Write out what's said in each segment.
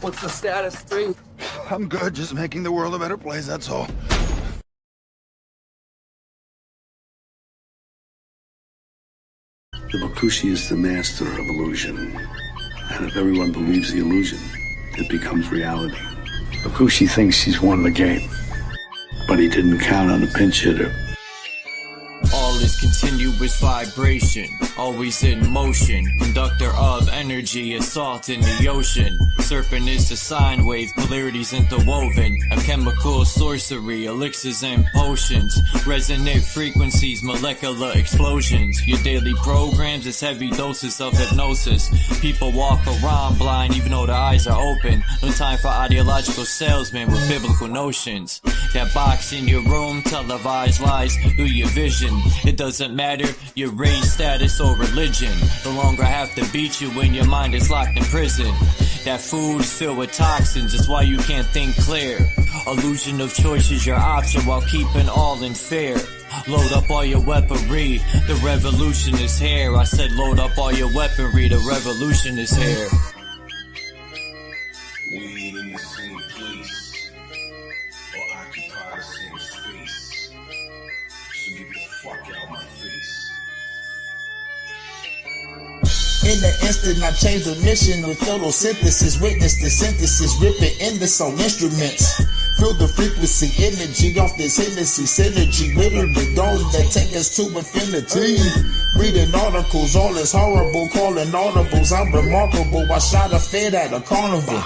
What's the status, 3? I'm good, just making the world a better place, that's all. The Bakushi is the master of illusion. And if everyone believes the illusion, it becomes reality. Bakushi thinks he's won the game, but he didn't count on a pinch hitter. All is continuous vibration, always in motion. Conductor of energy, a salt in the ocean. Serpent is the sine wave, polarities interwoven. A chemical sorcery, elixirs and potions. Resonant frequencies, molecular explosions. Your daily programs is heavy doses of hypnosis. People walk around blind even though their eyes are open. No time for ideological salesmen with biblical notions. That box in your room, televised lies through your vision. It doesn't matter your race, status, or religion. No longer have to beat you when your mind is locked in prison. That food is filled with toxins, it's why you can't think clear. Illusion of choice is your option while keeping all in fear. Load up all your weaponry, the revolution is here. I said load up all your weaponry, the revolution is here. We ain't in the same place, or occupy the same space. So get the fuck out my face. In the instant, I changed the mission with photosynthesis. Witness the synthesis, ripping endless on instruments. Feel the frequency, energy off this Hennessy synergy. Literally those that take us to infinity. Reading articles, all is horrible, calling audibles. I'm remarkable, I shot a fed at a carnival.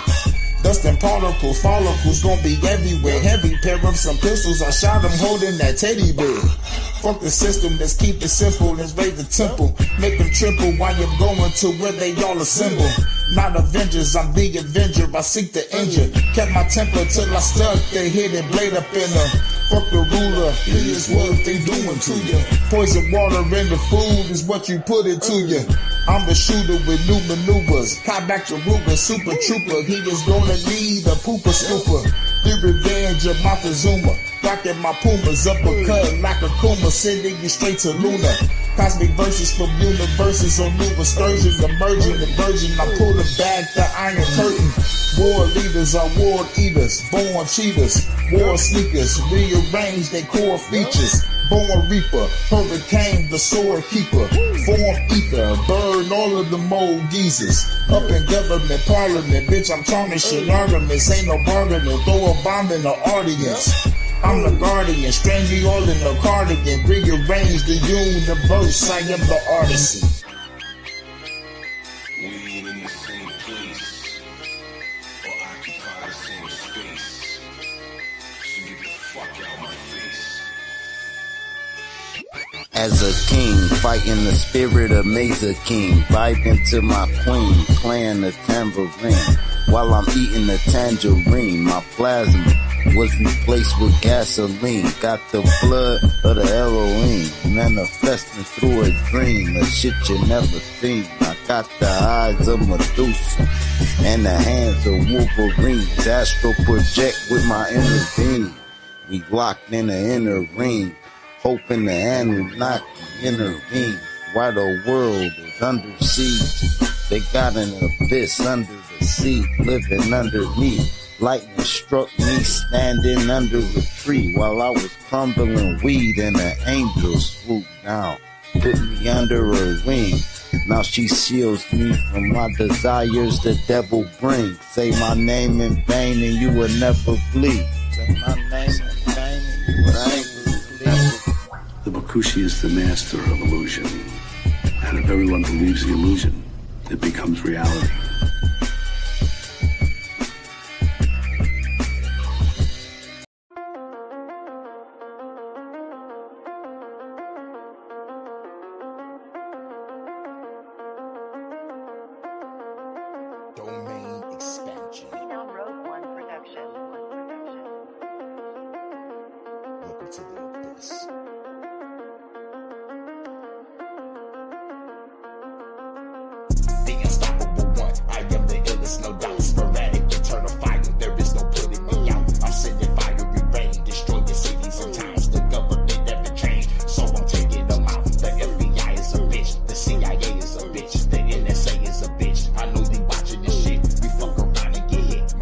Dust and particles, follicles gon' be everywhere. Heavy pair of some pistols, I shot them holding that teddy bear. Fuck the system, let's keep it simple, let's raise the temple. Make them triple while you're going to where they all assemble. Not Avengers, I'm the Avenger, I seek the engine. Kept my temper till I stuck the hidden blade up in her. Fuck the ruler, here's what they doing to you. Poison water in the food is what you put into you. I'm the shooter with new maneuvers. Caught back to Ruger, super trooper. He is gonna need a pooper scooper. The revenge of Montezuma. Rocking my Pumas, uppercut like a Kuma, sending you straight to Luna. Cosmic verses from universes on new excursions. Emerging the virgin, I'm pulling back the iron curtain. War leaders are war eaters, born cheaters. War sneakers, rearrange their core features. Born reaper, hurricane, the sword keeper. Form ether, burn all of the mold geezers. Up in government, parliament, bitch, I'm tarnishing arguments. Ain't no bargaining, throw a bomb in the audience. I'm the guardian, strange you all in the cardigan. Rearrange the universe, I am the artisan. We ain't in the same place, or occupy the same space. So get the fuck out my face. As a king, fighting the spirit of Mesa King, vibing to my queen, playing the tambourine, while I'm eating the tangerine. My plasma was replaced with gasoline, got the blood of the Elohim, manifesting through a dream, a shit you never seen. I got the eyes of Medusa, and the hands of Wolverine, astral project with my inner being. We locked in the inner ring, hoping the Anunnaki intervene. While the world is under siege, they got an abyss under the sea, living underneath. Lightning struck me standing under a tree while I was crumbling weed, and an angel swooped down, put me under her wing. Now she shields me from my desires the devil brings. Say my name in vain and you will never bleed. Say my name in vain and you will never bleed. The Bakushi is the master of illusion. And if everyone believes the illusion, it becomes reality. Domain expansion. Rogue One Production. Look into the abyss. The unstoppable one. I am the illest, no doubt. Sporadic, eternal fire. There is no putting me out. I'm sending fiery rain, destroying cities and towns. The government never changed, so I'm taking them out. The FBI is a bitch. The CIA is a bitch. The NSA is a bitch. I know they watching this shit. We fuck around and get hit.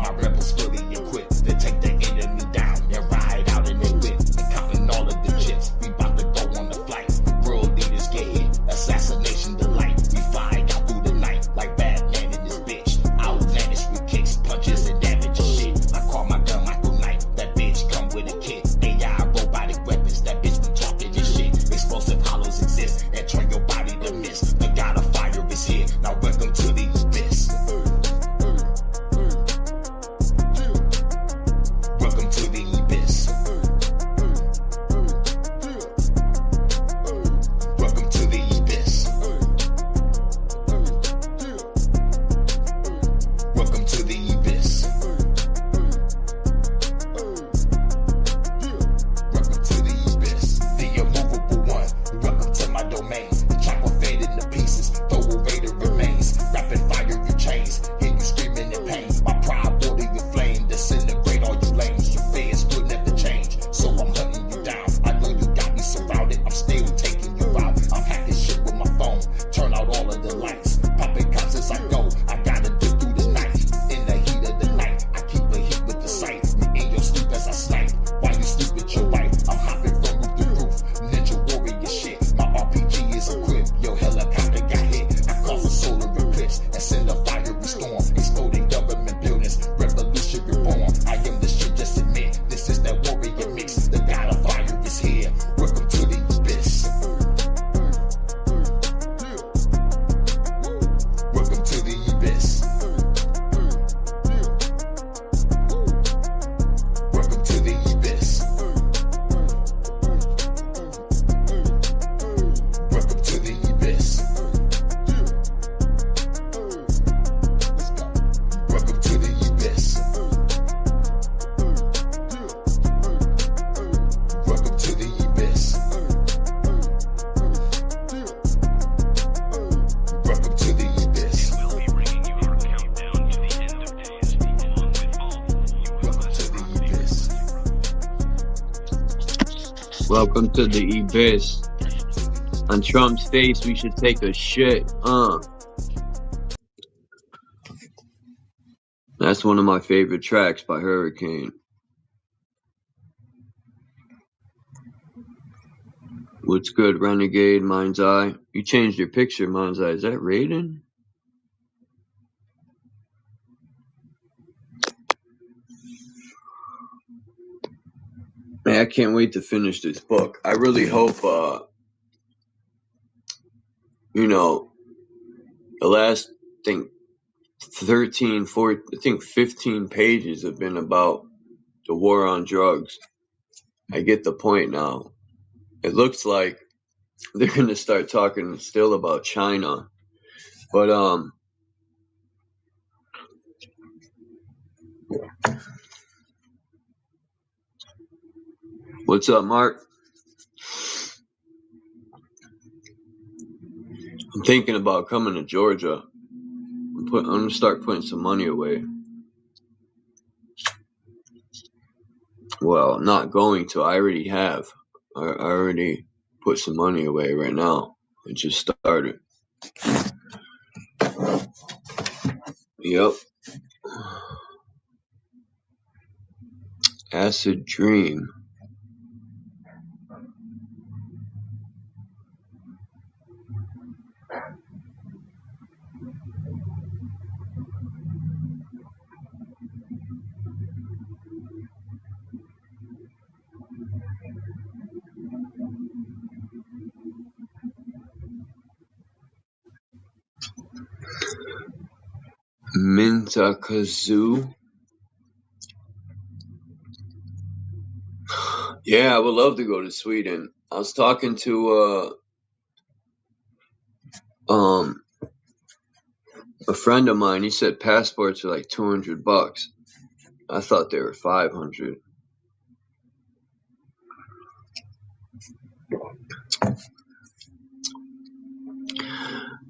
Welcome to the Abyss. On Trump's face, we should take a shit. That's one of my favorite tracks by Hurricane. What's good, Renegade, Mind's Eye? You changed your picture, Mind's Eye. Is that Raiden? Man, I can't wait to finish this book. I really hope, you know, the last, I think, 13, 14, I think 15 pages have been about the war on drugs. I get the point now. It looks like they're going to start talking still about China. But, what's up, Mark? I'm thinking about coming to Georgia. I'm going to start putting some money away. Well, I'm not going to. I already have. I already put some money away right now. I just started. Yep. Acid Dream. Minta Kazoo. Yeah, I would love to go to Sweden. I was talking to a friend of mine. He said passports are like $200. I thought they were $500.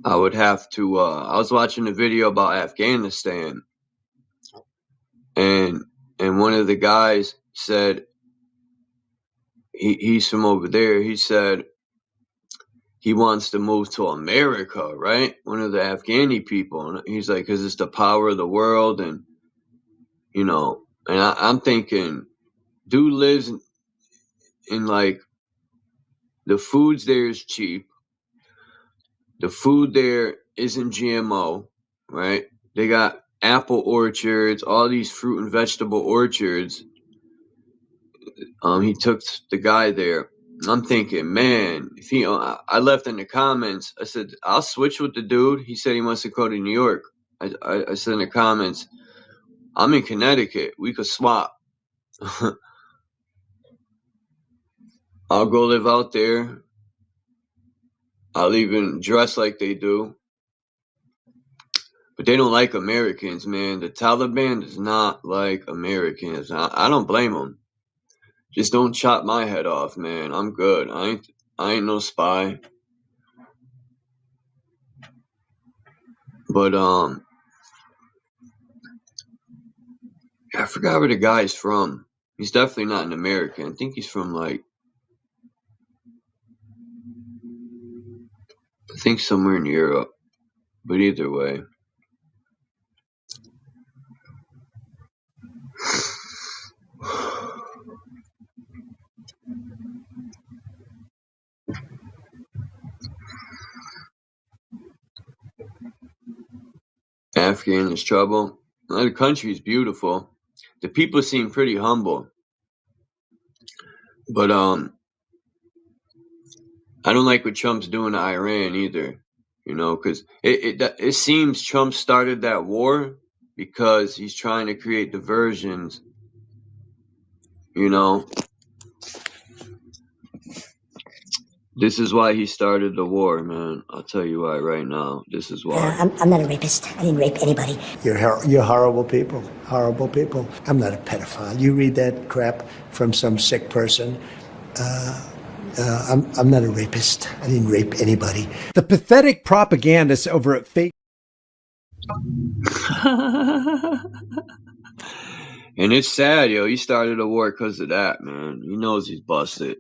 I would have to. I was watching a video about Afghanistan, and one of the guys said he's from over there. He said he wants to move to America, right? One of the Afghani people. And he's like, because it's the power of the world, and you know. And I'm thinking, dude lives in like the foods there is cheap. The food there isn't GMO, right? They got apple orchards, all these fruit and vegetable orchards. He took the guy there. I'm thinking, man, if he, I left in the comments, I said, I'll switch with the dude. He said he wants to go to New York. I said in the comments, I'm in Connecticut. We could swap. I'll go live out there. I'll even dress like they do. But they don't like Americans, man. The Taliban does not like Americans. I don't blame them. Just don't chop my head off, man. I'm good. I ain't no spy. But I forgot where the guy's from. He's definitely not an American. I think he's from like, I think somewhere in Europe. But either way. Afghan is trouble. Well, the country is beautiful. The people seem pretty humble. But I don't like what Trump's doing to Iran either. You know, because it seems Trump started that war because he's trying to create diversions. You know, this is why he started the war, man. I'll tell you why right now. This is why. I'm not a rapist. I didn't rape anybody. You're horrible people. Horrible people. I'm not a pedophile. You read that crap from some sick person. I'm not a rapist. I didn't rape anybody. The pathetic propagandists over at Fake. And it's sad, yo. He started a war because of that, man. He knows he's busted.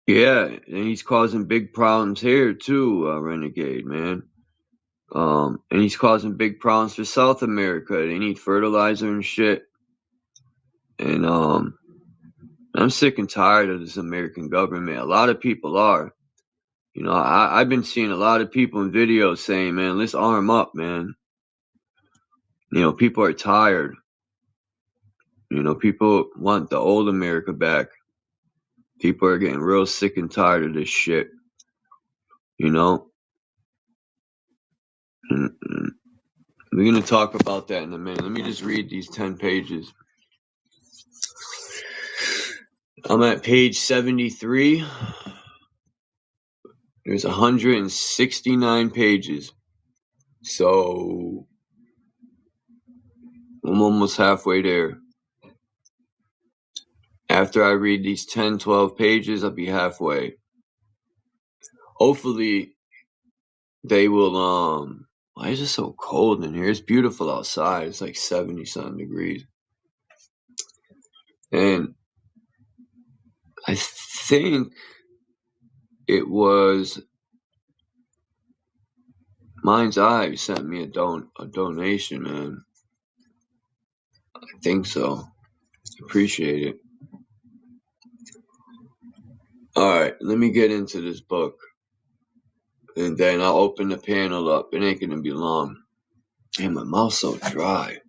Yeah, and he's causing big problems here too, Renegade, man. And he's causing big problems for South America. They need fertilizer and shit. And I'm sick and tired of this American government. A lot of people are. You know, I've been seeing a lot of people in videos saying, man, let's arm up, man. You know, people are tired. You know, people want the old America back. People are getting real sick and tired of this shit. You know? And we're going to talk about that in a minute. Let me just read these 10 pages. I'm at page 73. There's 169 pages. So I'm almost halfway there. After I read these 10, 12 pages, I'll be halfway. Hopefully, they will, why is it so cold in here? It's beautiful outside. It's like 70-something degrees. And I think it was Mind's Eye who sent me a donation, man. I think so. Appreciate it. Alright, let me get into this book. And then I'll open the panel up. It ain't gonna be long. Damn, my mouth's so dry.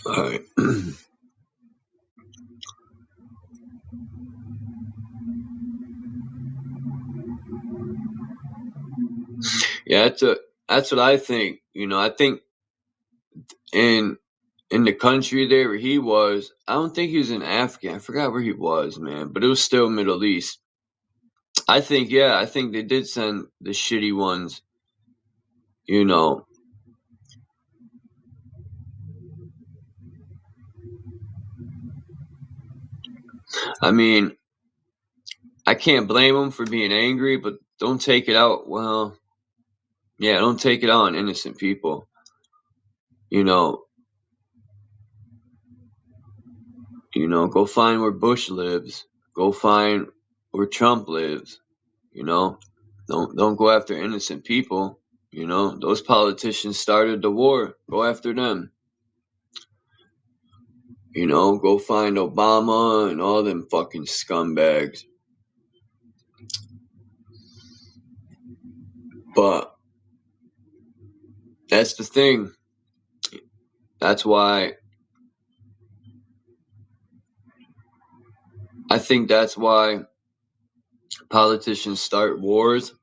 Alright. Yeah, that's what I think. You know, I think in the country there where he was, I don't think he was in Afghan. I forgot where he was, man. But it was still Middle East. I think they did send the shitty ones, you know. I mean, I can't blame them for being angry, but don't take it out. Well, yeah, don't take it out on innocent people. You know, go find where Bush lives. Go find where Trump lives. You know, don't go after innocent people. You know, those politicians started the war. Go after them. You know, go find Obama and all them fucking scumbags. But that's the thing. That's why I think that's why politicians start wars.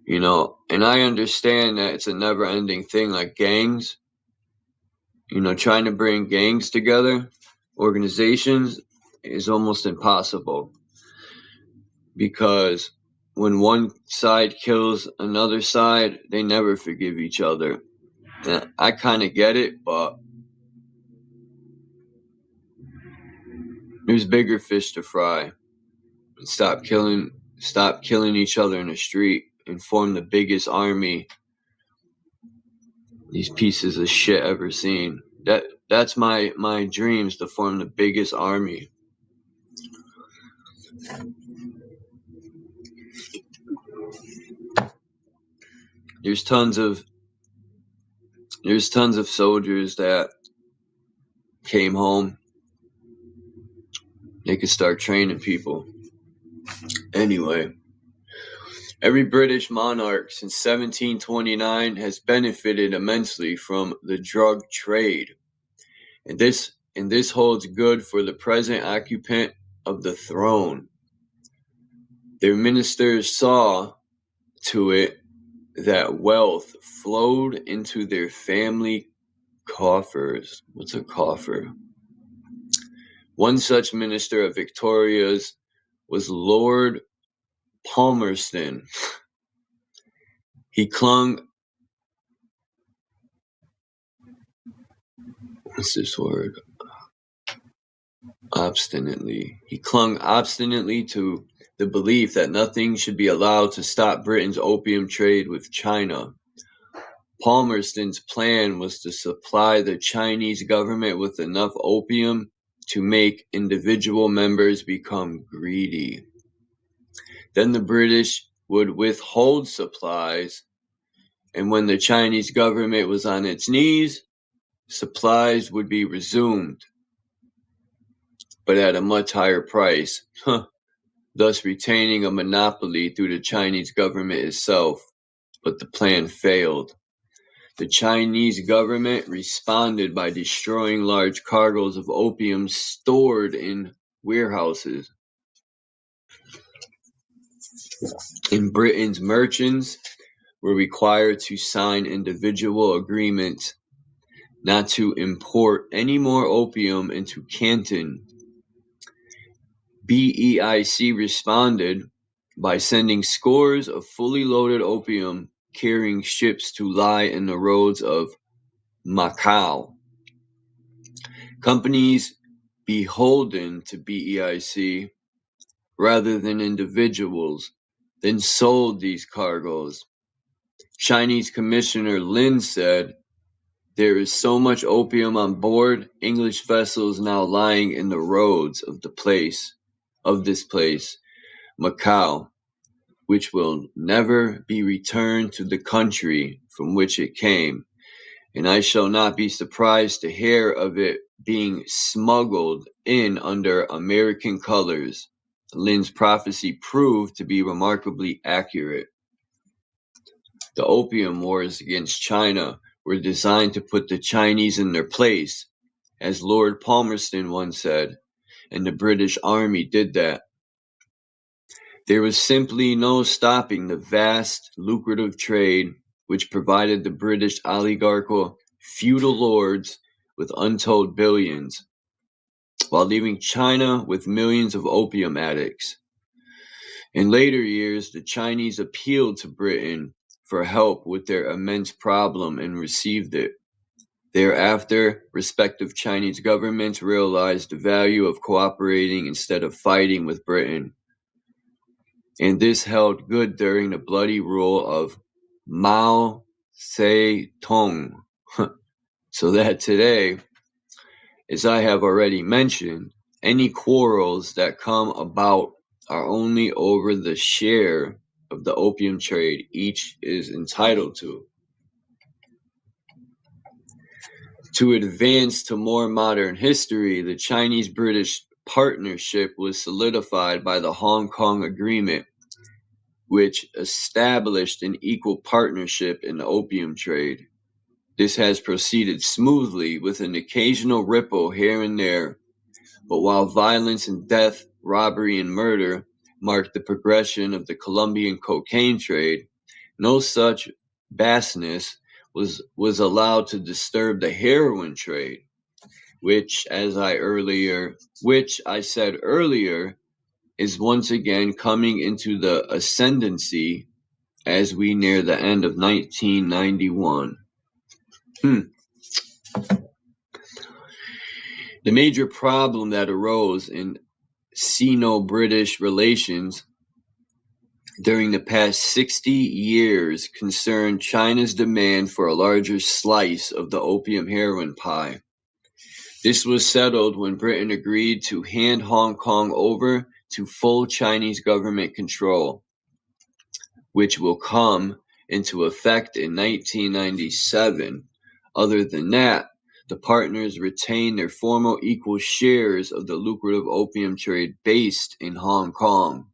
You know, and I understand that it's a never-ending thing, like gangs. You know, trying to bring gangs together, organizations, is almost impossible. Because when one side kills another side, they never forgive each other. And I kind of get it, but there's bigger fish to fry. Stop killing each other in the street and form the biggest army these pieces of shit ever seen. That's my dreams, to form the biggest army. There's tons of soldiers that came home. They could start training people. Anyway, every British monarch since 1729 has benefited immensely from the drug trade. And this holds good for the present occupant of the throne. Their ministers saw to it that wealth flowed into their family coffers. What's a coffer? One such minister of Victoria's was Lord Palmerston. He clung... What's this word? Obstinately. He clung obstinately to the belief that nothing should be allowed to stop Britain's opium trade with China. Palmerston's plan was to supply the Chinese government with enough opium to make individual members become greedy. Then the British would withhold supplies, and when the Chinese government was on its knees, supplies would be resumed, but at a much higher price, thus retaining a monopoly through the Chinese government itself. But the plan failed. The Chinese government responded by destroying large cargoes of opium stored in warehouses. In Britain's merchants were required to sign individual agreements not to import any more opium into Canton. BEIC responded by sending scores of fully loaded opium carrying ships to lie in the roads of Macau. Companies beholden to BEIC rather than individuals then sold these cargoes. Chinese Commissioner Lin said, "There is so much opium on board English vessels now lying in the roads of this place, Macau, which will never be returned to the country from which it came, and I shall not be surprised to hear of it being smuggled in under American colors." Lin's prophecy proved to be remarkably accurate. The opium wars against China were designed to put the Chinese in their place, as Lord Palmerston once said, and the British Army did that. There was simply no stopping the vast, lucrative trade which provided the British oligarchical feudal lords with untold billions, while leaving China with millions of opium addicts. In later years, the Chinese appealed to Britain for help with their immense problem and received it. Thereafter, respective Chinese governments realized the value of cooperating instead of fighting with Britain. And this held good during the bloody rule of Mao Zedong. So that today, as I have already mentioned, any quarrels that come about are only over the share of the opium trade each is entitled to. To advance to more modern history, the Chinese-British partnership was solidified by the Hong Kong Agreement, which established an equal partnership in the opium trade. This has proceeded smoothly with an occasional ripple here and there, but while violence and death, robbery and murder marked the progression of the Colombian cocaine trade, no such baseness was allowed to disturb the heroin trade, which I said earlier, is once again coming into the ascendancy as we near the end of 1991. The major problem that arose in Sino-British relations during the past 60 years concerned China's demand for a larger slice of the opium heroin pie. This was settled when Britain agreed to hand Hong Kong over to full Chinese government control, which will come into effect in 1997. Other than that, the partners retain their former equal shares of the lucrative opium trade based in Hong Kong.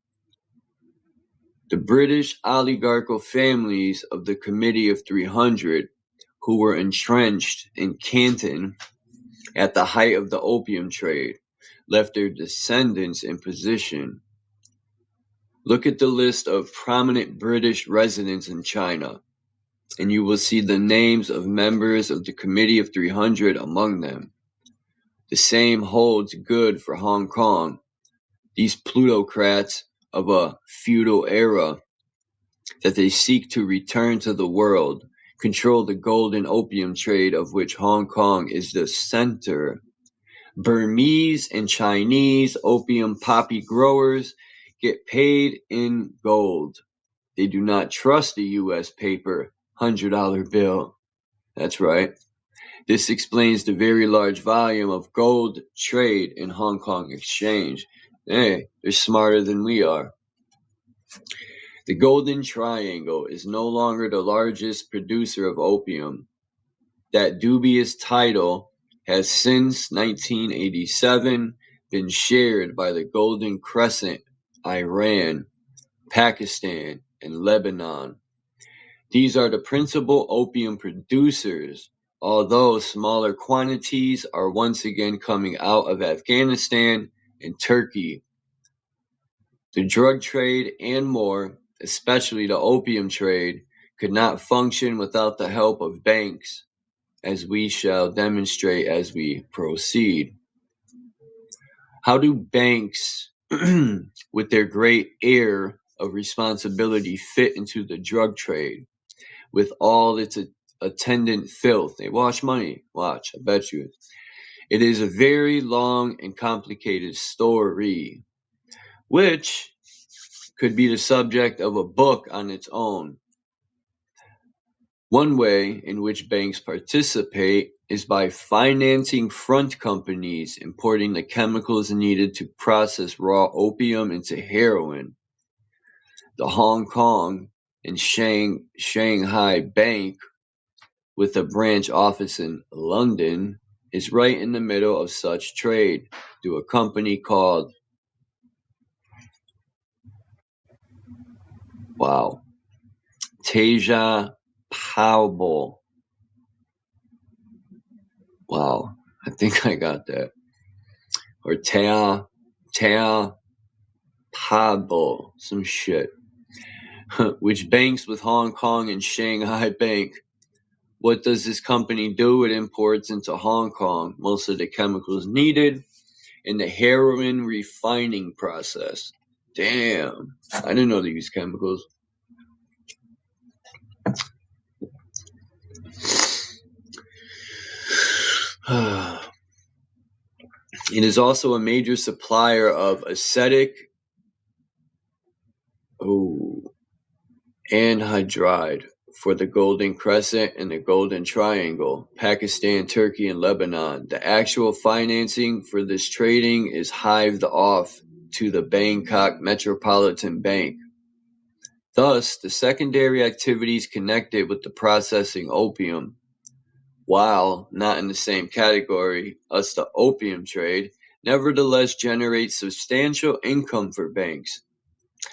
The British oligarchical families of the Committee of 300, who were entrenched in Canton at the height of the opium trade, left their descendants in position. Look at the list of prominent British residents in China, and you will see the names of members of the Committee of 300 among them. The same holds good for Hong Kong. These plutocrats of a feudal era that they seek to return to the world control the golden opium trade of which Hong Kong is the center. Burmese and Chinese opium poppy growers get paid in gold. They do not trust the U.S. paper $100 bill. That's right. This explains the very large volume of gold trade in Hong Kong exchange. Hey, they're smarter than we are. The Golden Triangle is no longer the largest producer of opium. That dubious title has since 1987 been shared by the Golden Crescent, Iran, Pakistan, and Lebanon. These are the principal opium producers, although smaller quantities are once again coming out of Afghanistan and Turkey. The drug trade and more, especially the opium trade, could not function without the help of banks, as we shall demonstrate as we proceed. How do banks, with their great air of responsibility, fit into the drug trade with all its attendant filth? They wash money. Watch, I bet you. It is a very long and complicated story, which could be the subject of a book on its own. One way in which banks participate is by financing front companies importing the chemicals needed to process raw opium into heroin. The Hong Kong and Shanghai Bank, with a branch office in London, is right in the middle of such trade through a company called CASHAPP. Wow, I think I got that. Or CASHAPP, some shit. Which banks with Hong Kong and Shanghai Bank. What does this company do? It imports into Hong Kong most of the chemicals needed in the heroin refining process. Damn, I didn't know they use chemicals. It is also a major supplier of acetic anhydride for the Golden Crescent and the Golden Triangle, Pakistan, Turkey, and Lebanon. The actual financing for this trading is hived off to the Bangkok Metropolitan Bank. Thus, the secondary activities connected with the processing opium, while not in the same category as the opium trade, nevertheless generate substantial income for banks.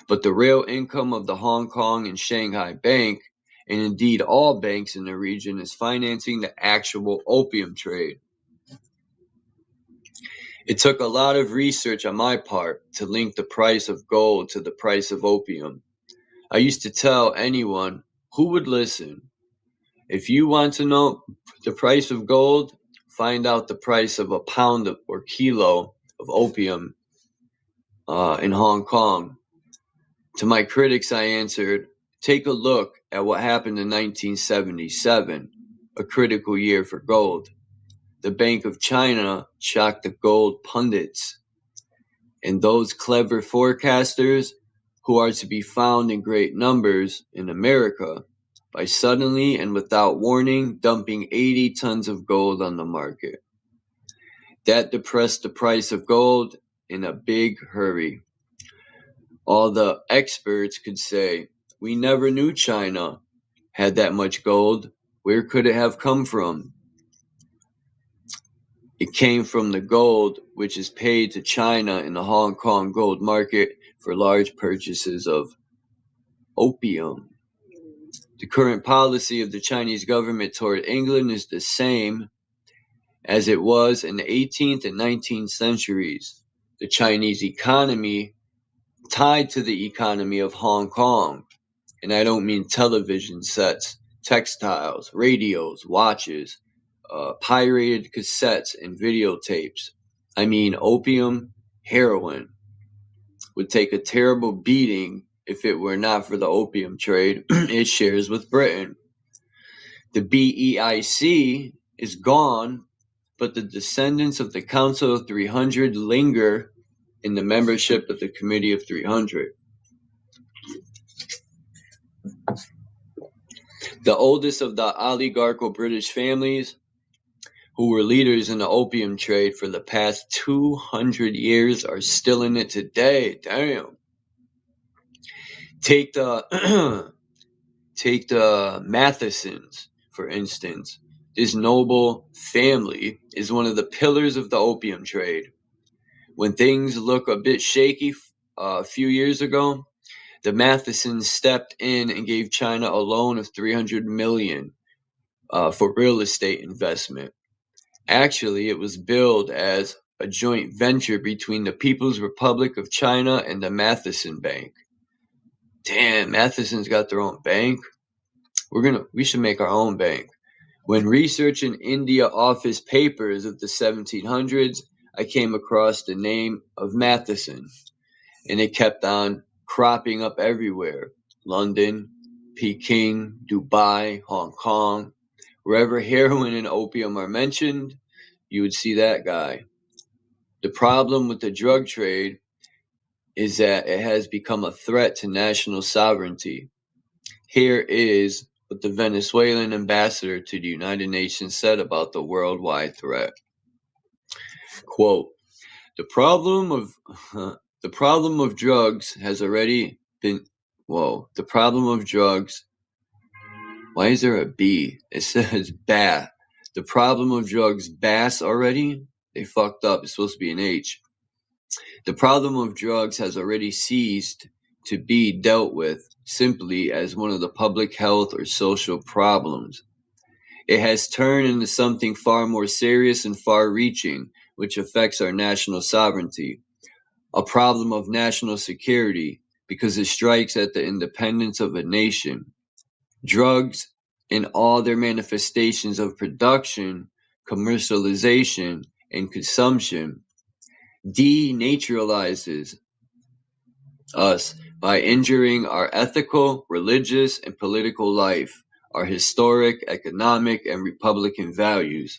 But the real income of the Hong Kong and Shanghai Bank, and indeed all banks in the region, is financing the actual opium trade. It took a lot of research on my part to link the price of gold to the price of opium. I used to tell anyone who would listen, if you want to know the price of gold, find out the price of a pound or kilo of opium in Hong Kong. To my critics, I answered, take a look at what happened in 1977, a critical year for gold. The Bank of China shocked the gold pundits, and those clever forecasters who are to be found in great numbers in America by suddenly and without warning dumping 80 tons of gold on the market. That depressed the price of gold in a big hurry. All the experts could say, we never knew China had that much gold. Where could it have come from? It came from the gold which is paid to China in the Hong Kong gold market for large purchases of opium. The current policy of the Chinese government toward England is the same as it was in the 18th and 19th centuries. The Chinese economy tied to the economy of Hong Kong, and I don't mean television sets, textiles, radios, watches, pirated cassettes and videotapes. I mean opium, heroin. Would take a terrible beating if it were not for the opium trade it shares with Britain. The BEIC is gone, but the descendants of the Council of 300 linger in the membership of the Committee of 300. The oldest of the oligarchical British families who were leaders in the opium trade for the past 200 years are still in it today. Damn. Take the take the Mathesons, for instance. This noble family is one of the pillars of the opium trade. When things look a bit shaky a few years ago, the Mathesons stepped in and gave China a loan of $300 million for real estate investment. Actually, it was billed as a joint venture between the People's Republic of China and the Matheson Bank. Damn, Matheson's got their own bank. We should make our own bank. When researching India office papers of the 1700s, I came across the name of Matheson, and it kept on cropping up everywhere. London, Peking, Dubai, Hong Kong. Wherever heroin and opium are mentioned, you would see that guy. The problem with the drug trade is that it has become a threat to national sovereignty. Here is what the Venezuelan ambassador to the United Nations said about the worldwide threat. Quote, the problem of drugs has already been, the problem of drugs, why is there a B? It says BA. The problem of drugs, BAS already? They fucked up. It's supposed to be an H. The problem of drugs has already ceased to be dealt with simply as one of the public health or social problems. It has turned into something far more serious and far-reaching, which affects our national sovereignty. A problem of national security, because it strikes at the independence of a nation. Drugs, in all their manifestations of production, commercialization, and consumption, denaturalizes us by injuring our ethical, religious, and political life, our historic, economic, and Republican values.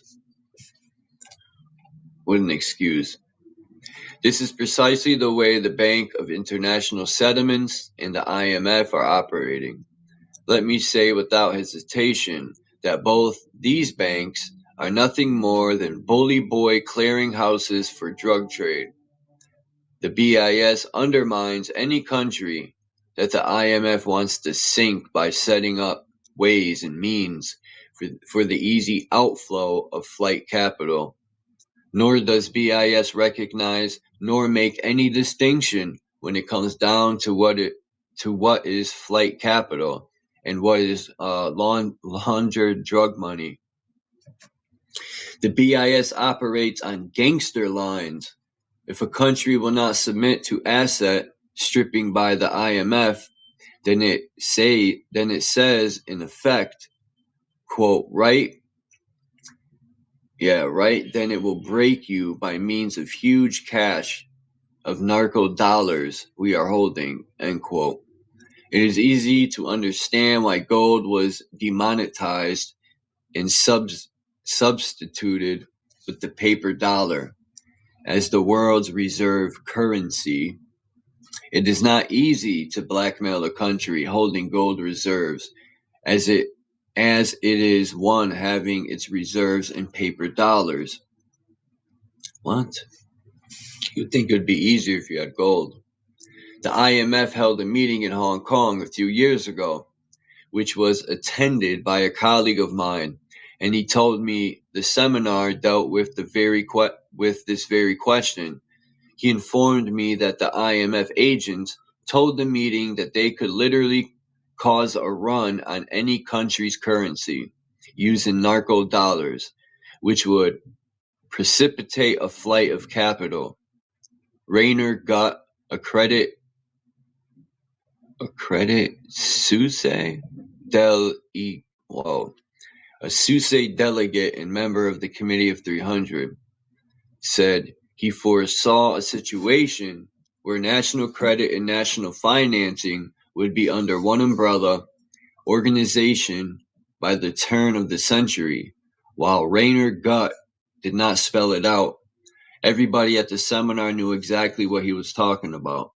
What an excuse. This is precisely the way the Bank of International Settlements and the IMF are operating. Let me say without hesitation that both these banks are nothing more than bully boy clearinghouses for drug trade. The BIS undermines any country that the IMF wants to sink by setting up ways and means for the easy outflow of flight capital. Nor does BIS recognize nor make any distinction when it comes down to what is flight capital and what is laundered drug money. The BIS operates on gangster lines. If a country will not submit to asset stripping by the IMF, then it says in effect, quote, right? Yeah, right. Then it will break you by means of huge cash of narco dollars we are holding, end quote. It is easy to understand why gold was demonetized and substituted with the paper dollar as the world's reserve currency. It is not easy to blackmail a country holding gold reserves as it is one having its reserves in paper dollars. What? You'd think it would be easier if you had gold. The IMF held a meeting in Hong Kong a few years ago, which was attended by a colleague of mine, and he told me the seminar dealt with this very question. He informed me that the IMF agents told the meeting that they could literally cause a run on any country's currency using narco dollars, which would precipitate a flight of capital. Rayner got a credit Suisse delegate and member of the Committee of 300, said he foresaw a situation where national credit and national financing would be under one umbrella organization by the turn of the century. While Rayner Gutt did not spell it out, everybody at the seminar knew exactly what he was talking about.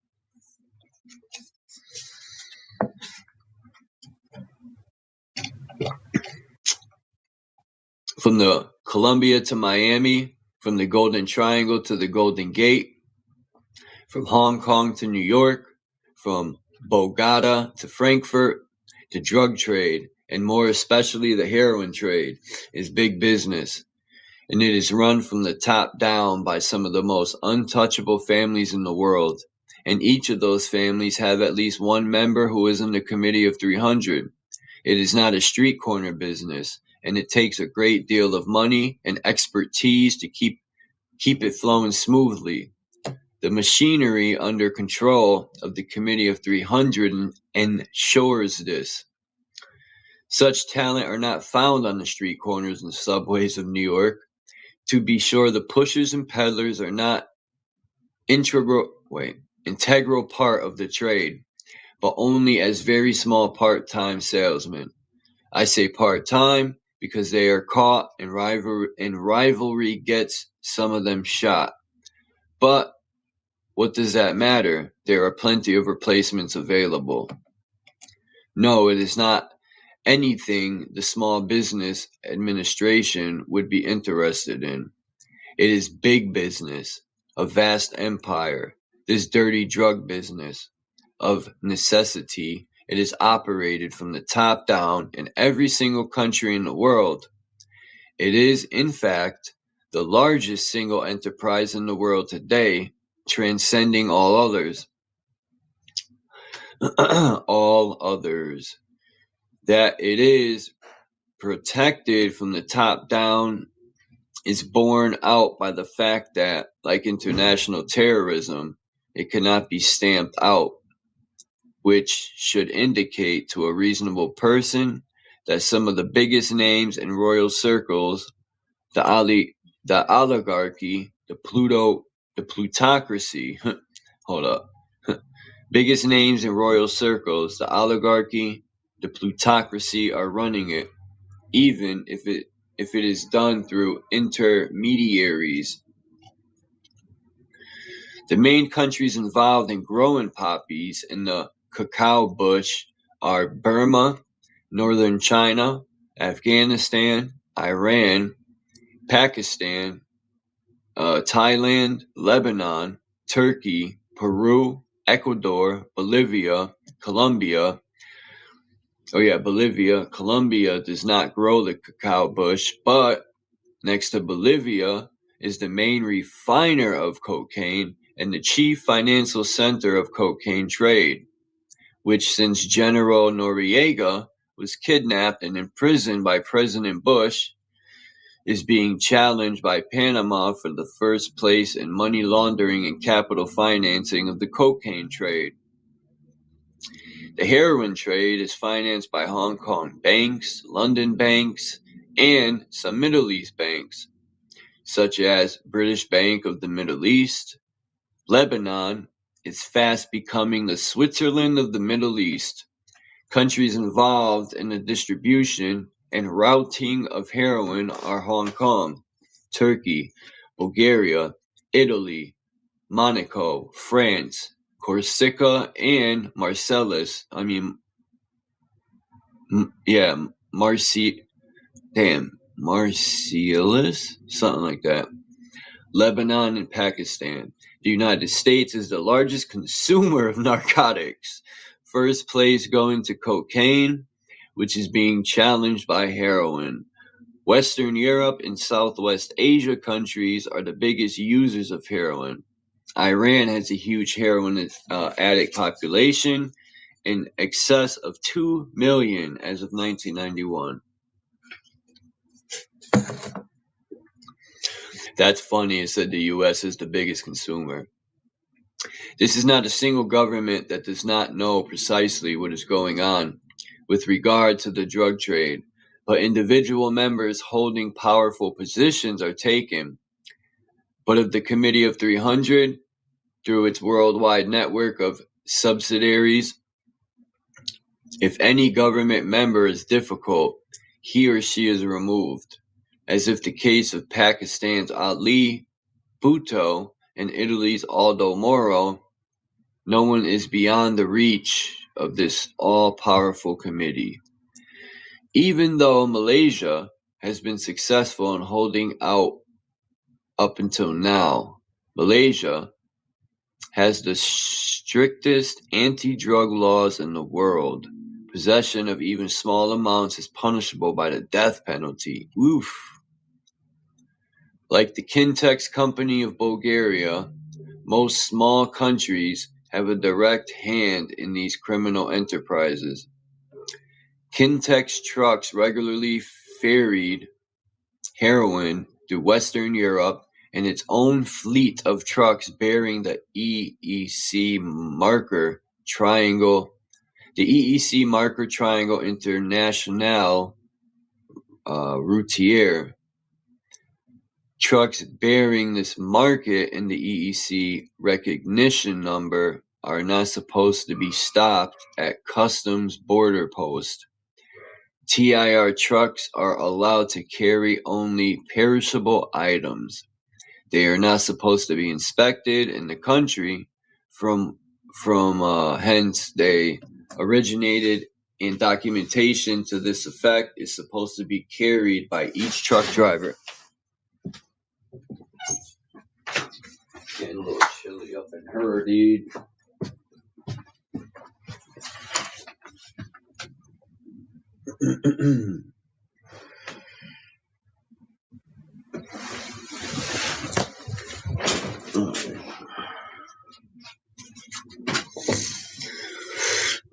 from the Columbia to Miami, from the Golden Triangle to the Golden Gate, from Hong Kong to New York, from Bogota to Frankfurt. The drug trade, and more especially the heroin trade, is big business, and it is run from the top down by some of the most untouchable families in the world, and each of those families have at least one member who is in the Committee of 300. It is not a street corner business, and it takes a great deal of money and expertise to keep it flowing smoothly. The machinery under control of the Committee of 300 ensures this. Such talent are not found on the street corners and subways of New York. To be sure, the pushers and peddlers are not integral part of the trade, but only as very small part-time salesmen. I say part-time because they are caught and rivalry gets some of them shot. But what does that matter? There are plenty of replacements available. No, it is not anything the Small Business Administration would be interested in. It is big business, a vast empire, this dirty drug business. Of necessity, it is operated from the top down in every single country in the world. It is, in fact, the largest single enterprise in the world today, transcending all others. All others. That it is protected from the top down is borne out by the fact that, like international terrorism, it cannot be stamped out, which should indicate to a reasonable person that some of the biggest names in royal circles, the oligarchy, the plutocracy, biggest names in royal circles, the oligarchy, the plutocracy are running it, even if it is done through intermediaries. The main countries involved in growing poppies in the cacao bush are Burma, northern China, Afghanistan, Iran, Pakistan, Thailand, Lebanon, Turkey, Peru, Ecuador, Bolivia, Colombia. Colombia does not grow the cacao bush, but next to Bolivia is the main refiner of cocaine and the chief financial center of cocaine trade, which since General Noriega was kidnapped and imprisoned by President Bush, is being challenged by Panama for the first place in money laundering and capital financing of the cocaine trade. The heroin trade is financed by Hong Kong banks, London banks, and some Middle East banks, such as British Bank of the Middle East. Lebanon is fast becoming the Switzerland of the Middle East. Countries involved in the distribution and routing of heroin are Hong Kong, Turkey, Bulgaria, Italy, Monaco, France, Corsica, and Marcellus. Marcellus? Something like that. Lebanon and Pakistan. The United States is the largest consumer of narcotics. First place going to cocaine, which is being challenged by heroin. Western Europe and Southwest Asia countries are the biggest users of heroin. Iran has a huge heroin addict population, in excess of 2 million as of 1991. That's funny, it said the U.S. is the biggest consumer. This is not a single government that does not know precisely what is going on with regard to the drug trade, but individual members holding powerful positions are taken. But of the Committee of 300, through its worldwide network of subsidiaries, if any government member is difficult, he or she is removed, as if the case of Pakistan's Ali Bhutto and Italy's Aldo Moro. No one is beyond the reach of this all-powerful committee. Even though Malaysia has been successful in holding out up until now. Malaysia has the strictest anti-drug laws in the world. Possession of even small amounts is punishable by the death penalty. Oof. Like the Kintex company of Bulgaria, most small countries have a direct hand in these criminal enterprises. Kintex trucks regularly ferried heroin through Western Europe, and its own fleet of trucks bearing the EEC marker triangle, the EEC marker triangle International Routier. Trucks bearing this market and the EEC recognition number are not supposed to be stopped at customs border post. TIR trucks are allowed to carry only perishable items. They are not supposed to be inspected in the country from hence they originated, and documentation to this effect is supposed to be carried by each truck driver. Getting a little chilly up in her, dude.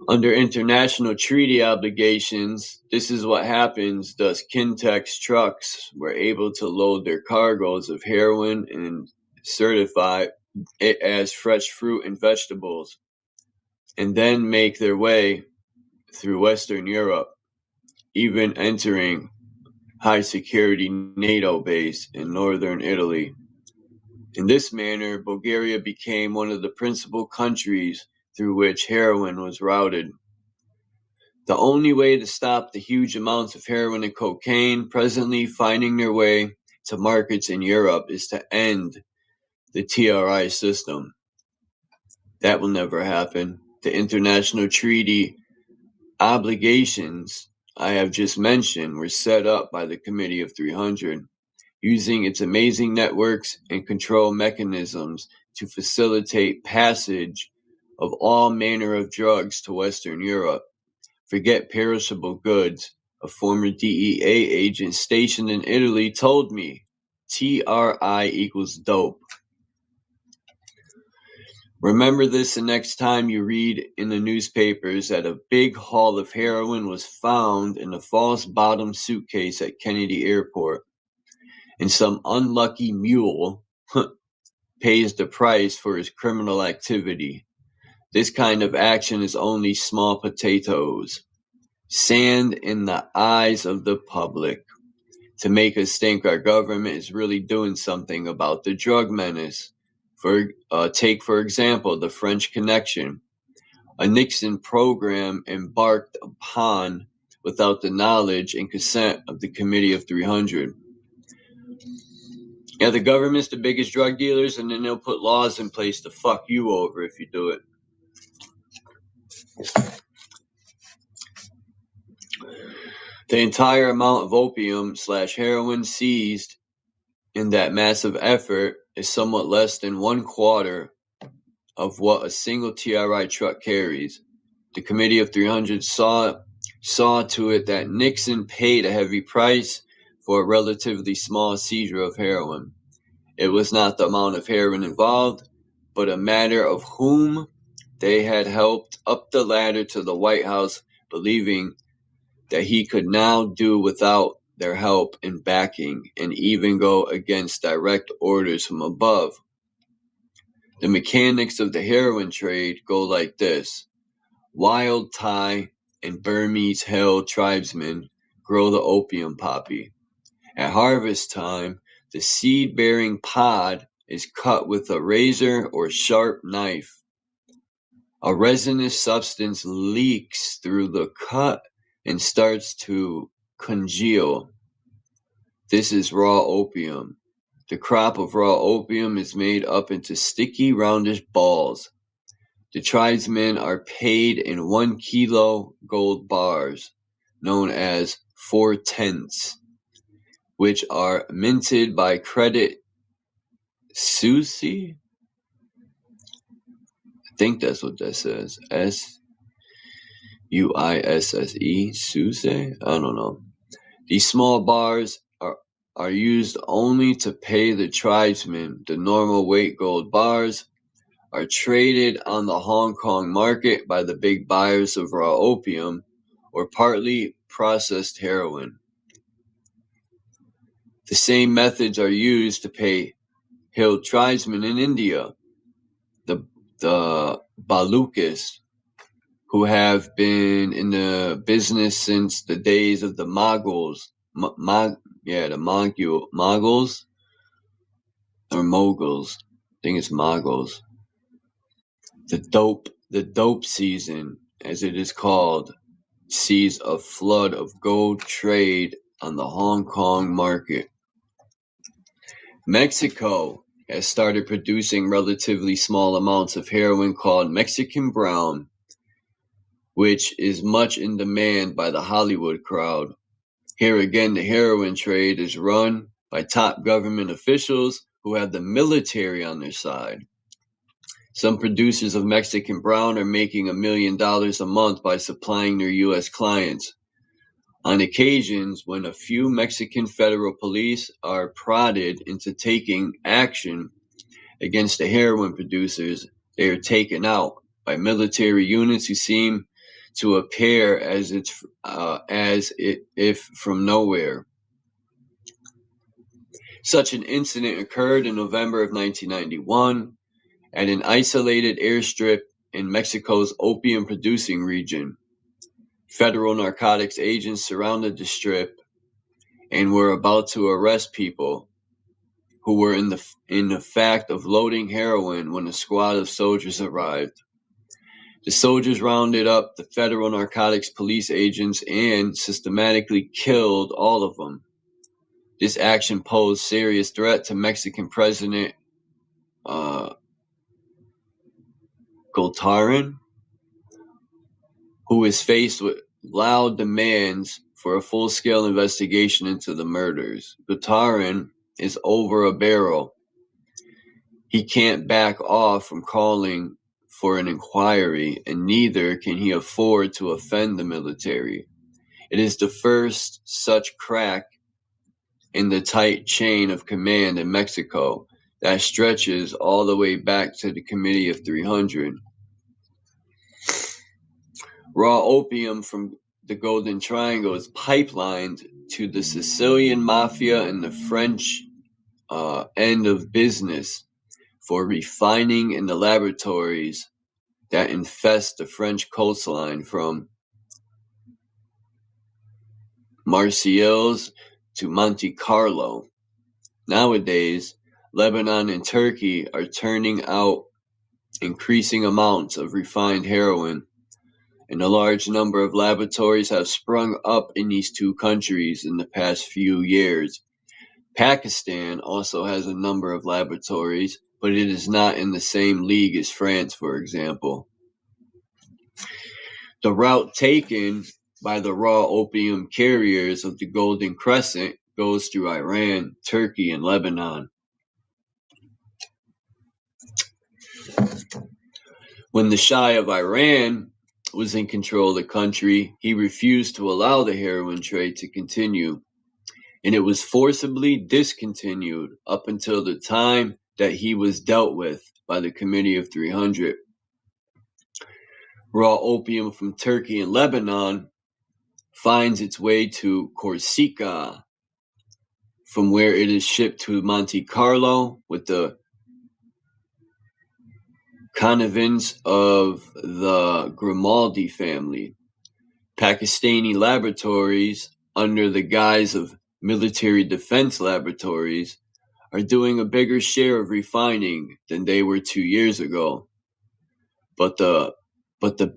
Under international treaty obligations, this is what happens. Thus, Kintex trucks were able to load their cargoes of heroin and certify it as fresh fruit and vegetables, and then make their way through Western Europe, even entering high-security NATO base in northern Italy. In this manner, Bulgaria became one of the principal countries through which heroin was routed. The only way to stop the huge amounts of heroin and cocaine presently finding their way to markets in Europe is to end the TRI system. That will never happen. The international treaty obligations I have just mentioned were set up by the Committee of 300, using its amazing networks and control mechanisms to facilitate passage of all manner of drugs to Western Europe. Forget perishable goods. A former DEA agent stationed in Italy told me TRI equals dope. Remember this the next time you read in the newspapers that a big haul of heroin was found in a false bottom suitcase at Kennedy Airport, and some unlucky mule pays the price for his criminal activity. This kind of action is only small potatoes, sand in the eyes of the public, to make us think our government is really doing something about the drug menace. Take, for example, the French Connection, a Nixon program embarked upon without the knowledge and consent of the Committee of 300. Yeah, the government's the biggest drug dealers, and then they'll put laws in place to fuck you over if you do it. The entire amount of opium/heroin seized in that massive effort is somewhat less than 1/4 of what a single TRI truck carries. The Committee of 300 saw to it that Nixon paid a heavy price for a relatively small seizure of heroin. It was not the amount of heroin involved, but a matter of whom they had helped up the ladder to the White House, believing that he could now do without their help and backing, and even go against direct orders from above. The mechanics of the heroin trade go like this. Wild Thai and Burmese Hill tribesmen grow the opium poppy. At harvest time, the seed-bearing pod is cut with a razor or sharp knife. A resinous substance leaks through the cut and starts to congeal. This is raw opium. The crop of raw opium is made up into sticky, roundish balls. The tribesmen are paid in 1 kilo gold bars, known as 4/10. which are minted by Credit Suisse. I think that's what that says. S-U-I-S-S-E, Suisse? I don't know. These small bars are used only to pay the tribesmen. The normal weight gold bars are traded on the Hong Kong market by the big buyers of raw opium or partly processed heroin. The same methods are used to pay hill tribesmen in India, the Baluchis, who have been in the business since the days of the Mongols. The Mongols or Moguls. I think it's Mongols. The dope season, as it is called, sees a flood of gold trade on the Hong Kong market. Mexico has started producing relatively small amounts of heroin called Mexican brown, which is much in demand by the Hollywood crowd. Here again, the heroin trade is run by top government officials who have the military on their side. Some producers of Mexican brown are making $1 million a month by supplying their U.S. clients. On occasions, when a few Mexican federal police are prodded into taking action against the heroin producers, they are taken out by military units who seem to appear as if from nowhere. Such an incident occurred in November of 1991 at an isolated airstrip in Mexico's opium-producing region. Federal narcotics agents surrounded the strip and were about to arrest people who were in the fact of loading heroin when a squad of soldiers arrived. The soldiers rounded up the federal narcotics police agents and systematically killed all of them. This action posed serious threat to Mexican President Goltarin, who is faced with loud demands for a full-scale investigation into the murders. Goltarin is over a barrel. He can't back off from calling for an inquiry, and neither can he afford to offend the military. It is the first such crack in the tight chain of command in Mexico that stretches all the way back to the Committee of 300. Raw opium from the Golden Triangle is pipelined to the Sicilian Mafia and the French end of business for refining in the laboratories that infest the French coastline from Marseilles to Monte Carlo. Nowadays, Lebanon and Turkey are turning out increasing amounts of refined heroin, and a large number of laboratories have sprung up in these two countries in the past few years. Pakistan also has a number of laboratories, but it is not in the same league as France, for example. The route taken by the raw opium carriers of the Golden Crescent goes through Iran, Turkey, and Lebanon. When the Shah of Iran was in control of the country, he refused to allow the heroin trade to continue, and it was forcibly discontinued up until the time that he was dealt with by the Committee of 300. Raw opium from Turkey and Lebanon finds its way to Corsica, from where it is shipped to Monte Carlo with the connivance of the Grimaldi family. Pakistani laboratories, under the guise of military defense laboratories, are doing a bigger share of refining than they were 2 years ago. But the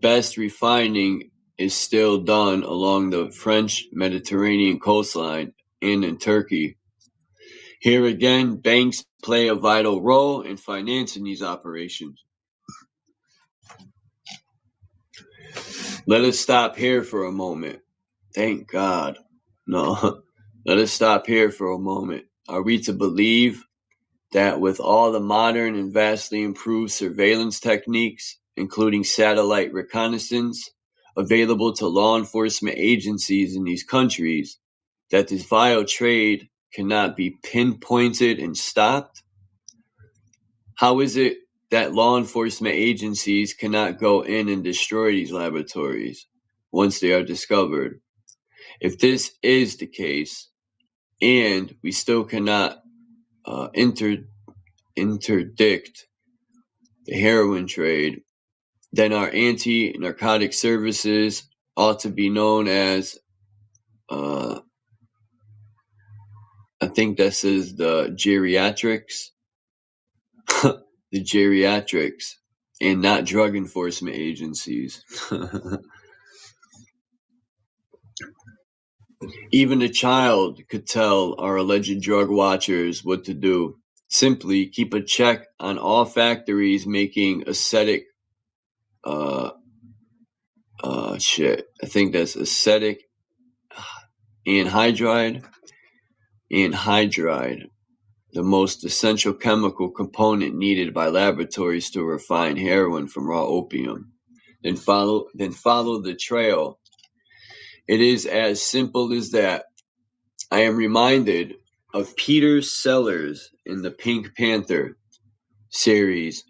best refining is still done along the French Mediterranean coastline and in Turkey. Here again, banks play a vital role in financing these operations. Let us stop here for a moment. Thank God. No. Let us stop here for a moment. Are we to believe that with all the modern and vastly improved surveillance techniques, including satellite reconnaissance, available to law enforcement agencies in these countries, that this vile trade cannot be pinpointed and stopped? How is it that law enforcement agencies cannot go in and destroy these laboratories once they are discovered? If this is the case, and we still cannot interdict the heroin trade, then our anti-narcotic services ought to be known as, I think this is the geriatrics, the geriatrics, and not drug enforcement agencies. Even a child could tell our alleged drug watchers what to do. Simply keep a check on all factories making acetic, I think that's acetic anhydride, the most essential chemical component needed by laboratories to refine heroin from raw opium. Then follow the trail. It is as simple as that. I am reminded of Peter Sellers in the Pink Panther series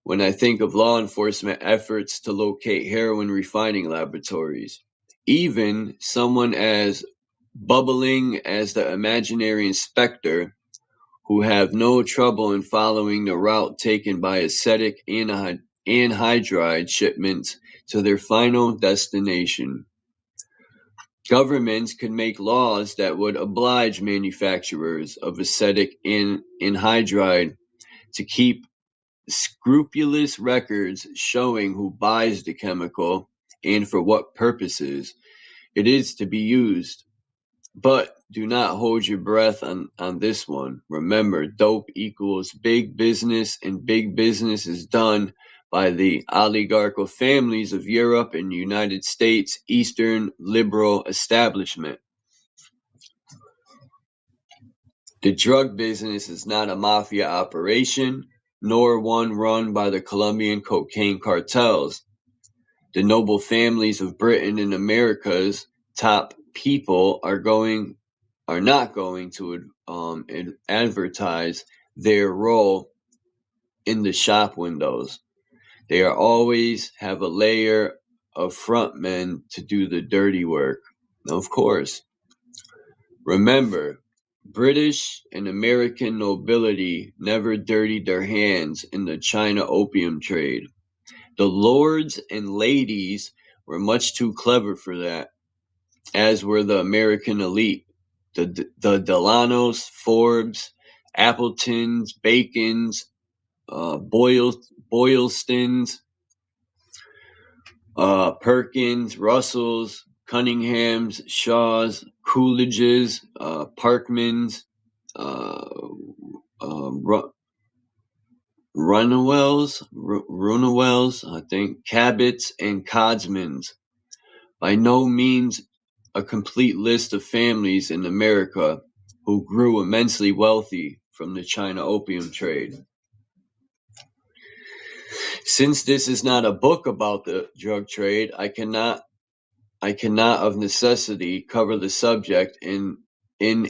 when I think of law enforcement efforts to locate heroin refining laboratories. Even someone as bubbling as the imaginary inspector, who have no trouble in following the route taken by acetic anhydride shipments to their final destination. Governments could make laws that would oblige manufacturers of acetic anhydride to keep scrupulous records showing who buys the chemical and for what purposes it is to be used. But do not hold your breath on this one. Remember, dope equals big business, and big business is done by the oligarchical families of Europe and United States Eastern liberal establishment. The drug business is not a mafia operation, nor one run by the Colombian cocaine cartels. The noble families of Britain and America's top people are not going to advertise their role in the shop windows. They are always have a layer of frontmen to do the dirty work. Of course. Remember, British and American nobility never dirtied their hands in the China opium trade. The lords and ladies were much too clever for that, as were the American elite. The Delanos, Forbes, Appletons, Bacons, Boylstons, Perkins, Russells, Cunninghams, Shaws, Coolidges, Parkmans, Runawells, I think, Cabots, and Codsmans. By no means a complete list of families in America who grew immensely wealthy from the China opium trade. Since this is not a book about the drug trade, I cannot of necessity cover the subject in an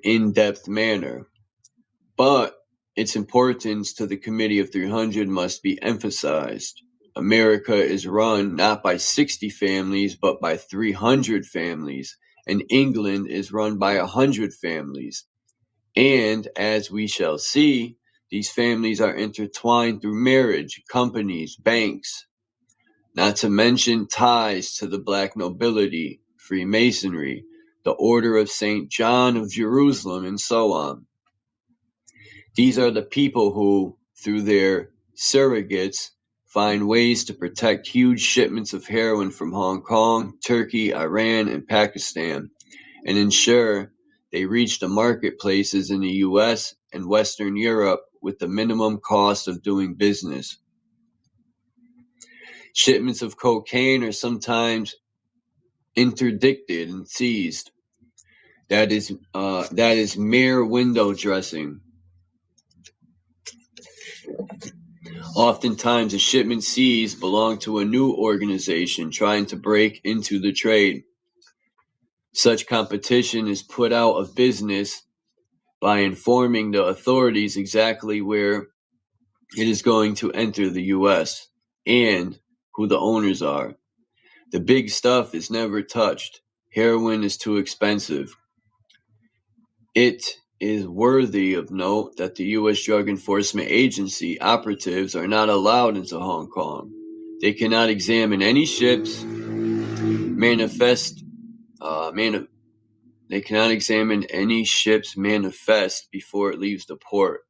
in-depth manner. But its importance to the Committee of 300 must be emphasized. America is run not by 60 families, but by 300 families, and England is run by 100 families. And, as we shall see, these families are intertwined through marriage, companies, banks, not to mention ties to the black nobility, Freemasonry, the Order of St. John of Jerusalem, and so on. These are the people who, through their surrogates, find ways to protect huge shipments of heroin from Hong Kong, Turkey, Iran, and Pakistan, and ensure they reach the marketplaces in the U.S. and Western Europe with the minimum cost of doing business. Shipments of cocaine are sometimes interdicted and seized. That is mere window dressing. Oftentimes, the shipment seized belong to a new organization trying to break into the trade. Such competition is put out of business by informing the authorities exactly where it is going to enter the U.S. and who the owners are. The big stuff is never touched. Heroin is too expensive. It is worthy of note that the U.S. Drug Enforcement Agency operatives are not allowed into Hong Kong. They cannot examine any ships They cannot examine any ship's manifest before it leaves the port.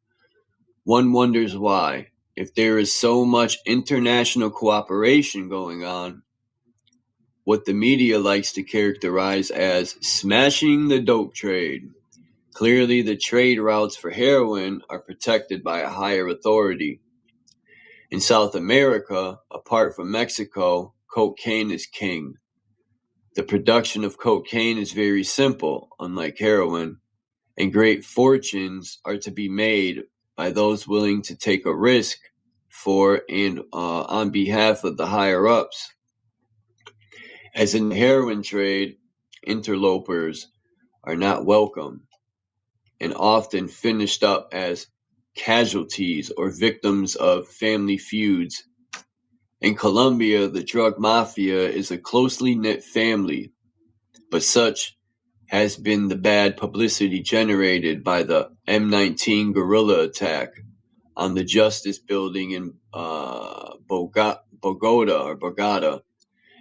One wonders why, if there is so much international cooperation going on, what the media likes to characterize as smashing the dope trade. Clearly, the trade routes for heroin are protected by a higher authority. In South America, apart from Mexico, cocaine is king. The production of cocaine is very simple, unlike heroin, and great fortunes are to be made by those willing to take a risk for and on behalf of the higher-ups. As in the heroin trade, interlopers are not welcome and often finished up as casualties or victims of family feuds. In Colombia, the drug mafia is a closely knit family, but such has been the bad publicity generated by the M19 guerrilla attack on the Justice Building in Bogota.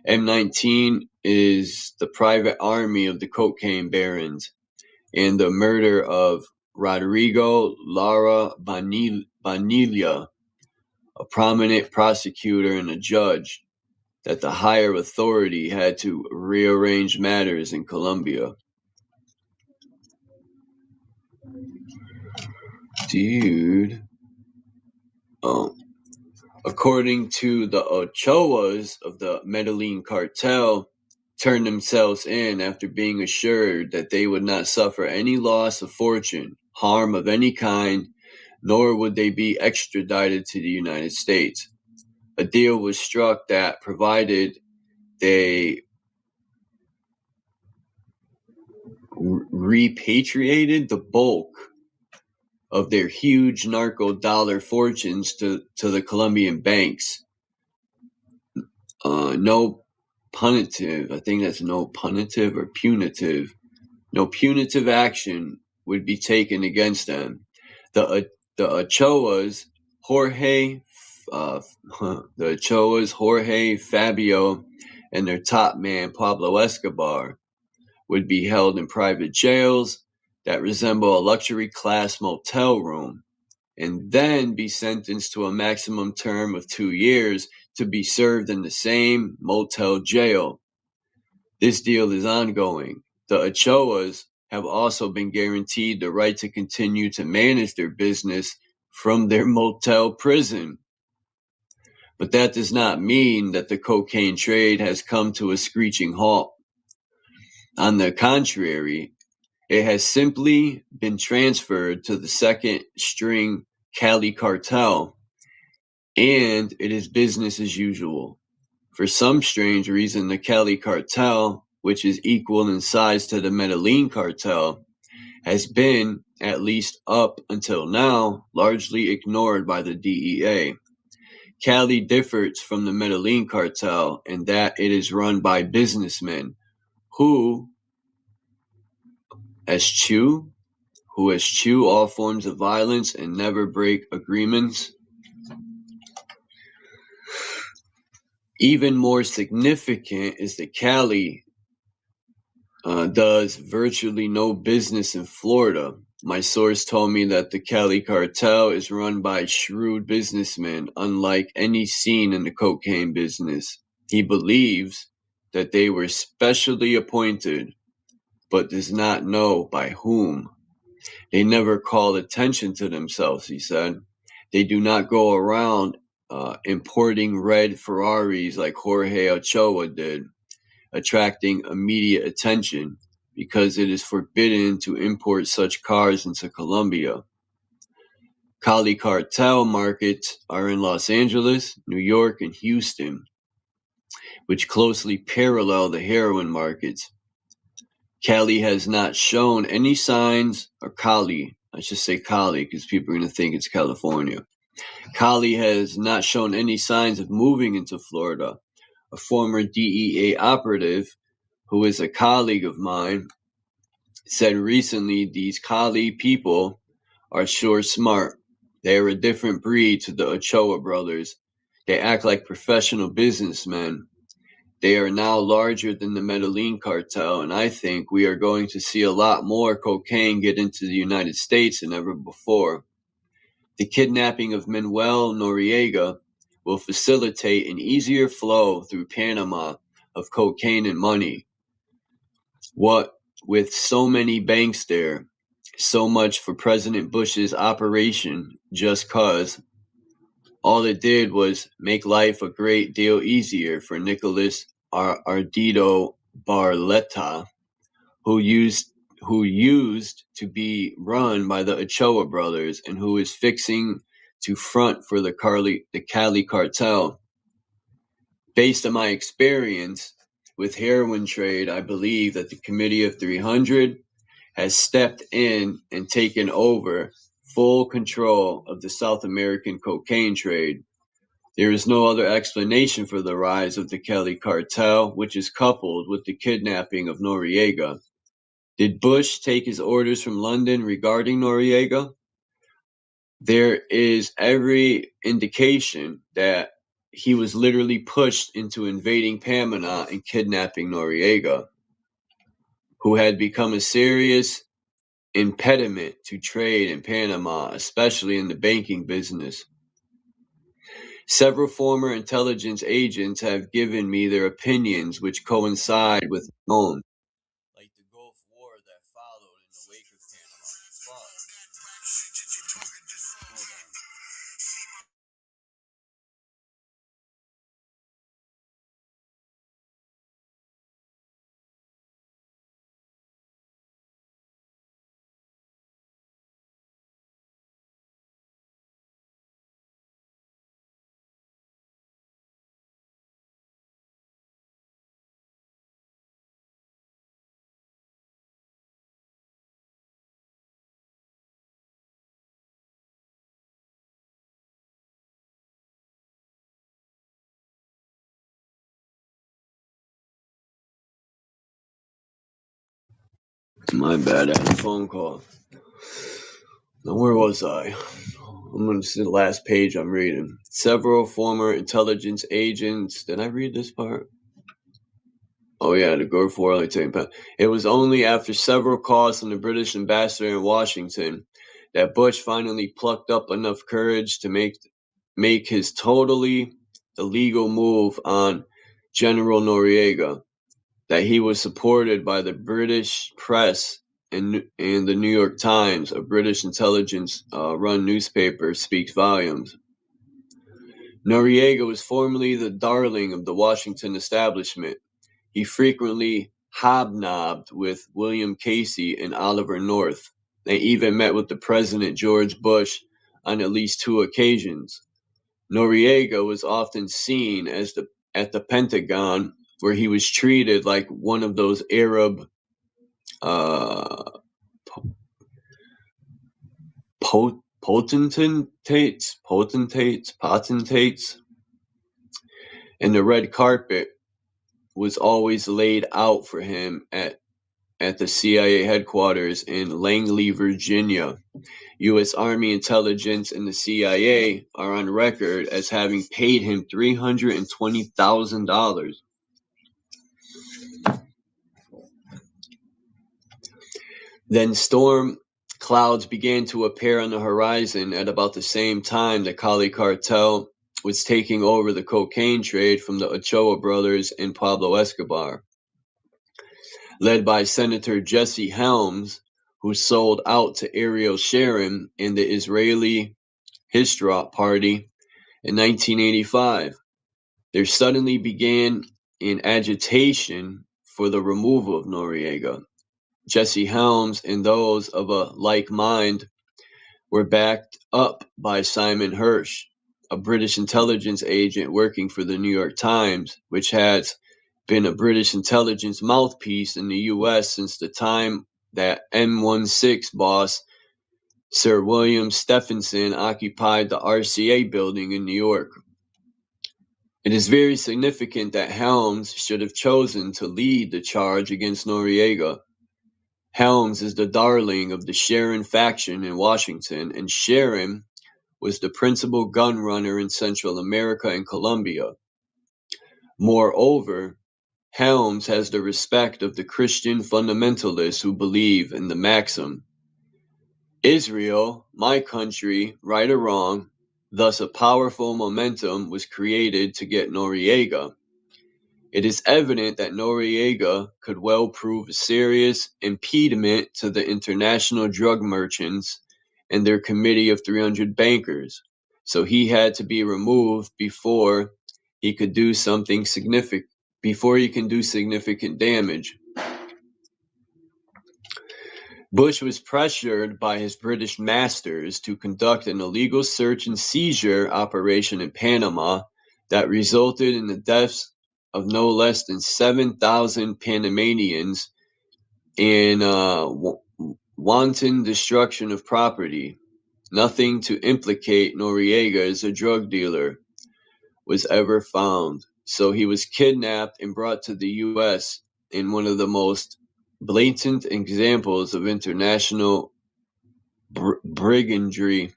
M19 is the private army of the cocaine barons, and the murder of Rodrigo Lara Bonilla, a prominent prosecutor and a judge, that the higher authority had to rearrange matters in Colombia. Dude. According to the Ochoas of the Medellin cartel, turned themselves in after being assured that they would not suffer any loss of fortune, harm of any kind, nor would they be extradited to the United States. A deal was struck that provided they repatriated the bulk of their huge narco dollar fortunes to the Colombian banks. No punitive action would be taken against them. The Ochoas, Jorge, Fabio, and their top man, Pablo Escobar, would be held in private jails that resemble a luxury class motel room, and then be sentenced to a maximum term of 2 years to be served in the same motel jail. This deal is ongoing. The Ochoas have also been guaranteed the right to continue to manage their business from their motel prison. But that does not mean that the cocaine trade has come to a screeching halt. On the contrary, it has simply been transferred to the second-string Cali cartel, and it is business as usual. For some strange reason, the Cali cartel, which is equal in size to the Medellin cartel, has been, at least up until now, largely ignored by the DEA. Cali differs from the Medellin cartel in that it is run by businessmen who eschew all forms of violence and never break agreements. Even more significant is that Cali does virtually no business in Florida. My source told me that the Cali cartel is run by shrewd businessmen, unlike any seen in the cocaine business. He believes that they were specially appointed, but does not know by whom. They never call attention to themselves, he said. They do not go around importing red Ferraris like Jorge Ochoa did, attracting immediate attention. because it is forbidden to import such cars into Colombia. Cali cartel markets are in Los Angeles, New York, and Houston, which closely parallel the heroin markets. Cali has not shown any signs, or Cali, I should say Cali because people are going to think it's California. Cali has not shown any signs of moving into Florida. A former DEA operative, who is a colleague of mine, said recently these Cali people are sure smart. They are a different breed to the Ochoa brothers. They act like professional businessmen. They are now larger than the Medellin cartel, and I think we are going to see a lot more cocaine get into the United States than ever before. The kidnapping of Manuel Noriega will facilitate an easier flow through Panama of cocaine and money. What with so many banks there, so much for President Bush's operation Just Cause. All it did was make life a great deal easier for Nicolas Ardito Barletta, who used to be run by the Ochoa brothers and who is fixing to front for the Cali cartel. Based on my experience with heroin trade, I believe that the Committee of 300 has stepped in and taken over full control of the South American cocaine trade. There is no other explanation for the rise of the Cali cartel, which is coupled with the kidnapping of Noriega. Did Bush take his orders from London regarding Noriega? There is every indication that he was literally pushed into invading Panama and kidnapping Noriega, who had become a serious impediment to trade in Panama, especially in the banking business. Several former intelligence agents have given me their opinions which coincide with my own. Like the Gulf War that followed in the wake of Panama. My bad, I had a phone call. Now, where was I? I'm going to see the last page I'm reading. Several former intelligence agents. Did I read this part? Oh, yeah, the Gulf War. It was only after several calls from the British ambassador in Washington that Bush finally plucked up enough courage to make his totally illegal move on General Noriega, that he was supported by the British press and the New York Times, a British intelligence-run newspaper, speaks volumes. Noriega was formerly the darling of the Washington establishment. He frequently hobnobbed with William Casey and Oliver North. They even met with the President George Bush on at least 2 occasions. Noriega was often seen at the Pentagon, where he was treated like one of those Arab potentates, and the red carpet was always laid out for him at the CIA headquarters in Langley, Virginia. U.S. Army intelligence and the CIA are on record as having paid him $320,000. Then storm clouds began to appear on the horizon at about the same time the Cali cartel was taking over the cocaine trade from the Ochoa brothers and Pablo Escobar. Led by Senator Jesse Helms, who sold out to Ariel Sharon and the Israeli HURYKANE party in 1985. There suddenly began an agitation for the removal of Noriega. Jesse Helms and those of a like mind were backed up by Simon Hirsch, a British intelligence agent working for the New York Times, which has been a British intelligence mouthpiece in the U.S. since the time that M16 boss Sir William Stephenson occupied the RCA building in New York. It is very significant that Helms should have chosen to lead the charge against Noriega. Helms is the darling of the Sharon faction in Washington, and Sharon was the principal gun runner in Central America and Colombia. Moreover, Helms has the respect of the Christian fundamentalists who believe in the maxim, Israel, my country, right or wrong. Thus a powerful momentum was created to get Noriega. It is evident that Noriega could well prove a serious impediment to the international drug merchants and their committee of 300 bankers, so he had to be removed before he could do something significant, before he can do significant damage. Bush was pressured by his British masters to conduct an illegal search and seizure operation in Panama that resulted in the deaths of no less than 7,000 Panamanians in wanton destruction of property. Nothing to implicate Noriega as a drug dealer was ever found, so he was kidnapped and brought to the U.S. in one of the most blatant examples of international brigandry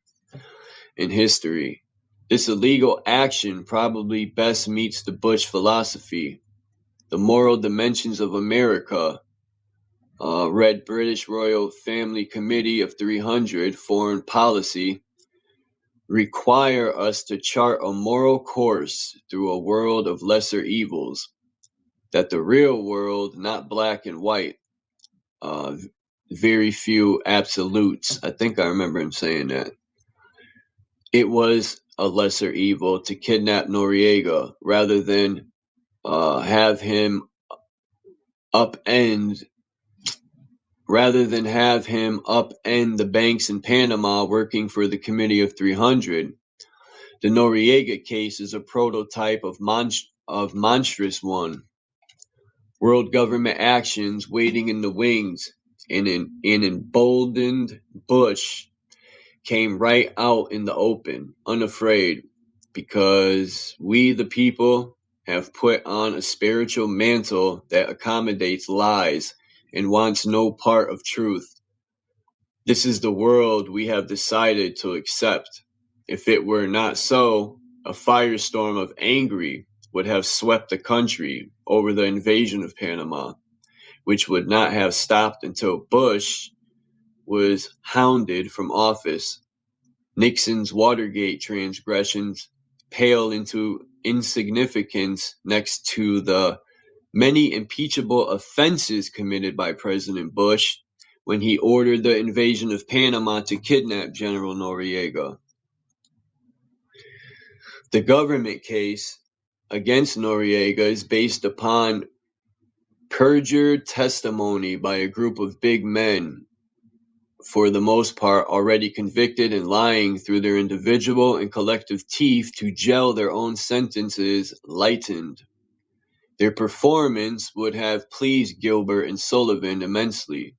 in history. This illegal action probably best meets the Bush philosophy. The moral dimensions of America, read British Royal Family Committee of 300 Foreign Policy, require us to chart a moral course through a world of lesser evils, that the real world, not black and white, very few absolutes. I think I remember him saying that. It was a lesser evil to kidnap Noriega rather than have him upend the banks in Panama working for the Committee of 300. The Noriega case is a prototype of monstrous one. World government actions waiting in the wings, and an emboldened Bush came right out in the open, unafraid, because we, the people, have put on a spiritual mantle that accommodates lies and wants no part of truth. This is the world we have decided to accept. If it were not so, a firestorm of anger would have swept the country over the invasion of Panama, which would not have stopped until Bush was hounded from office. Nixon's Watergate transgressions pale into insignificance next to the many impeachable offenses committed by President Bush when he ordered the invasion of Panama to kidnap General Noriega. The government case against Noriega is based upon perjured testimony by a group of big men, for the most part already convicted and lying through their individual and collective teeth to gel their own sentences lightened. Their performance would have pleased Gilbert and Sullivan immensely.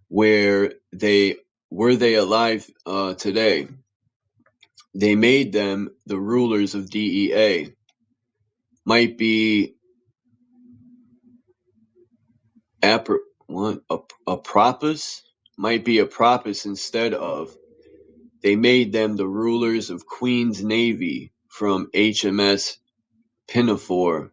Were they alive today? They made them the rulers of DEA. Might be a propos? Might be a propos instead of. They made them the rulers of Queen's Navy from HMS Pinafore.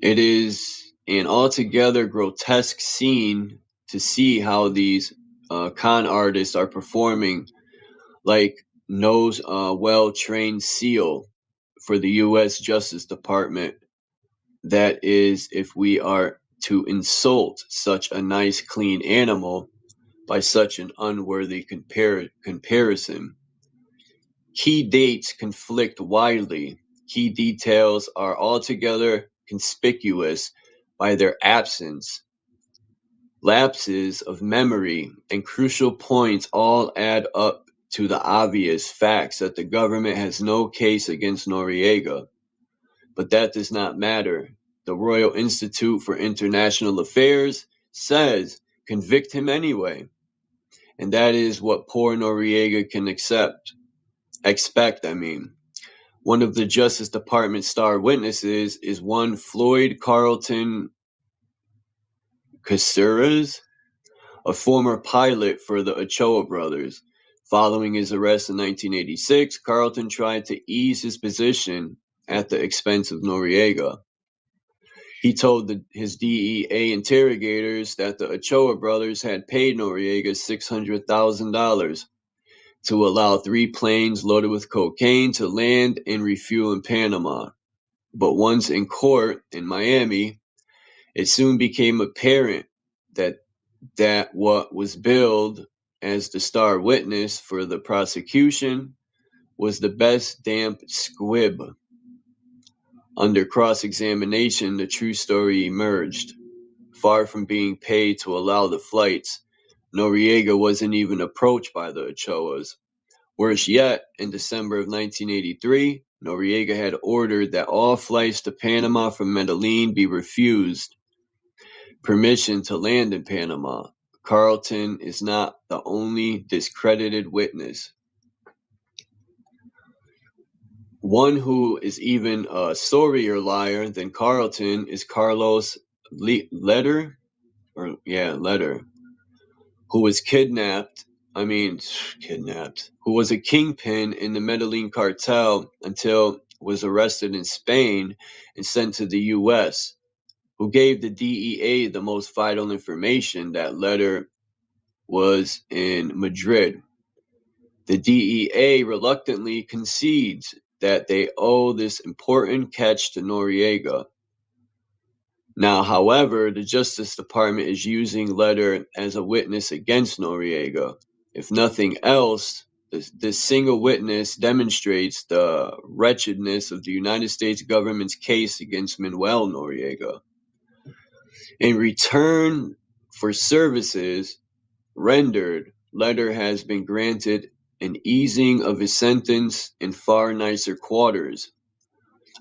It is an altogether grotesque scene to see how these con artists are performing like no well-trained SEAL for the U.S. Justice Department. That is, if we are to insult such a nice, clean animal by such an unworthy comparison. Key dates conflict widely. Key details are altogether conspicuous, by their absence. Lapses of memory and crucial points all add up to the obvious facts that the government has no case against Noriega. But that does not matter. The Royal Institute for International Affairs says convict him anyway. And that is what poor Noriega can expect. One of the Justice Department star witnesses is one Floyd Carlton Caceres, a former pilot for the Ochoa brothers. Following his arrest in 1986, Carlton tried to ease his position at the expense of Noriega. He told his DEA interrogators that the Ochoa brothers had paid Noriega $600,000 to allow 3 planes loaded with cocaine to land and refuel in Panama. But once in court in Miami, it soon became apparent that what was billed as the star witness for the prosecution was the best damp squib. Under cross-examination, the true story emerged. Far from being paid to allow the flights, Noriega wasn't even approached by the Ochoas. Worse yet, in December of 1983, Noriega had ordered that all flights to Panama from Medellin be refused permission to land in Panama. Carlton is not the only discredited witness. One who is even a sorrier liar than Carlton is Carlos Leder, who was who was a kingpin in the Medellin cartel until was arrested in Spain and sent to the U.S., who gave the DEA the most vital information that Leder was in Madrid. The DEA reluctantly concedes that they owe this important catch to Noriega. Now, however, the Justice Department is using Leder as a witness against Noriega. If nothing else, this single witness demonstrates the wretchedness of the United States government's case against Manuel Noriega. In return for services rendered, Leder has been granted an easing of his sentence in far nicer quarters,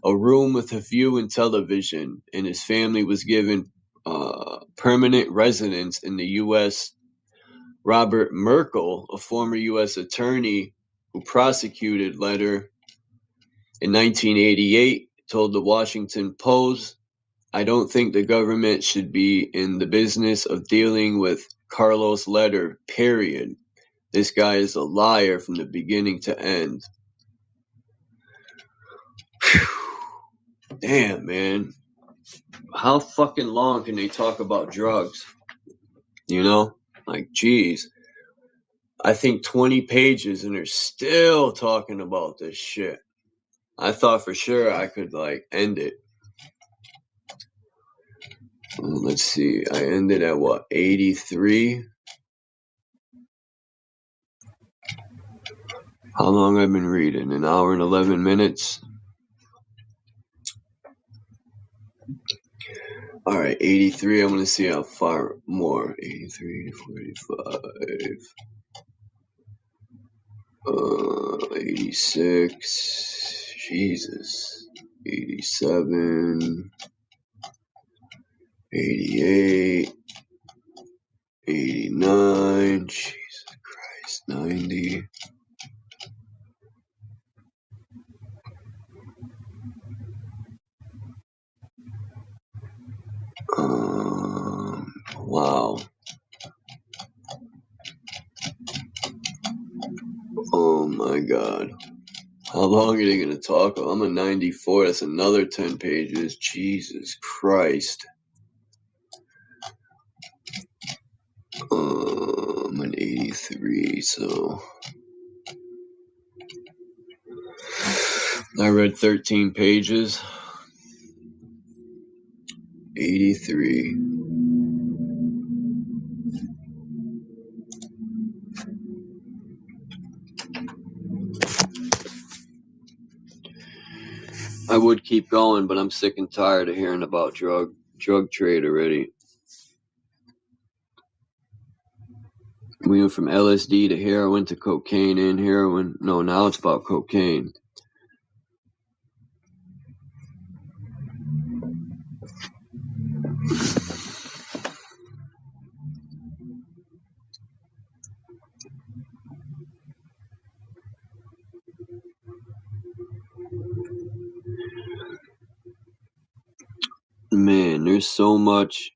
a room with a view and television, and his family was given permanent residence in the U.S. Robert Merkel, a former U.S. attorney who prosecuted Leder in 1988, told the Washington Post, "I don't think the government should be in the business of dealing with Carlos Leder, period. This guy is a liar from the beginning to end." Damn, man. How fucking long can they talk about drugs? You know? Like, geez. I think 20 pages and they're still talking about this shit. I thought for sure I could, like, end it. Let's see. I ended at what? 83? How long I've been reading? An hour and 11 minutes? Alright, 83. I'm going to see how far more. 83, 45. 86. Jesus. 87. 88. 89. Jesus Christ. 90. Wow. Oh my God. How long are they going to talk? I'm a 94. That's another 10 pages. Jesus Christ. I'm an 83, so I read 13 pages. 83. I would keep going, but I'm sick and tired of hearing about drugs. drug trade already. We went from LSD to heroin to cocaine and heroin. No, now it's about cocaine. Man, there's so much.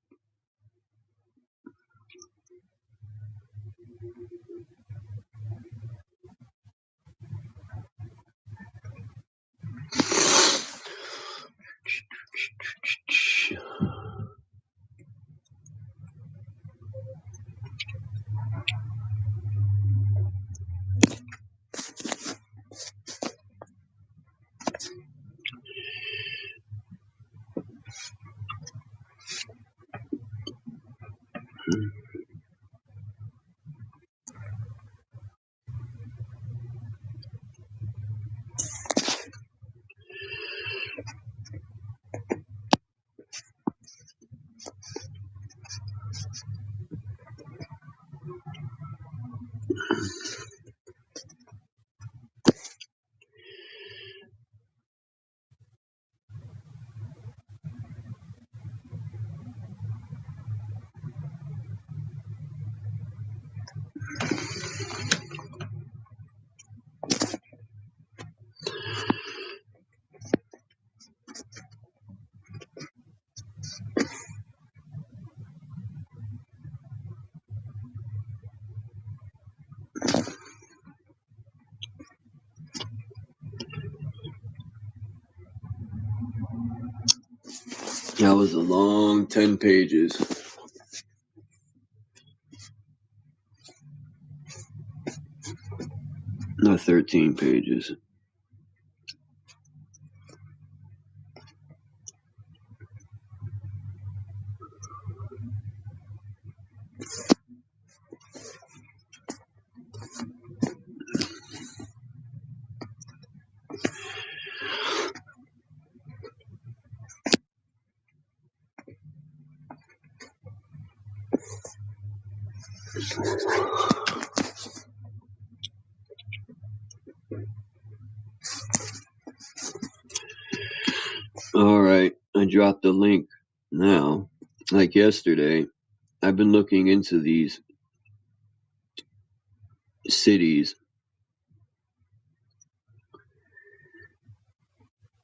That was a long 10 pages. Not 13 pages. Alright, I dropped the link now. Like yesterday, I've been looking into these cities.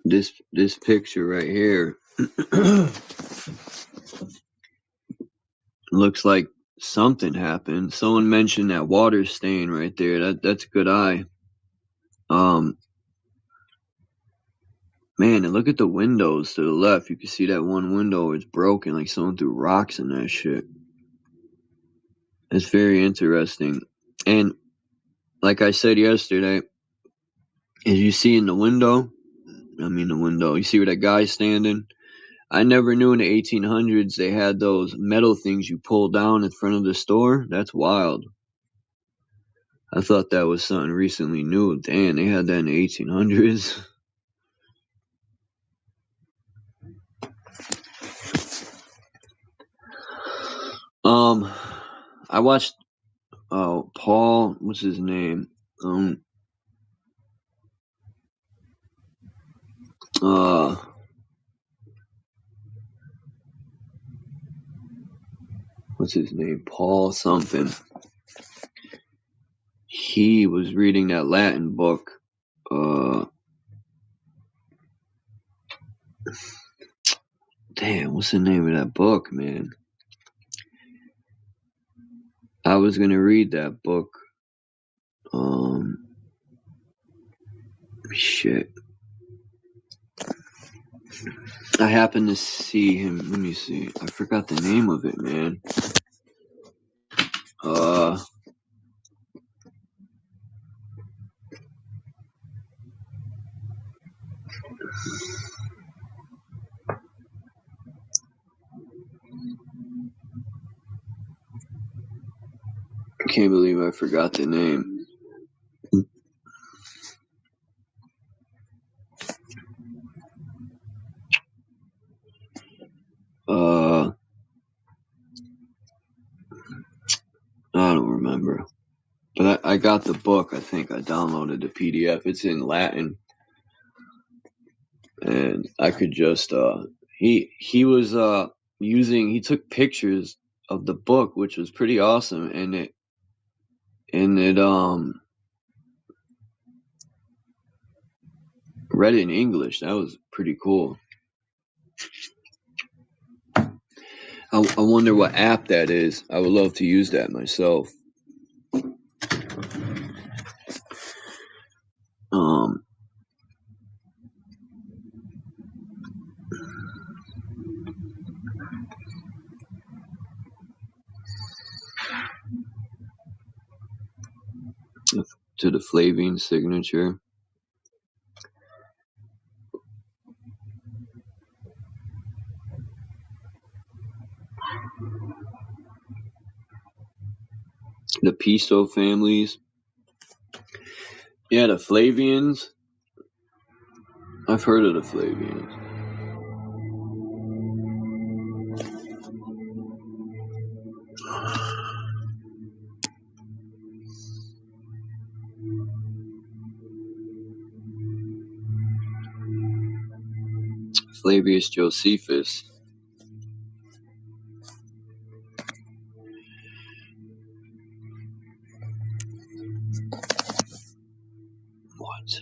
This picture right here looks like something happened. Someone mentioned that water stain right there. That's a good eye. Man, and look at the windows to the left. You can see that one window is broken, like someone threw rocks in that shit. It's very interesting. And like I said yesterday, as you see in the window, you see where that guy's standing? I never knew in the 1800s they had those metal things you pull down in front of the store. That's wild. I thought that was something recently new. Damn, they had that in the 1800s. I watched Paul, what's his name? What's his name? Paul something. He was reading that Latin book. Damn, what's the name of that book, man? I was gonna read that book. Shit. I happened to see him. Let me see. I forgot the name of it, man. I can't believe I forgot the name. remember. But I got the book. I think I downloaded the PDF. It's in Latin, and I could just he was he took pictures of the book, which was pretty awesome, and it read it in English. That was pretty cool. I wonder what app that is. I would love to use that myself. To the Flavian signature. The Piso families. Yeah, the Flavians. I've heard of the Flavians. Flavius Josephus. What?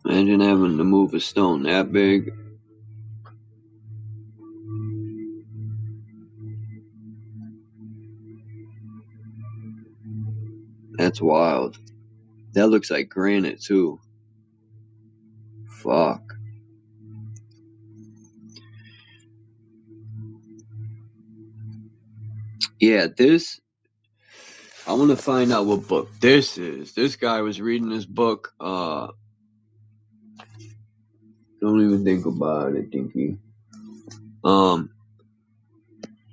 Imagine having to move a stone that big. That's wild. That looks like granite too. Fuck. Yeah, this. I want to find out what book this is. This guy was reading this book. Don't even think about it, Dinky.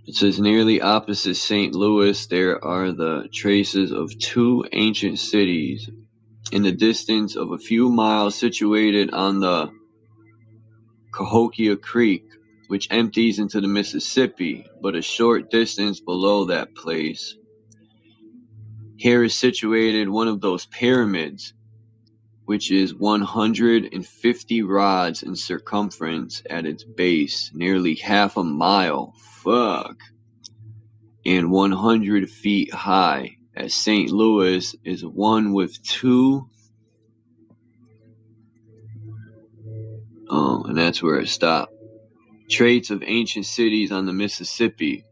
It says nearly opposite St. Louis, there are the traces of two ancient cities in the distance of a few miles situated on the Cahokia Creek, which empties into the Mississippi, but a short distance below that place. Here is situated one of those pyramids, which is 150 rods in circumference at its base, nearly half a mile, and 100 feet high. At St. Louis is one with two. Oh, and that's where it stopped. Traits of ancient cities on the Mississippi.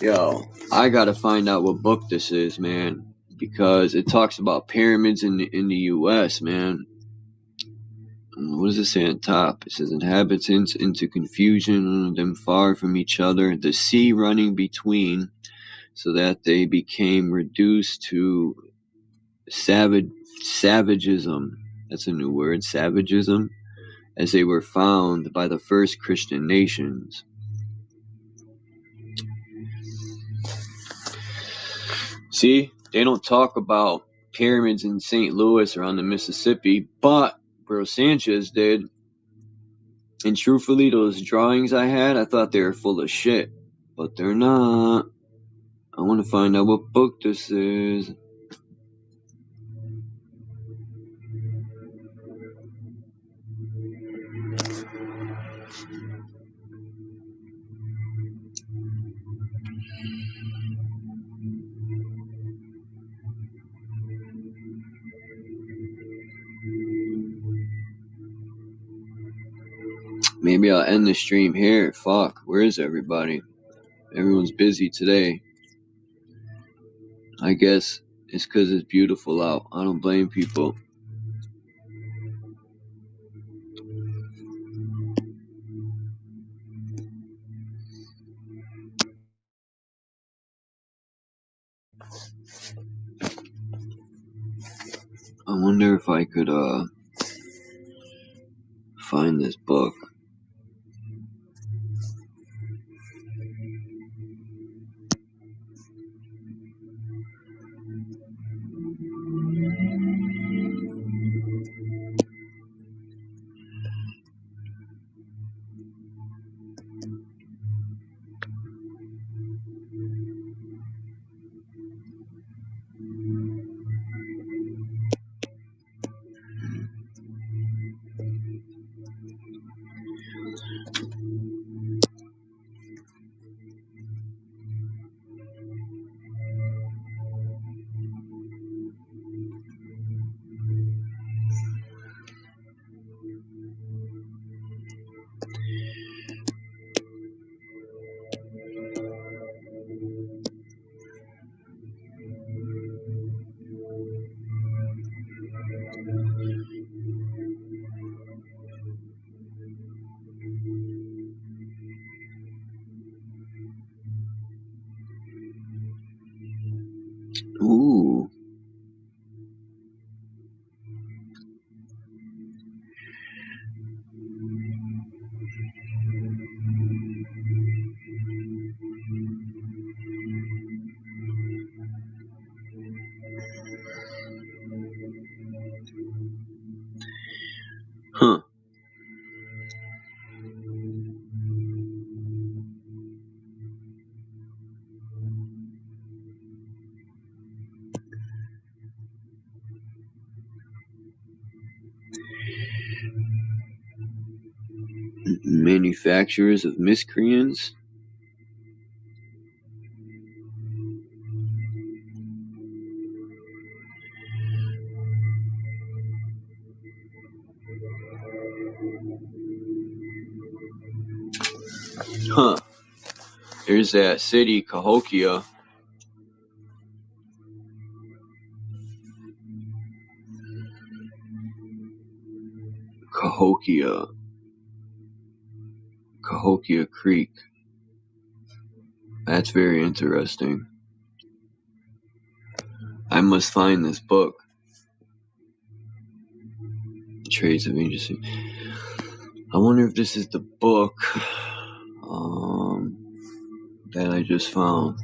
Yo, I gotta find out what book this is, man, because it talks about pyramids in the U.S., man. What does it say on top? It says inhabitants into confusion, them far from each other, the sea running between, so that they became reduced to savagism. That's a new word, savagism, as they were found by the first Christian nations. See, they don't talk about pyramids in St. Louis or on the Mississippi, but Bro Sanchez did. And truthfully, those drawings I had, I thought they were full of shit, but they're not. I want to find out what book this is. Maybe I'll end the stream here. Fuck, where is everybody? Everyone's busy today. I guess it's because it's beautiful out. I don't blame people. wonder if I could find this book. Ooh. Huh. Manufacturers of miscreants? Huh. There's that city, Cahokia. Cahokia. Cahokia Creek. That's very interesting. I must find this book. Trades of Agency. I wonder if this is the book that I just found.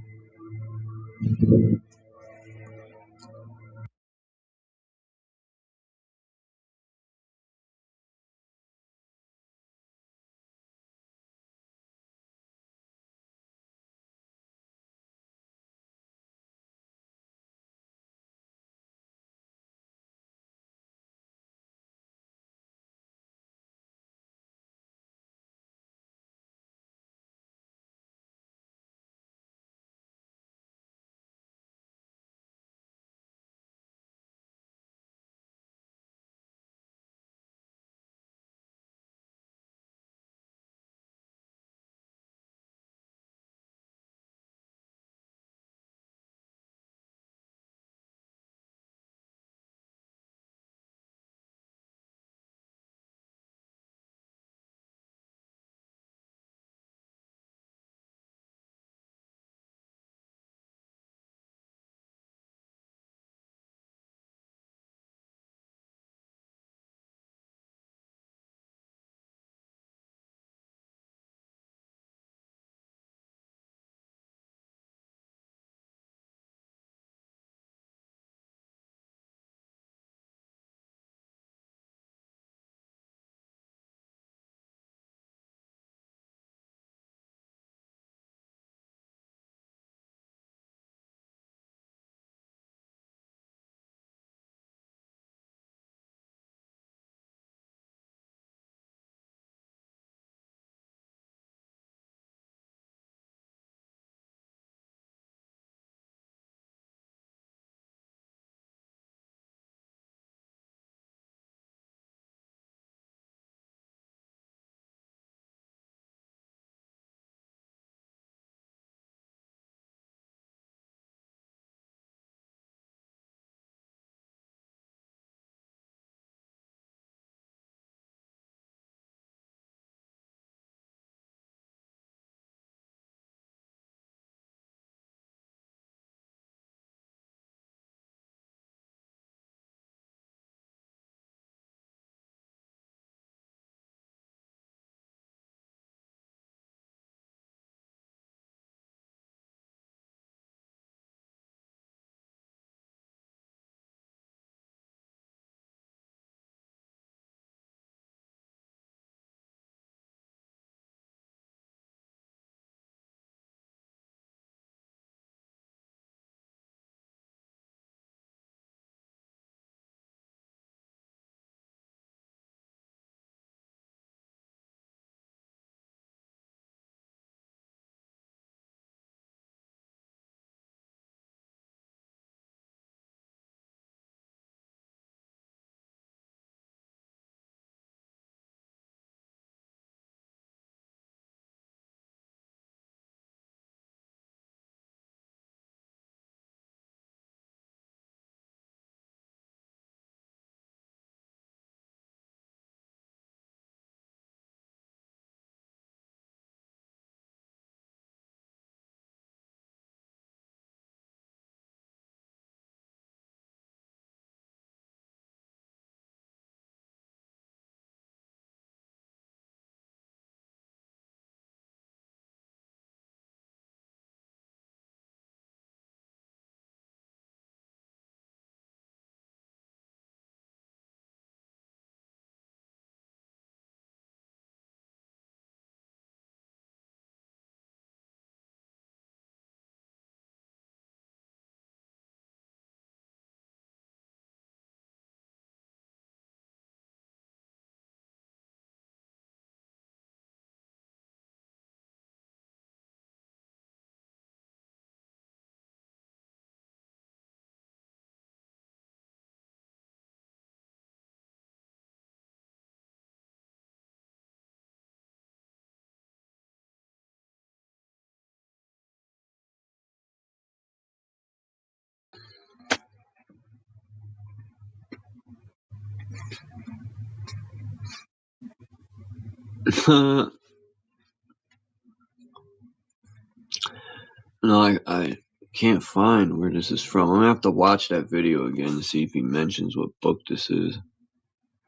No, I can't find where this is from. I'm gonna have to watch that video again to see if he mentions what book this is.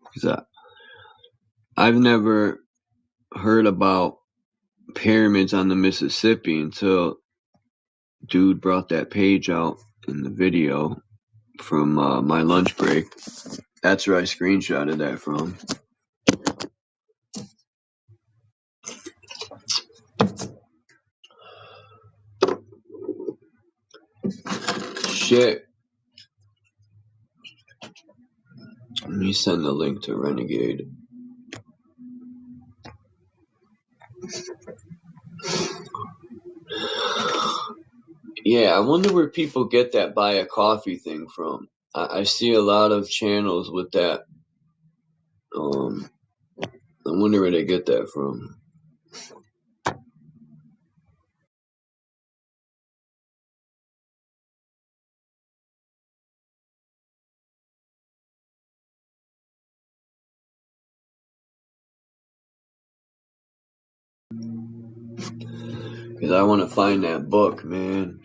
Because I've never heard about pyramids on the Mississippi until dude brought that page out in the video from my lunch break. That's where I screenshotted that from. Shit. Let me send the link to Renegade. Yeah, I wonder where people get that buy a coffee thing from. I see a lot of channels with that. I wonder where they get that from. Because I want to find that book, man.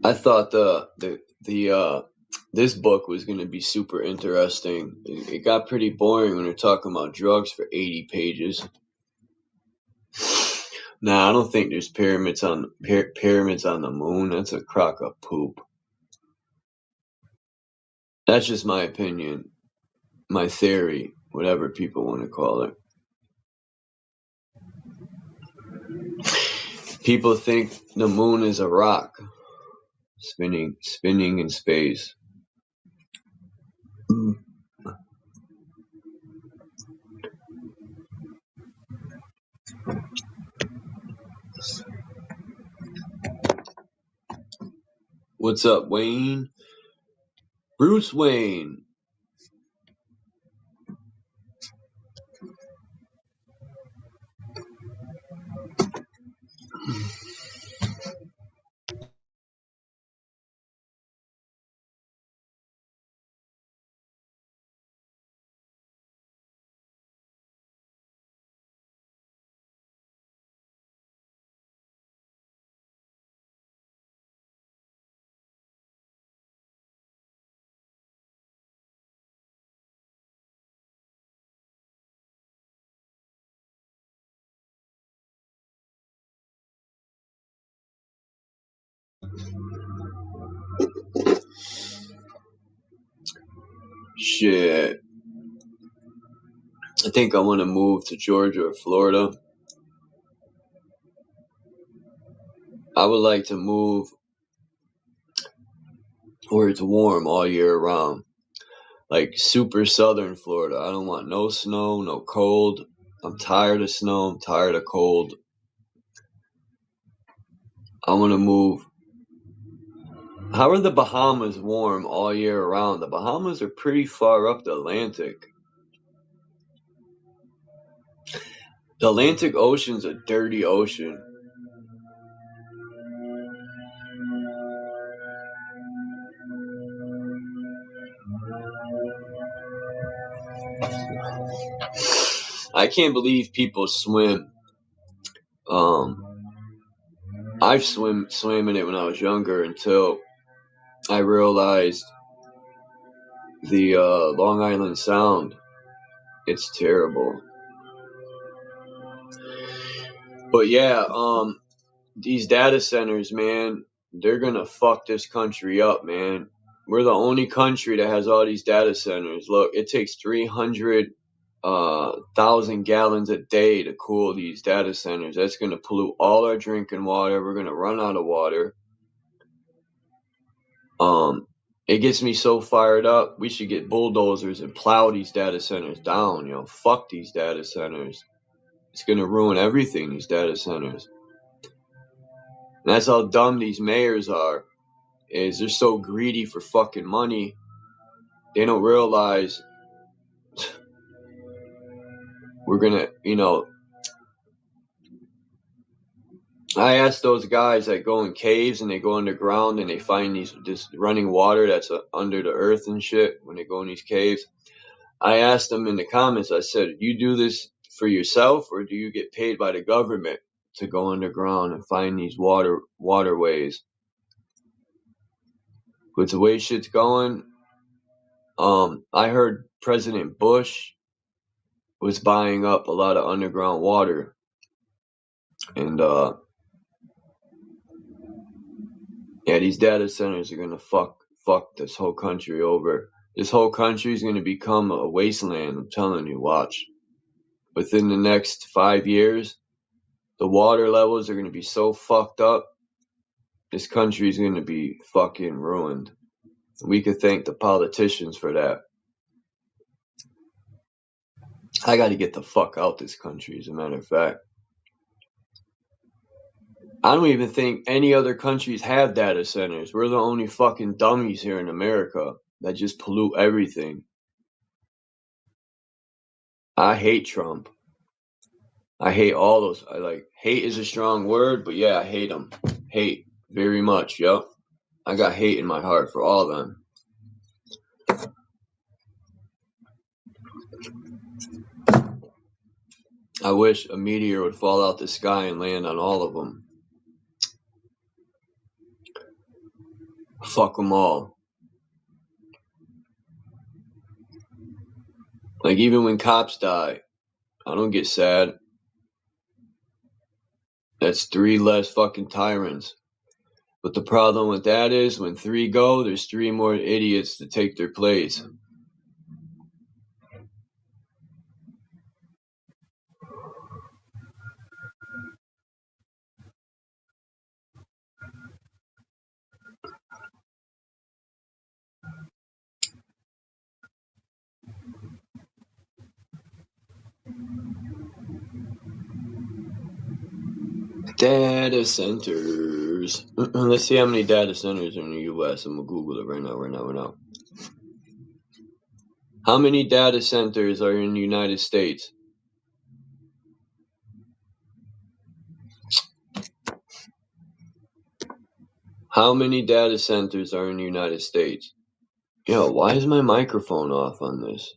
I thought this book was going to be super interesting. It got pretty boring when they're talking about drugs for 80 pages. Nah, I don't think there's pyramids on the moon. That's a crock of poop. That's just my opinion, my theory, whatever people want to call it. People think the moon is a rock spinning in space. What's up, Wayne? Bruce Wayne. Shit. I think I want to move to Georgia or Florida. I would like to move where it's warm all year round. Like super southern Florida. I don't want no snow, no cold. I'm tired of snow. I'm tired of cold. I want to move. How are the Bahamas warm all year around? The Bahamas are pretty far up the Atlantic. The Atlantic Ocean's a dirty ocean. I can't believe people swim. I swam in it when I was younger until I realized the Long Island Sound. It's terrible. But yeah, these data centers, man, they're gonna fuck this country up, man. We're the only country that has all these data centers. Look, it takes 300,000 gallons a day to cool these data centers. That's gonna pollute all our drinking water. We're gonna run out of water. It gets me so fired up. We should get bulldozers and plow these data centers down. Fuck these data centers. It's gonna ruin everything. These data centers. And that's how dumb these mayors are. Is they're so greedy for fucking money. They don't realize we're gonna, I asked those guys that go in caves and they go underground and they find this running water that's under the earth and shit when they go in these caves. I asked them in the comments, I said, you do this for yourself or do you get paid by the government to go underground and find these waterways? With the way shit's going, I heard President Bush was buying up a lot of underground water. And yeah, these data centers are gonna fuck this whole country over. This whole country is gonna become a wasteland. I'm telling you, watch. Within the next 5 years, the water levels are gonna be so fucked up. This country is gonna be fucking ruined. We could thank the politicians for that. I gotta get the fuck out this country, as a matter of fact. I don't even think any other countries have data centers. We're the only fucking dummies here in America that just pollute everything. I hate Trump. I hate all those. Hate is a strong word, but yeah, I hate them. Hate very much. Yup. I got hate in my heart for all of them. I wish a meteor would fall out the sky and land on all of them. Fuck them all. Like, even when cops die, I don't get sad. That's 3 less fucking tyrants. But the problem with that is, when 3 go, there's 3 more idiots to take their place. Data centers. Let's see how many data centers are in the U.S. I'm gonna Google it right now. How many data centers are in the United States? How many data centers are in the United States? Yo, why is my microphone off on this?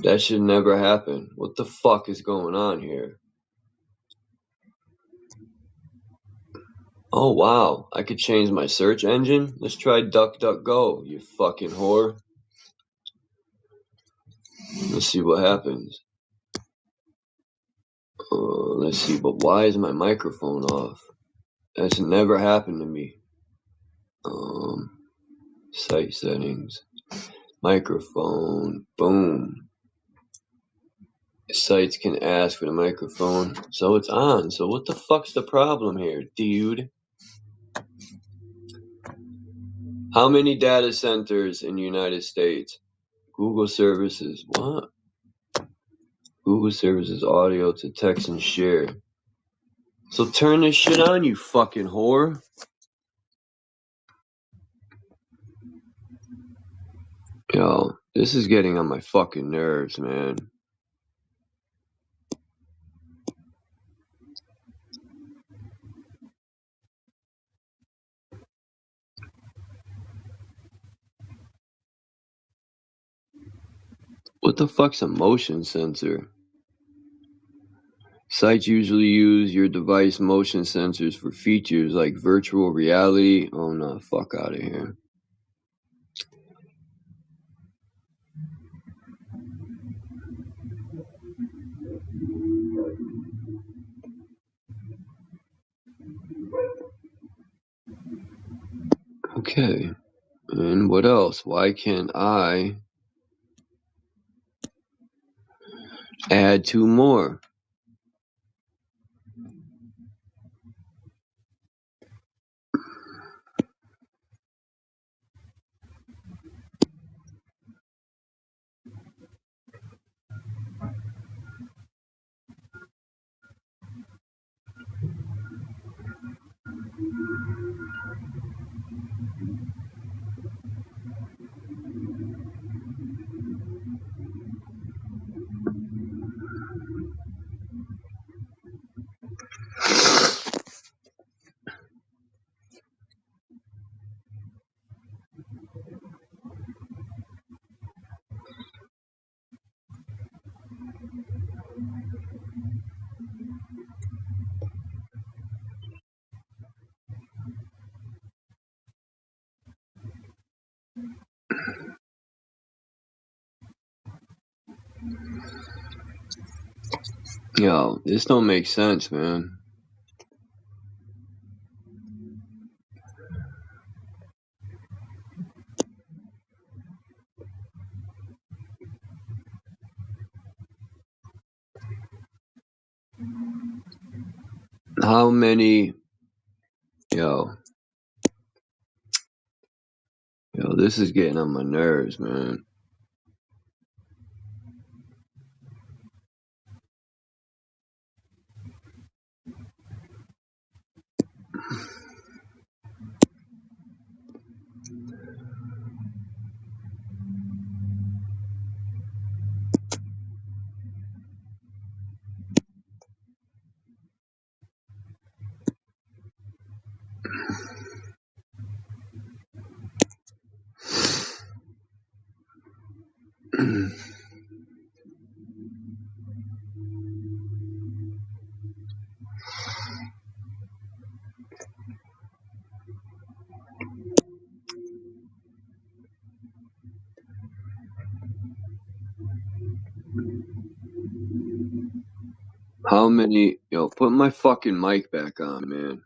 That should never happen. What the fuck is going on here? Oh, wow. I could change my search engine? Let's try DuckDuckGo, you fucking whore. Let's see what happens. Let's see, but why is my microphone off? That's never happened to me. Site settings. Microphone. Boom. Sites can ask for the microphone. So it's on. So what the fuck's the problem here, dude? How many data centers in the United States? Google services. What? Google services audio to text and share. So turn this shit on, you fucking whore. Yo, this is getting on my fucking nerves, man. What the fuck's a motion sensor? Sites usually use your device motion sensors for features like virtual reality. Oh no, fuck out of here. Okay, and what else? Why can't I add 2 more? Yo, this don't make sense, man. How many, yo, this is getting on my nerves, man. How many, yo, put my fucking mic back on, man.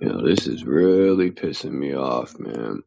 Yo, this is really pissing me off, man.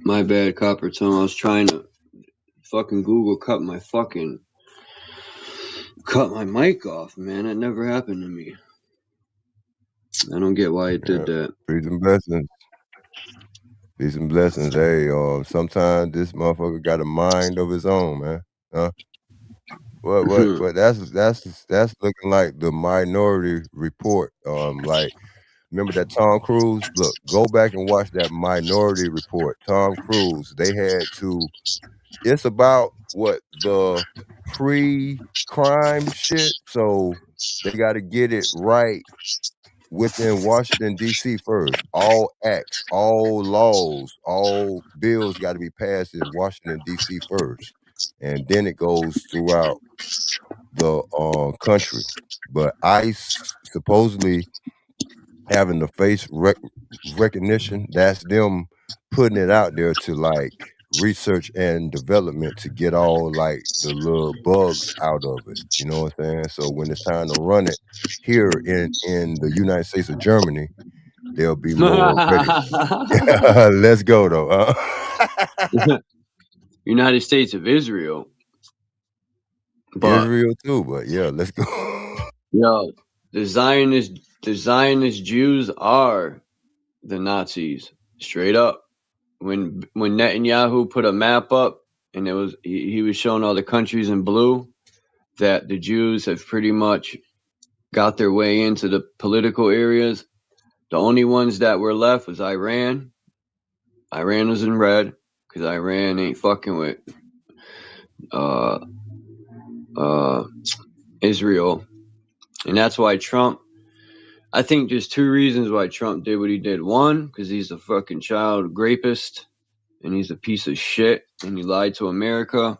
My bad, Copper Tone. I was trying to fucking Google cut my mic off, man. It never happened to me. I don't get why it did that. Peace and blessings. Peace and blessings. Hey, sometimes this motherfucker got a mind of his own, man. Huh? What that's looking like the Minority Report. Like, remember that Tom Cruise? Look, go back and watch that Minority Report. Tom Cruise, they had to, it's about what the pre-crime shit, so they got to get it right within Washington, D.C. first. All acts, all laws, all bills got to be passed in Washington, D.C. first. And then it goes throughout the country. But ICE supposedly having the face recognition, that's them putting it out there to like research and development to get all like the little bugs out of it. You know what I'm saying? So when it's time to run it here in the United States of Germany, they'll be more ready. Let's go though. United States of Israel. But Israel too, but yeah, let's go. Yo, the Zionist Jews are the Nazis, straight up. When Netanyahu put a map up and he was showing all the countries in blue, that the Jews have pretty much got their way into the political areas. The only ones that were left was Iran. Iran was in red because Iran ain't fucking with Israel. And that's why Trump, I think there's two reasons why Trump did what he did. One, because he's a fucking child rapist and he's a piece of shit and he lied to America.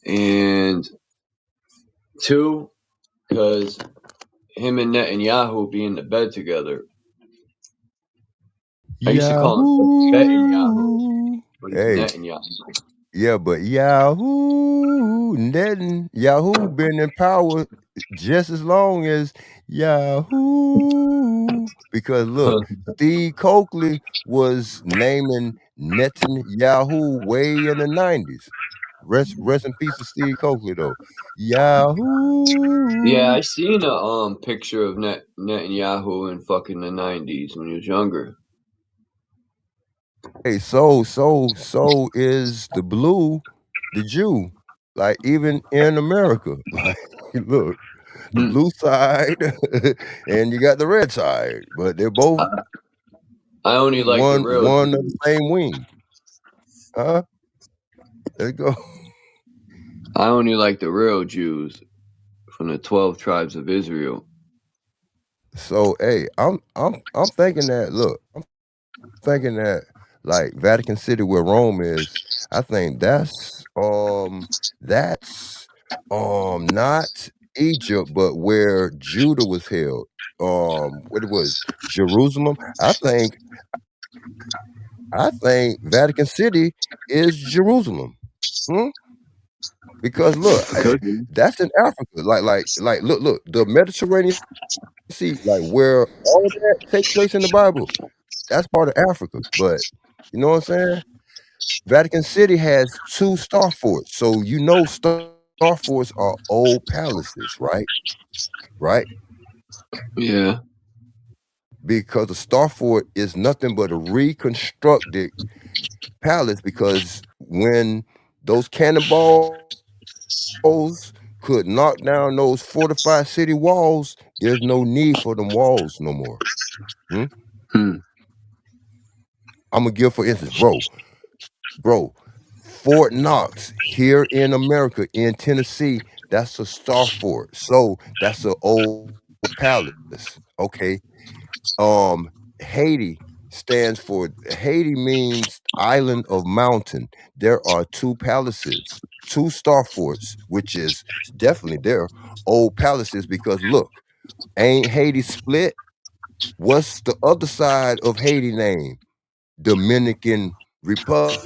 And two, because him and Netanyahu be in the bed together. I used to call him Netanyahu, but it's Netanyahu. Yeah, but Netanyahu been in power just as long as Yahoo, Because look, Steve Coakley was naming Netanyahu way in the 90s. Rest in peace to Steve Coakley though. Yeah, Yahoo. I seen a picture of Netanyahu in fucking the 90s when he was younger. Hey, so is the blue, the Jew, like even in America. Like, look, the blue side and you got the red side, but they're both I only like the real one of the Jews. same wing. Huh? There you go. I only like the real Jews from the 12 tribes of Israel. So hey, I'm thinking that look, I'm thinking that like Vatican City where Rome is, I think that's not Egypt, but where Judah was held. What it was, Jerusalem. I think Vatican City is Jerusalem. Hmm? Because look, Could be. that's in Africa. Like look, the Mediterranean Sea, like where all of that takes place in the Bible, that's part of Africa. But you know what I'm saying? Vatican City has 2 star forts. So you know star forts are old palaces, right? Right? Yeah. Because the star fort is nothing but a reconstructed palace because when those cannonballs could knock down those fortified city walls, there's no need for them walls no more. Hmm? Hmm. I'm gonna give, for instance, bro, Fort Knox here in America, in Tennessee, that's a star fort. So that's an old palace. Okay. Um, Haiti Haiti means island of mountain. There are 2 palaces, 2 star forts, which is definitely their old palaces because look, ain't Haiti split? What's the other side of Haiti name? Dominican Republic,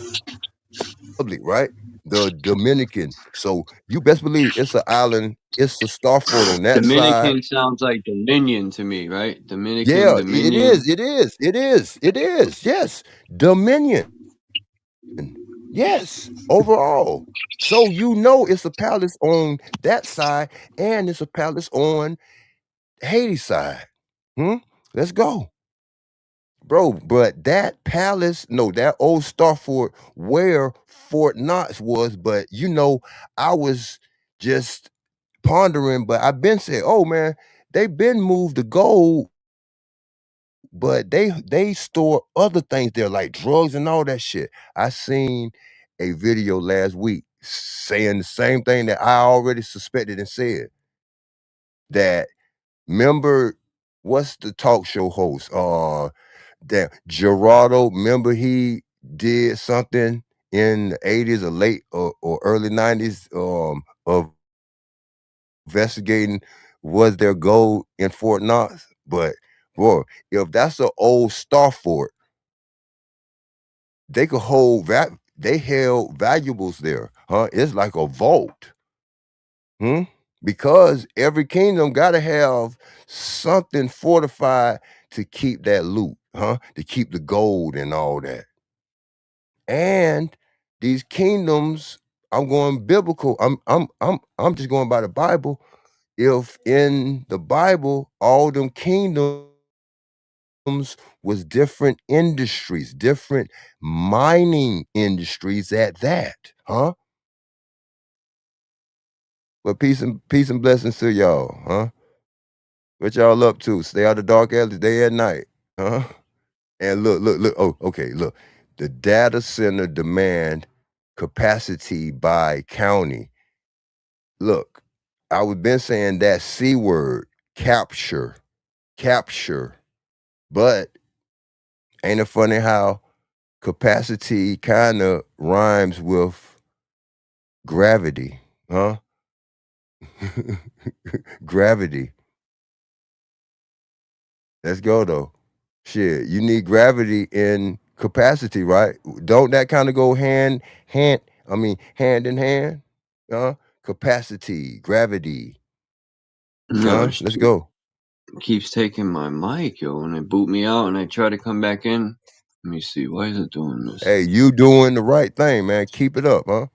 right? The Dominican. So you best believe it's an island, it's a star fort on that side. Dominican sounds like Dominion to me, right? Dominican, Yeah, it Dominion. is, it is, it is, it is. Yes. Dominion. Yes, overall. So you know it's a palace on that side and it's a palace on Haiti side. Hmm? Let's go. Bro, but that palace, no, that old star fort where Fort Knox was, but you know, I was just pondering, but I've been saying, oh man, they been moved the gold, but they store other things there like drugs and all that shit. I seen a video last week saying the same thing that I already suspected and said. That remember what's the talk show host? That Gerardo, remember he did something in the 80s or late or early 90s of investigating was their gold in Fort Knox. But boy, if that's an old star fort, they could hold they held valuables there, huh? It's like a vault. Hmm? Because every kingdom gotta have something fortified to keep that loot, huh? To keep the gold and all that. And these kingdoms, I'm going biblical. I'm just going by the Bible. If in the Bible, all them kingdoms was different industries, different mining industries at that, huh? But peace and blessings to y'all, huh? What y'all up to? Stay out of dark alleys day and night, huh? And look. Oh, okay, look. The data center demand capacity by county. Look, I was been saying that C word, capture, but ain't it funny how capacity kind of rhymes with gravity, huh? Gravity. Let's go though. Shit, you need gravity in capacity, right? Don't that kind of go hand in hand? Capacity, gravity. No Let's shit. go. It keeps taking my mic, yo. When they boot me out and I try to come back in. Let me see. Why is it doing this? Hey, you doing the right thing, man. Keep it up, huh?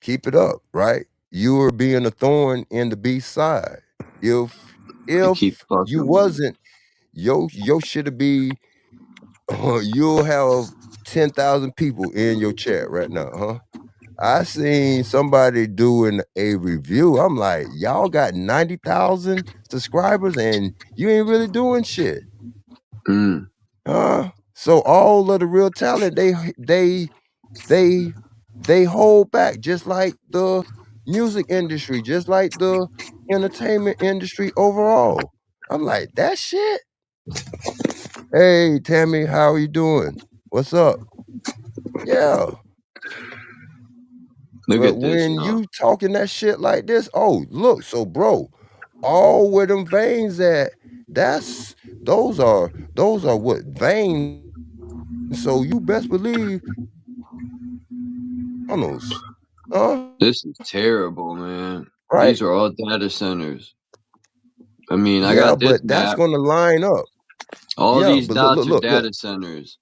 Keep it up, right? You are being a thorn in the beast's side. If keep you fucking wasn't, your shit'll be you'll have 10,000 people in your chat right now, huh? I seen somebody doing a review. I'm like, y'all got 90,000 subscribers and you ain't really doing shit. Mm. So all of the real talent, they hold back, just like the music industry, just like the entertainment industry overall. I'm like, that shit. Hey, Tammy, how are you doing? What's up? Yeah. Look But at this when now. you talking that shit like this, oh, look, so bro, all where them veins at, those are what veins. So you best believe tunnels. This is terrible, man. Right? These are all data centers. I mean, I Yeah, got this but that's map. gonna line up. All Yeah, these but look, dots look, are look, look. data centers.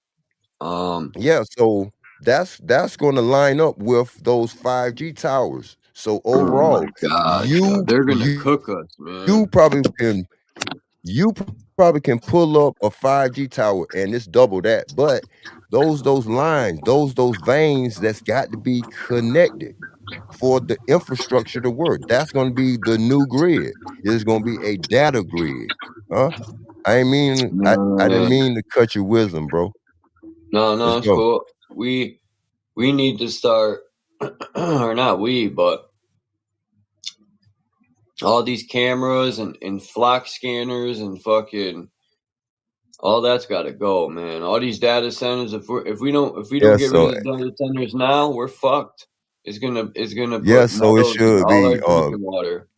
Yeah, so that's gonna line up with those 5G towers. So Oh my overall, god, yo. you They're gonna you cook us, you man. probably can you probably can pull up a 5G tower and it's double that. But those lines, those veins that's got to be connected for the infrastructure to work. That's gonna be the new grid. It's gonna be a data grid. Huh? I didn't Man. mean to cut your wisdom, bro. No, Let's it's go. cool. We need to start or not we, but all these cameras and flock scanners and fucking all that's got to go, man. All these data centers. If we don't Yeah, get rid so of the data centers now, we're fucked. It's gonna yeah, put so it metals in should all be our drinking water.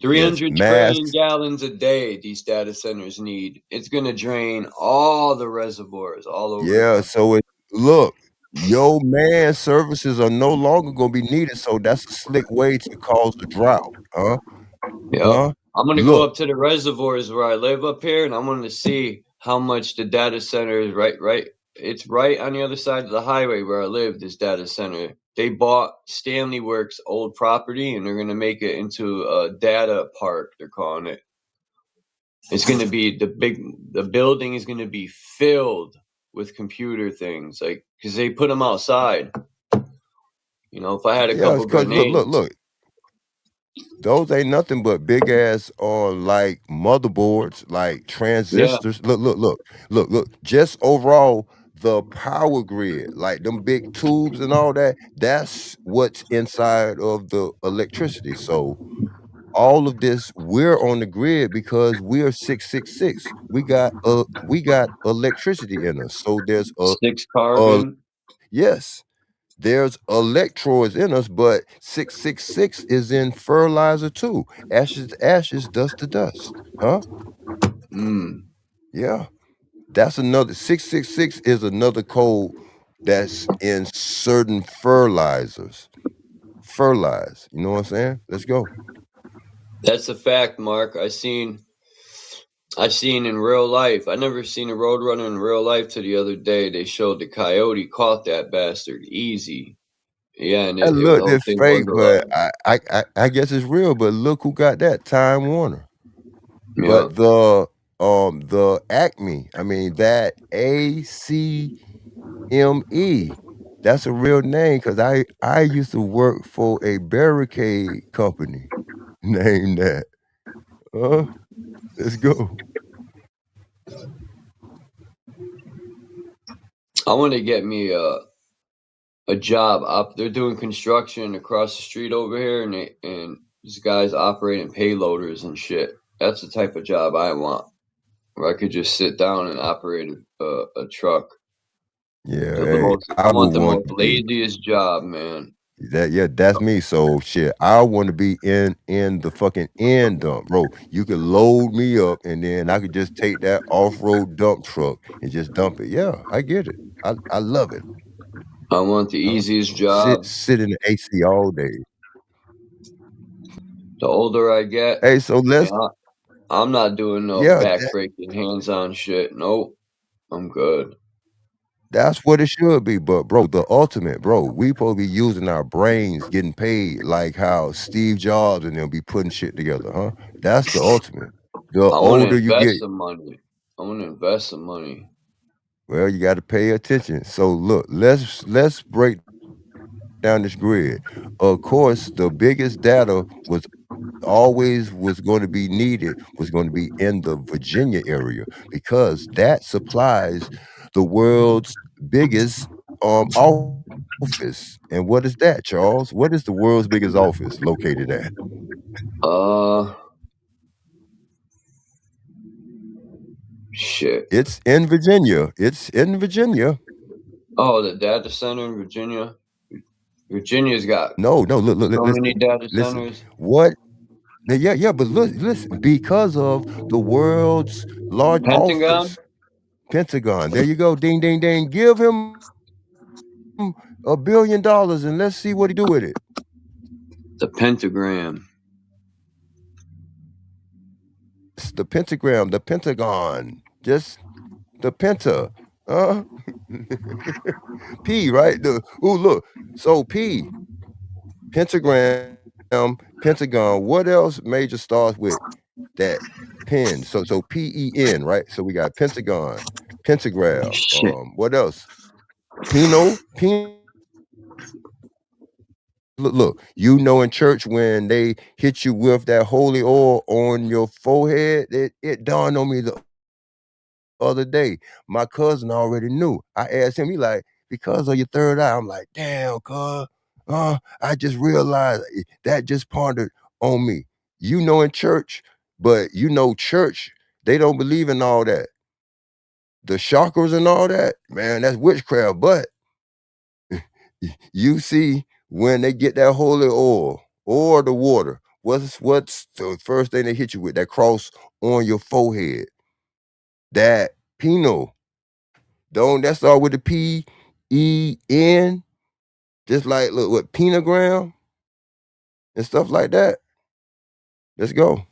yes, 300 mass. trillion gallons a day these data centers need. It's gonna drain all the reservoirs all over the Yeah, country. so it look, yo man services are no longer gonna be needed. So that's a slick way to cause a drought. Huh? Yep. Huh? I'm gonna go Look, up to the reservoirs where I live up here, and I'm gonna see how much the data center is. Right. It's right on the other side of the highway where I live. This data center. They bought Stanley Works' old property, and they're gonna make it into a data park. They're calling it. It's gonna be The building is gonna be filled with computer things, like because they put them outside. You know, if I had a yeah, couple because grenades, look. Those ain't nothing but big ass or like motherboards, like yeah, transistors. Look. Just overall, the power grid, like them big tubes and all that, that's what's inside of the electricity. So all of this, we're on the grid because we're 666. We got electricity in us. So there's six a carbon. yes. There's electrodes in us, but 666 is in fertilizer too. Ashes to ashes, dust to dust. Huh? Mm. Yeah. That's another 666 is another code that's in certain fertilizers. Fertilize. You know what I'm saying? Let's go. That's a fact, Mark. I seen in real life. I never seen a roadrunner in real life till the other day. They showed the coyote caught that bastard easy. Yeah, and I the looked whole at thing was fake, but alive. I guess it's real, but look who got that. Time Warner. Yeah. But the Acme, I mean that ACME, that's a real name because I used to work for a barricade company named that. Let's go. I want to get me a job up. They're doing construction across the street over here, and these guys operating payloaders and shit. That's the type of job I want, where I could just sit down and operate a truck. Yeah, The hey, most, I I would want the want most to be laziest job, man. that. Yeah, that's me. So shit, I want to be in the fucking end dump, bro. You could load me up, and then I could just take that off road dump truck and just dump it. Yeah, I get it. I love it. I want the Huh? easiest Sit job. sit in the AC all day. The older I get, Hey, so yeah, I'm not doing no Yeah, that, backbreaking hands-on shit. Nope. I'm good. that's what it should be. But bro, the ultimate, bro, we supposed to be using our brains, getting paid like how Steve Jobs and them be putting shit together, huh? That's the ultimate. The I want to older you get, invest some money. I want to invest some money. well, you got to pay attention. So look, let's break down this grid. Of course, the biggest data was going to be needed was going to be in the Virginia area because that supplies the world's biggest office. And what is that, Charles? What is the world's biggest office located at? Uh, shit. It's in Virginia. It's in Virginia. Oh, the data center in Virginia. Virginia's got No, no, so many listen, data listen. centers. What? Yeah, yeah, but look, listen, because of the world's large Pentagon? office, Pentagon. There you go. Ding, ding, ding. Give him $1 billion and let's see what he do with it. The pentagram. It's the pentagram, the Pentagon, just the penta. P, right? Look. So P, pentagram, Pentagon. What else major starts with that pen? So PEN, right? So we got Pentagon, pentagram. Shit. What else? Penal. Look, you know in church when they hit you with that holy oil on your forehead, it dawned on me the other day. My cousin already knew. I asked him, he like, because of your third eye. I'm like, damn, cuz, I just realized that just pondered on me. You know in church, but you know church, they don't believe in all that. The chakras and all that, man, that's witchcraft. But you see, when they get that holy oil or the water, what's the first thing they hit you with? That cross on your forehead. That penal. Don't that start with the PEN? Just like look what penogram and stuff like that. Let's go.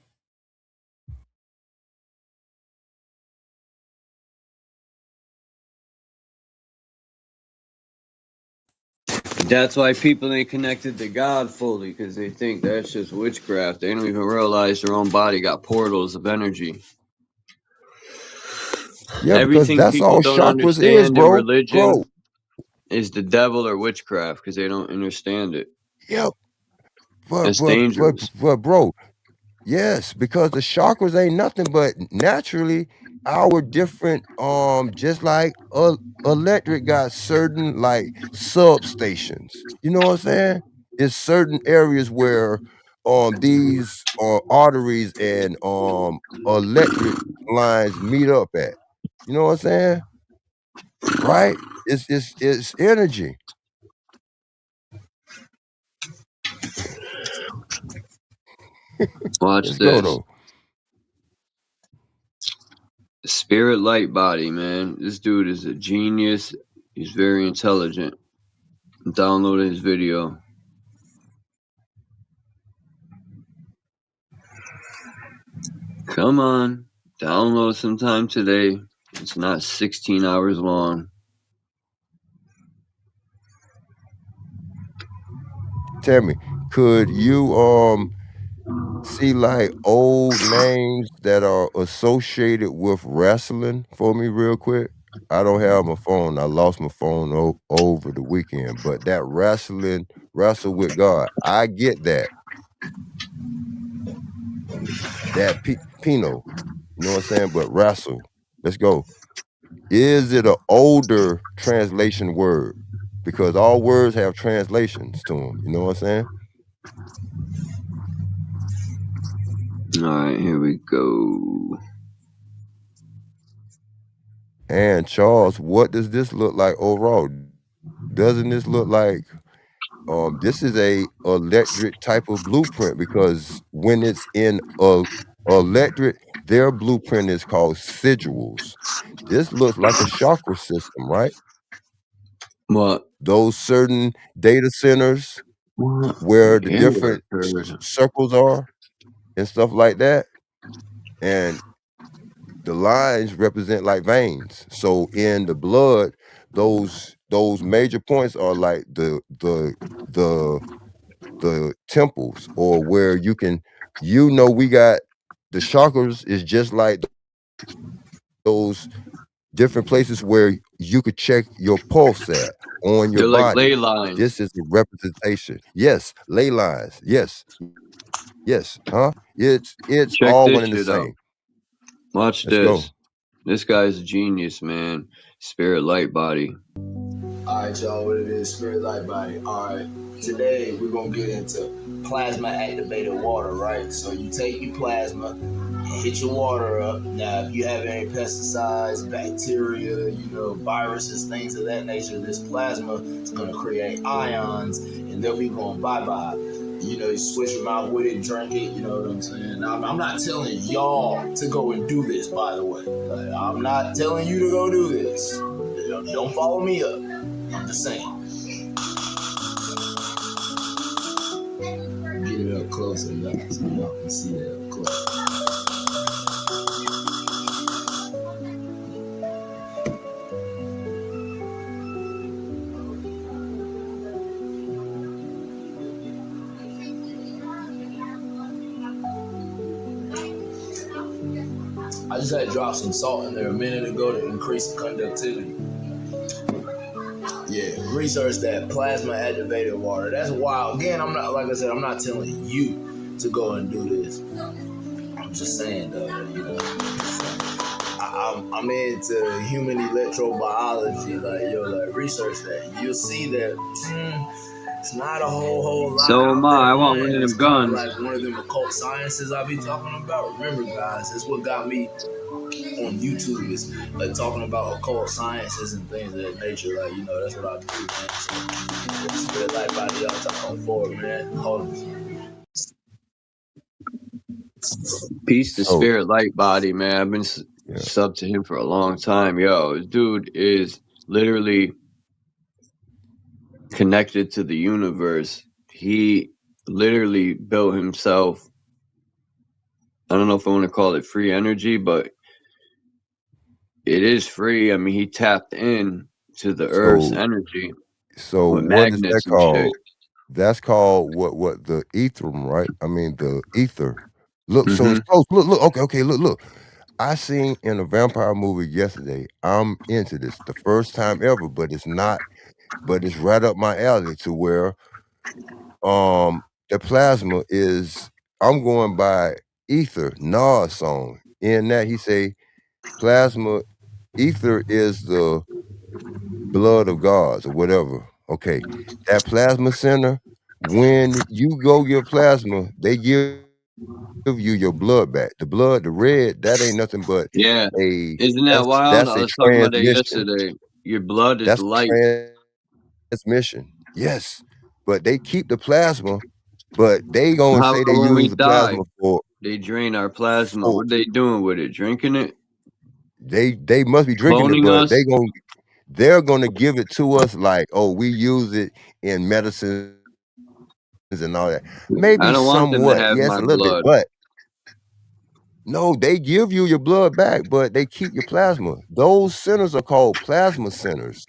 That's why people ain't connected to God fully, because they think that's just witchcraft. They don't even realize their own body got portals of energy. Yeah, because Everything that's people all don't chakras is, understand in bro. religion Bro. is the devil or witchcraft, because they don't understand it. Yep. But It's but but dangerous. but bro, yes, because the chakras ain't nothing but naturally our different just like electric got certain like substations. You know what I'm saying? It's certain areas where these arteries and electric lines meet up at. You know what I'm saying? Right? It's energy. Watch Let's go this. though. Spirit light body, man. This dude is a genius. He's very intelligent. Download his video. Come on. Download sometime today. It's not 16 hours long. Tell me, could you see like old names that are associated with wrestling for me real quick? I don't have my phone. I lost my phone over the weekend, but that wrestle with God, I get that. That Pino, you know what I'm saying? But wrestle, let's go. Is it an older translation word? Because all words have translations to them. You know what I'm saying? Alright, here we go. And Charles, what does this look like overall? Doesn't this look like this is a electric type of blueprint because when it's in a electric, their blueprint is called sigils. This looks like a chakra system, right? What? Those certain data centers What? where the Here different occurred. circles are and stuff like that. and the lines represent like veins. So in the blood, those major points are like the temples, or where you can, we got the chakras is just like those different places where you could check your pulse at on your They're like ley body. lines. This is a representation. Yes, ley lines. Yes, yes, huh? It's Check all this one and the shit out. same. Watch Let's go. this. This guy's a genius, man. Spirit light body. Alright, y'all, what it is, Spirit Light Body. Alright, today we're gonna get into plasma activated water, right? So you take your plasma and hit your water up. Now, if you have any pesticides, bacteria, viruses, things of that nature, this plasma is gonna create ions and they'll be going bye-bye. You switch them out with it, drink it, you know what I'm saying? Now, I'm not telling y'all to go and do this, by the way. I'm not telling you to go do this. Don't follow me up. I'm just saying. Get it up closer, y'all, so y'all can see that up close. I just had dropped some salt in there a minute ago to increase the conductivity. Yeah, research that plasma activated water. That's wild. Again, I'm not telling you to go and do this. I'm just saying, though, I'm into human electrobiology. Research that. You'll see that it's not a whole lot. So am I. I want one of It's them kind of guns. like one of them occult sciences I be talking about. Remember, guys, that's what got me on YouTube, is like talking about occult sciences and things of that nature. That's what I do, man. So, Spirit Light Body, y'all talking forward, man. Hold on. Peace to So Spirit light body, man. I've been sub to him for a long time. Yo, this dude is literally connected to the universe. He literally built himself. I don't know if I want to call it free energy, but it is free. I mean, he tapped in to the Earth's energy with what is that magnets and shit. called? That's called what the etherium, right? I mean the ether. Look, so it's Mm-hmm. close. Look, okay, look. I seen in a vampire movie yesterday. I'm into this. The first time ever, but it's right up my alley, to where the plasma is, I'm going by ether, Nas song. In that he say plasma ether is the blood of gods or whatever. Okay. That plasma center, when you go get plasma, they give you your blood back. The blood, the red, that ain't nothing but Yeah. Isn't that wild? that's I a was talking about that transmission. yesterday. Your blood is That's light. a transmission. Yes. But they keep the plasma, but they gonna How say they about when we use the die? plasma for They drain our plasma. What are they doing with it? Drinking it? they must be drinking it, Cloning but us? they're gonna give it to us like, oh, we use it in medicines and all that. I Maybe don't want them to somewhat, have yes, my a little bit, blood. but no, they give you your blood back, but they keep your plasma. Those centers are called plasma centers.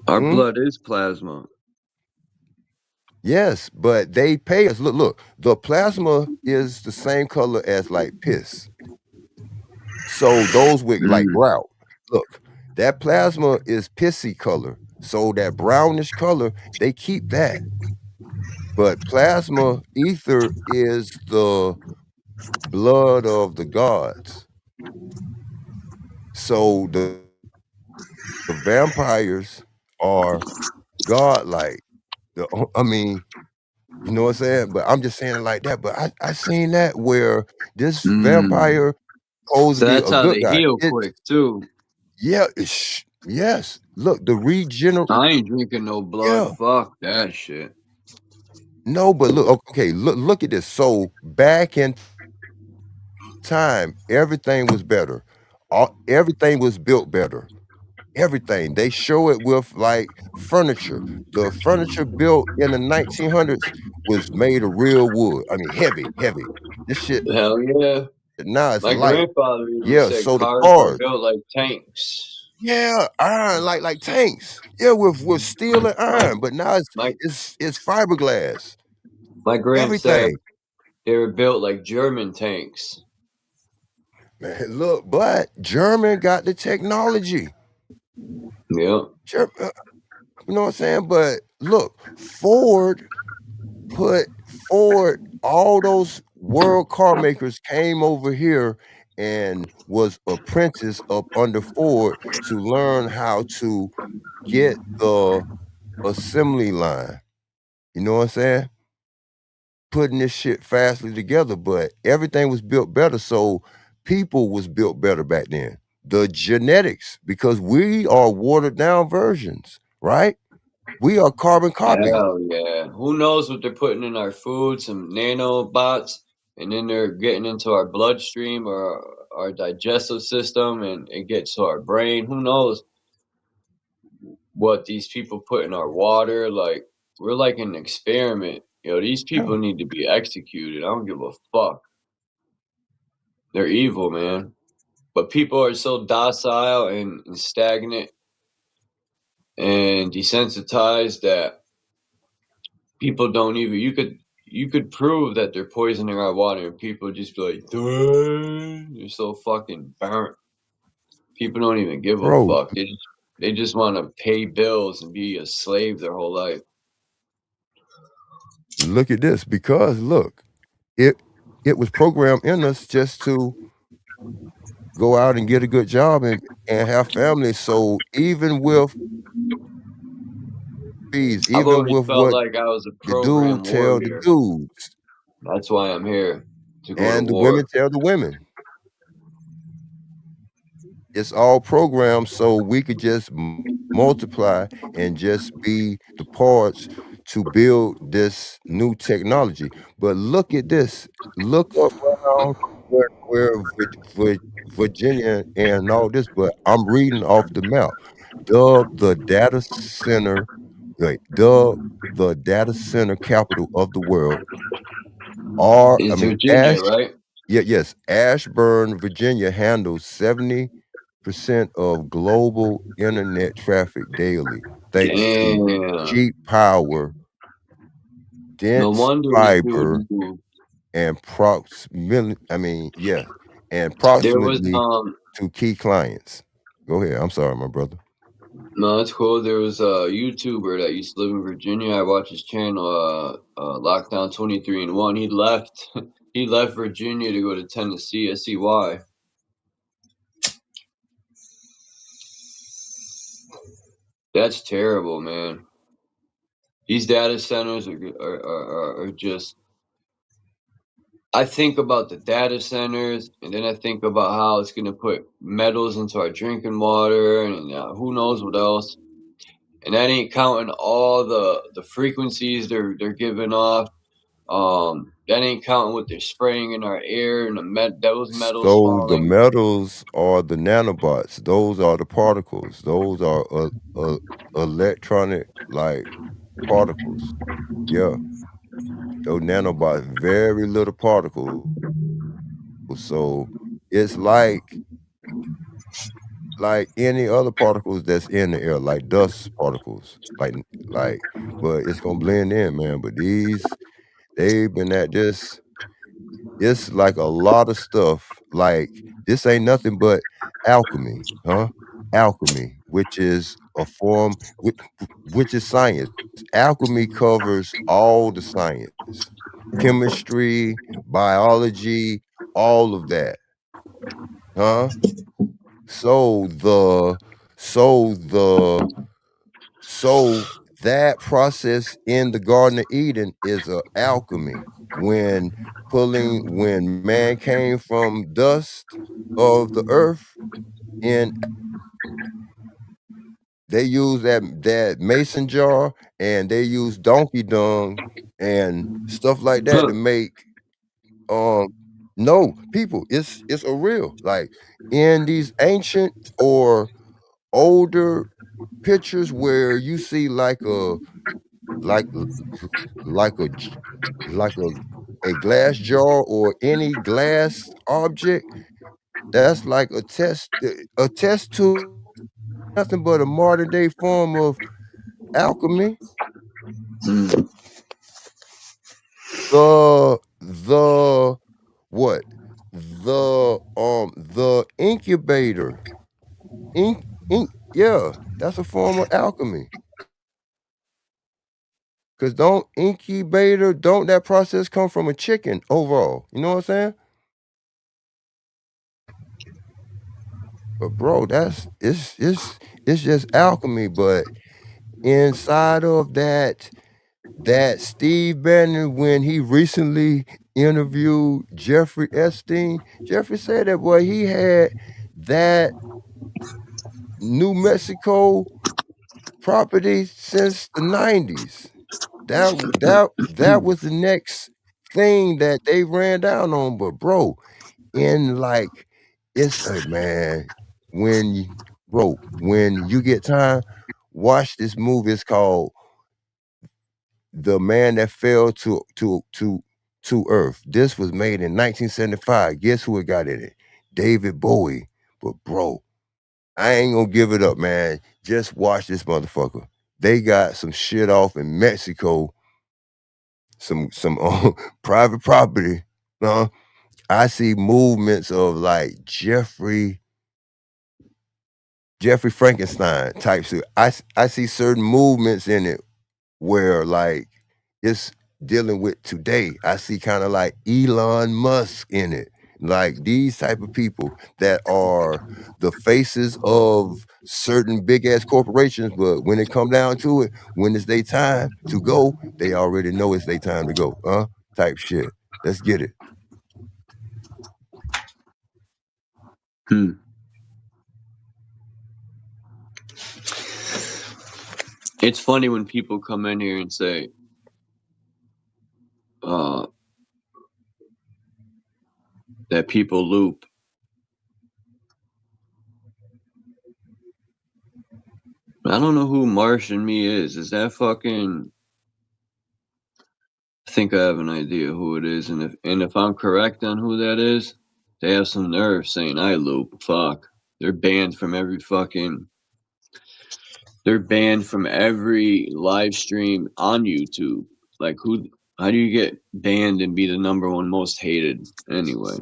Our blood is plasma. Yes, but they pay us. Look, the plasma is the same color as like piss. So those with like brown, look, that plasma is pissy color. So that brownish color, they keep that. But plasma ether is the blood of the gods. So the vampires are godlike. I mean, you know what I'm saying? But I'm just saying it like that. But I seen that where this vampire supposed to So be that's a how good they guy. heal quick too. Yeah, yes. Look, the I ain't drinking no blood. yeah. Fuck that shit. No, but look, okay, look at this. So back in time, everything was better. Everything was built better. Everything. They show it with like furniture. The furniture built in the 1900s was made of real wood. I mean, heavy. This shit Hell yeah. now it's My light. grandfather even Yeah, said so the cars were cars, built like tanks. yeah, iron like tanks. Yeah, with steel and My iron, but now my it's fiberglass. my grand said Everything. they were built like German tanks. Man, look, but German got the technology. Yep. You know what I'm saying? But look, Ford, all those world car makers came over here and was apprentice up under Ford to learn how to get the assembly line. You know what I'm saying? Putting this shit fastly together, but everything was built better. So people was built better back then. The genetics, because we are watered down versions, right? We are carbon copies. Hell yeah. Who knows what they're putting in our food, some nanobots, and then they're getting into our bloodstream or our digestive system and it gets to our brain. Who knows what these people put in our water? Like, we're like an experiment. These people need to be executed. I don't give a fuck. They're evil, man. But people are so docile and stagnant and desensitized that people don't even you could prove that they're poisoning our water and people just be like, "Duh." You're so fucking burnt. People don't even give a Bro, fuck. They just want to pay bills and be a slave their whole life. look at this, because look, it it was programmed in us just to go out and get a good job and have families. So I've even always with felt what like I was a the dude program tell the warrior. dudes That's why I'm here to go to and the women war. tell the women. It's all programmed so we could just multiply and just be the parts to build this new technology. But look at this. Look up around Virginia and all this, but I'm reading off the map. Dubbed the data center, dubbed the data center capital of the world. It's Virginia, right? Yes, Ashburn, Virginia handles 70% of global internet traffic daily, thanks to Damn. cheap power, No dense wonder these people fiber, move. and There was approximately to key clients. Go ahead. I'm sorry, my brother. no, it's cool. There was a YouTuber that used to live in Virginia. I watched his channel, Lockdown 23 and 1. He left he left Virginia to go to Tennessee. I see why. That's terrible, man. These data centers are just. I think about the data centers, and then I think about how it's going to put metals into our drinking water, and who knows what else. And that ain't counting all the frequencies they're giving off. That ain't counting what they're spraying in our air and those metals So the falling. metals are the nanobots. Those are the particles. Those are electronic like particles. Yeah, those nanobots, very little particles. So it's like any other particles that's in the air, like dust particles, like, but it's gonna blend in, man. But they've been at this. It's like a lot of stuff. Like this ain't nothing but alchemy, huh? Alchemy, which is a form, which is science. Alchemy covers all the science, chemistry, biology, all of that, huh? So the so the so that process in the Garden of Eden is a alchemy. When man came from dust of the earth, and they use that mason jar and they use donkey dung and stuff like that to make um no people, it's a real, like, in these ancient or older pictures where you see like a like like a j- like a a glass jar or any glass object, that's like a test tube, nothing but a modern day form of alchemy. The what? The incubator. Yeah, that's a form of alchemy. Cause don't that process come from a chicken overall? You know what I'm saying? But bro, it's just alchemy. But inside of that Steve Bannon, when he recently interviewed Jeffrey Epstein, Jeffrey said that boy he had that New Mexico property since the 90s. That was the next thing that they ran down on. But bro, in like it's a man, when you get time, watch this movie. It's called The Man That Fell to Earth. This was made in 1975. Guess who it got in it? David Bowie. But bro, I ain't gonna give it up, man. Just watch this motherfucker. They got some shit off in Mexico, some private property. I see movements of like Jeffrey Frankenstein type shit. I see certain movements in it where like it's dealing with today. I see kind of like Elon Musk in it. Like these type of people that are the faces of certain big ass corporations, but when it come down to it, when it's their time to go, they already know it's their time to go. Type shit. Let's get it. It's funny when people come in here and say, that people loop. I don't know who Martian Me is. Is that fucking... I think I have an idea who it is, and if I'm correct on who that is, they have some nerve saying I loop. Fuck. They're banned from every fucking... They're banned from every live stream on YouTube. Like who... How do you get banned and be the #1 most hated anyway?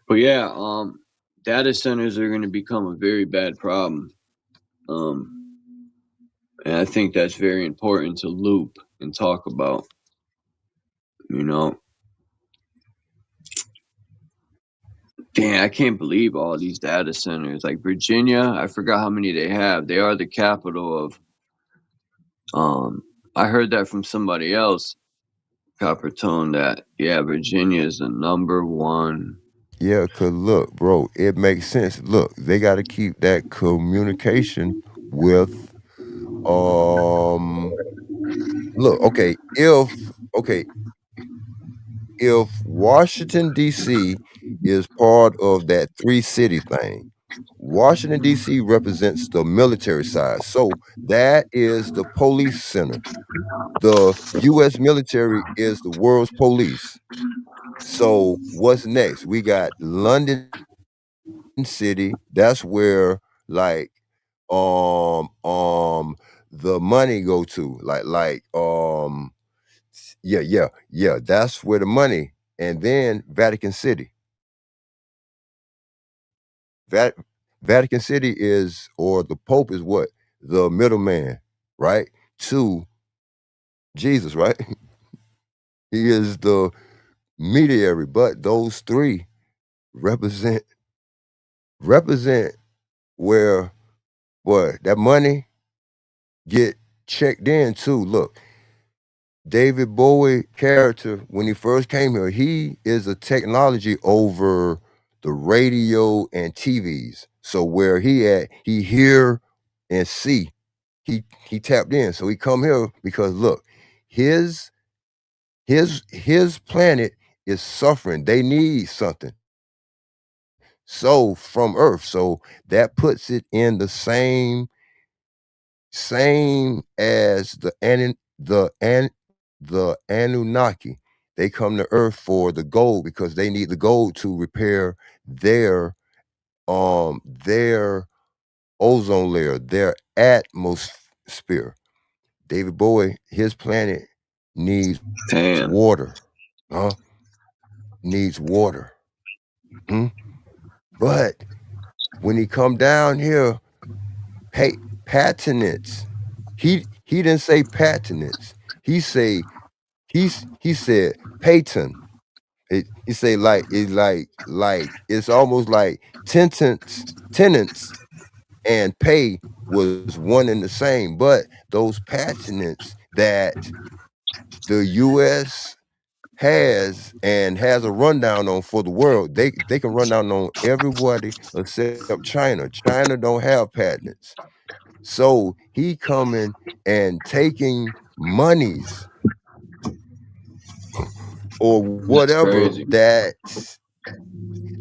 But yeah, data centers are going to become a very bad problem. And I think that's very important to loop and talk about. You know, damn, I can't believe all these data centers. Like Virginia, I forgot how many they have. They are the capital of. I heard that from somebody else, Copper Tone, that yeah, Virginia is the #1. Yeah, cause look, bro, it makes sense. Look, they got to keep that communication with look, if Washington D.C. is part of that 3-city thing, Washington D.C. represents the military side. So that is the police center. The US military is the world's police. So what's next? We got London City. That's where like the money go to. Yeah, that's where the money. And then Vatican City. Vatican City is, or the Pope is what? The middleman, right? To Jesus, right? He is the mediator, but those three represent where that money get checked in too. Look, David Bowie character, when he first came here, he is a technology over the radio and TVs. So where he at, he hear and see. He tapped in. So he come here because look, his planet is suffering. They need something. So from Earth. So that puts it in the same as the Anunnaki. they come to Earth for the gold because they need the gold to repair their ozone layer, their atmosphere. David Bowie, his planet needs Damn. water. Huh? Needs water. Hmm? But when he come down here, hey, patinates. He didn't say patinates. He said patent. He say like it's like it's almost like tenants and pay was one and the same, but those patents that the US has and has a rundown on for the world, they can run down on everybody except China. China don't have patents. So he coming and taking monies or That's whatever crazy.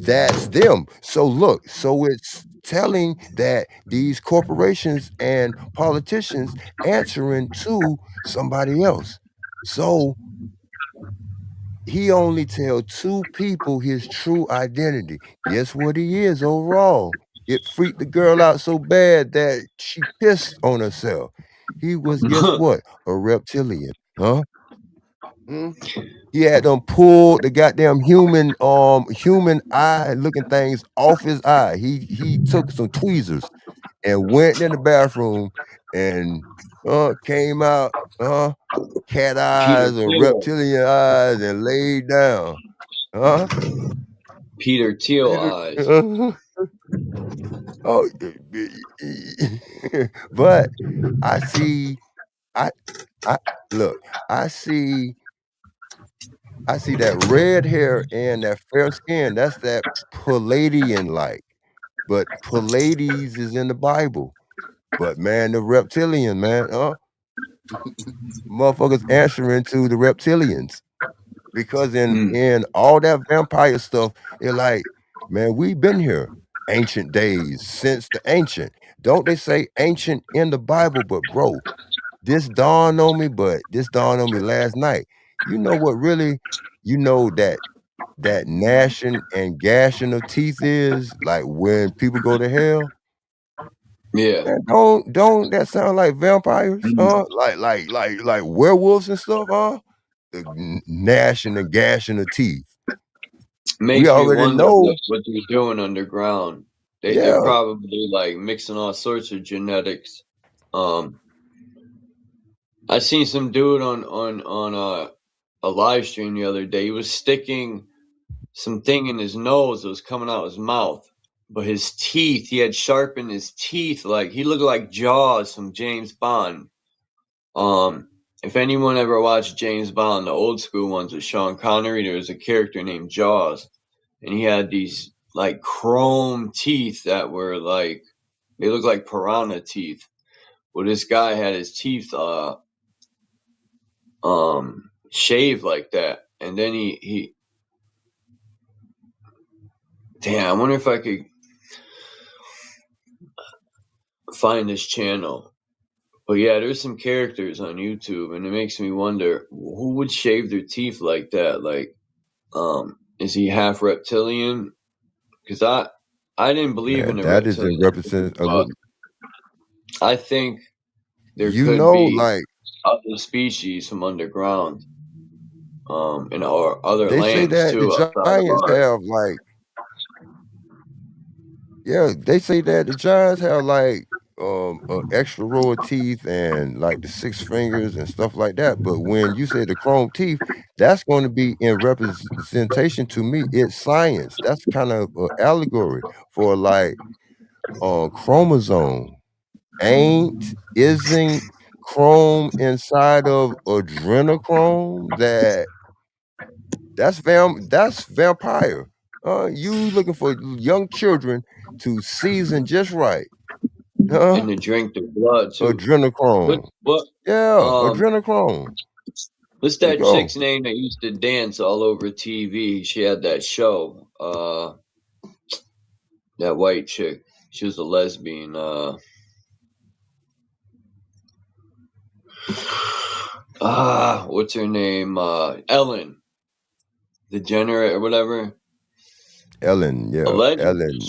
that's them. So look, so it's telling that these corporations and politicians answering to somebody else. So he only tell 2 people his true identity. Guess what he is overall? It freaked the girl out so bad that she pissed on herself. He was, guess what? A reptilian. Huh? Hmm? He had them pulled the goddamn human eye looking things off his eye. He took some tweezers and went in the bathroom and came out cat Peter eyes or Thiel. reptilian eyes and laid down. Huh? Peter Thiel Peter eyes. oh but I see I I look, I see that red hair and that fair skin, that's that Palladian like. But Pallades is in the Bible. But man, the reptilian, man, motherfuckers answering to the reptilians. Because Mm. in all that vampire stuff, they're like, man, we've been here ancient days, since the ancient. Don't they say ancient in the Bible? But bro, this dawned on me last night. You know what really, that gnashing and gashing of teeth is like when people go to hell. Yeah. Man, don't that sound like vampires? Like werewolves and stuff, huh? The gnashing and gashing of teeth. We Makes me already wonder know. what they're doing underground. They're Yeah, probably like mixing all sorts of genetics. Um, I seen some dude on a live stream the other day. He was sticking something in his nose that was coming out his mouth, but his teeth, he had sharpened his teeth like he looked like Jaws from James Bond. If anyone ever watched James Bond, the old school ones with Sean Connery, there was a character named Jaws, and he had these like chrome teeth that were like they looked like piranha teeth. Well, this guy had his teeth shaved like that, and then he damn. I wonder if I could find this channel. But yeah, there's some characters on YouTube, and it makes me wonder who would shave their teeth like that. Like, is he half reptilian? Because I didn't believe in man, the that is in reptilian, represent but I think there you could know, be like other species from underground, and or other they say lands that the too outside of giants ours. have like yeah, they say that the giants have like extra row of teeth and like the 6 fingers and stuff like that. But when you say the chrome teeth, that's going to be in representation to me. It's science. That's kind of an allegory for like chromosome. Isn't chrome inside of adrenochrome that's vampire. You looking for young children to season just right. And Huh? to drink their blood too. What Adrenochrome. what Yeah, um adrenochrome. what's Let's that go. chick's name that used to dance all over TV? She had that show. That white chick. She was a lesbian. What's her name? Ellen. degenerate or whatever. Ellen, yeah, Allegedly, Ellen.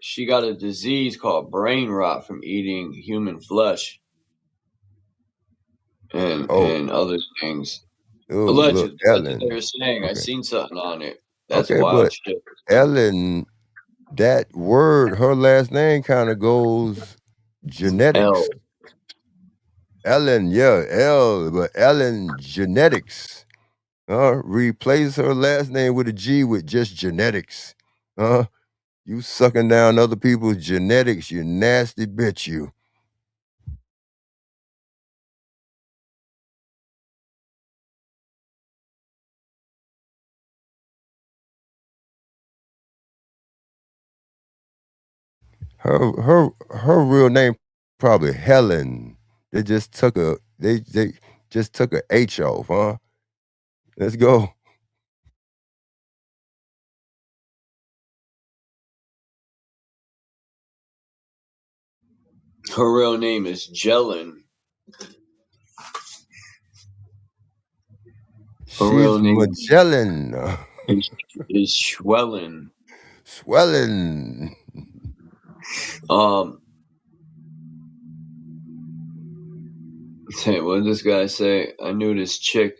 she got a disease called brain rot from eating human flesh Oh, and other things. look, Allegedly, that's what they Ellen. were saying. I Okay, seen something on it. That's okay, wild but shit. Ellen, that word, her last name kind of goes genetics. L. Ellen, yeah, L, but Ellen genetics. Replace her last name with a G with just genetics. You sucking down other people's genetics, you nasty bitch, you. Her real name probably Helen. They just took a they just took a H off, huh? Let's go. Her real name is Jellen. Her She's real name Magellan. is Schwellen. Swelling. Hey, what did this guy say? I knew this chick.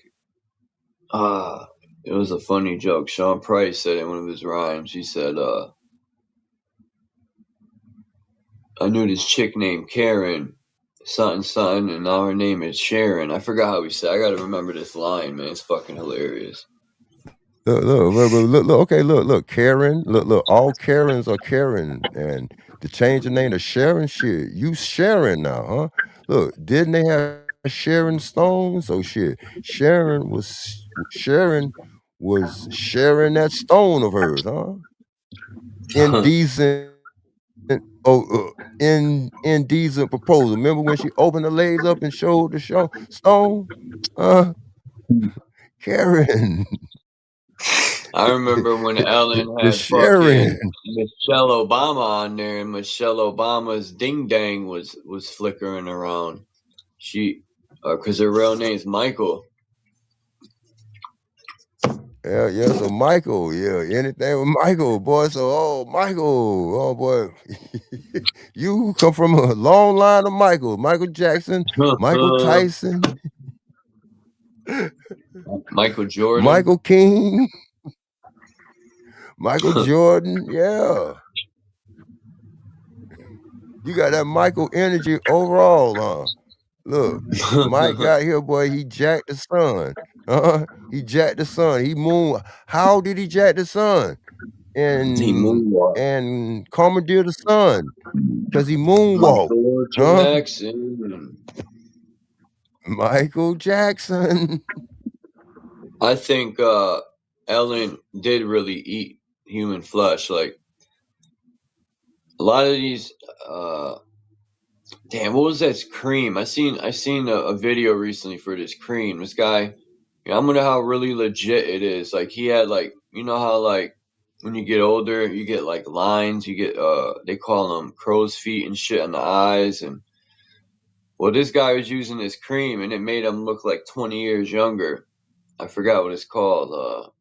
It was a funny joke. Sean Price said in one of his rhymes. He said, I knew this chick named Karen, something, and now her name is Sharon. I forgot how he said. I gotta remember this line, man. It's fucking hilarious. Look, okay, look, Karen, look, all Karens are Karen, and to change the name to Sharon, shit, you Sharon now, huh? Look, didn't they have Sharon Stone? So shit, Sharon was sharing that stone of hers, huh? Indecent, indecent proposal. Remember when she opened the legs up and showed the stone? Karen. I remember when Ellen The had Sharon. fucking Michelle Obama on there, and Michelle Obama's ding dang was flickering around. She, because her real name's Michael. Yeah, so Michael, yeah, anything with Michael, boy. So, Michael, boy, you come from a long line of Michael Jackson, Michael Tyson, Michael Jordan. Michael King, Michael Jordan, yeah. You got that Michael energy overall, huh? Look, Mike got here, boy, he jacked the sun. He jacked the sun. He moon. How did he jack the sun? He And moonwalked. commandeer the sun. Cause he moonwalked, Michael huh? Jackson. Michael Jackson. I think Ellen did really eat human flesh. Like a lot of these. Damn, what was that cream? I seen a video recently for this cream. This guy, I wonder how really legit it is. Like he had like how like when you get older you get like lines. You get they call them crow's feet and shit on the eyes. And well, this guy was using this cream and it made him look like 20 years younger. I forgot what it's called.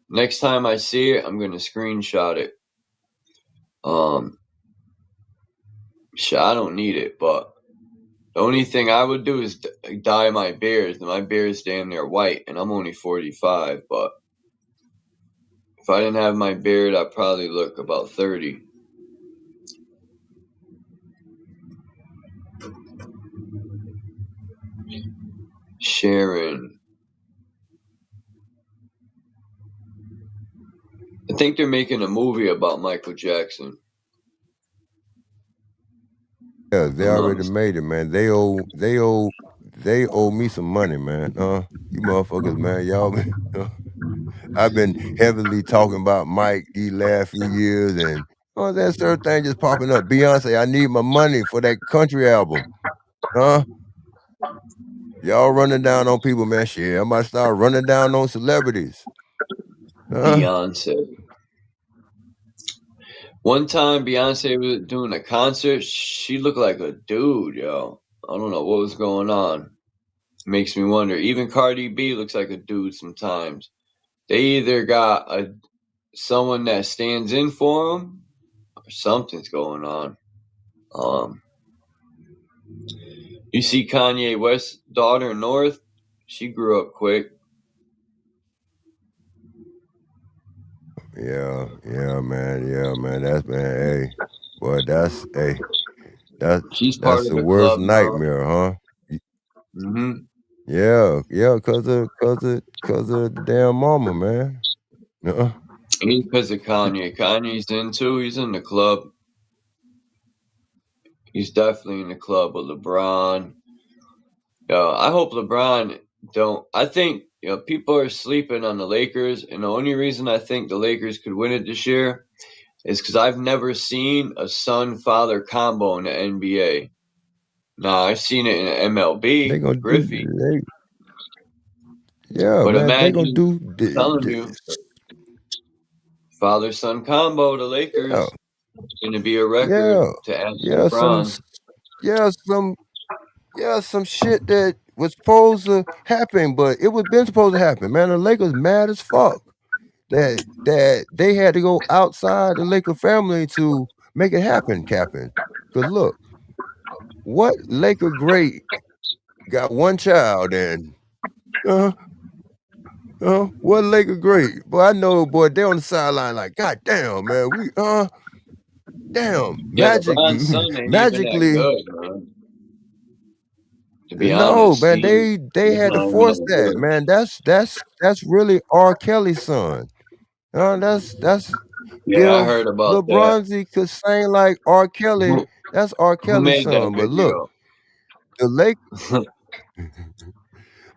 Next time I see it, I'm gonna screenshot it. Shit, I don't need it, but the only thing I would do is dye my beard. My beard's damn near white, and I'm only 45. But if I didn't have my beard, I'd probably look about 30. Sharon. I think they're making a movie about Michael Jackson. Yeah, they I'm not already mistaken. made it, man. They owe me some money, man. You motherfuckers, man, y'all. I've been heavily talking about Mike these last few years, and that certain thing just popping up. Beyonce, I need my money for that country album, huh? Y'all running down on people, man. Shit, I might start running down on celebrities. Beyonce. One time, Beyonce was doing a concert. She looked like a dude, yo. I don't know what was going on. makes me wonder. Even Cardi B looks like a dude sometimes. They either got someone that stands in for them, or something's going on. You see Kanye West's daughter North. She grew up quick. Yeah, man. That's hey, boy, that's She's part that's of the the worst club now. nightmare, huh? Mm-hmm. Yeah, cause of the damn mama, man. Ain't because of Kanye. Kanye's in too. He's in the club. He's definitely in the club with LeBron. I hope LeBron don't. I think people are sleeping on the Lakers, and the only reason I think the Lakers could win it this year is because I've never seen a son-father combo in the NBA. Nah, I've seen it in the MLB, They gonna Griffey. do, yeah, But man. They gonna imagine, do, I'm telling you, father-son combo, the yeah, Lakers, going to be a record yeah, to add to yeah. LeBron. Some shit that was supposed to happen, but it was been supposed to happen. Man, the Lakers mad as fuck that they had to go outside the Laker family to make it happen, Captain. Cause look, what Laker great got one child and what Laker great? Boy, I know, boy, they on the sideline like, God damn, man, we damn, Yeah, LeBron's son ain't even that magically. good, man. To be No, honest, man, they he's had to not even force that that, good. man. That's really R. Kelly's son. That's Yeah, I if heard about that. LeBronzy could sing like R. Kelly, Who, that's R. who Kelly's made that son. But look, video? the Lake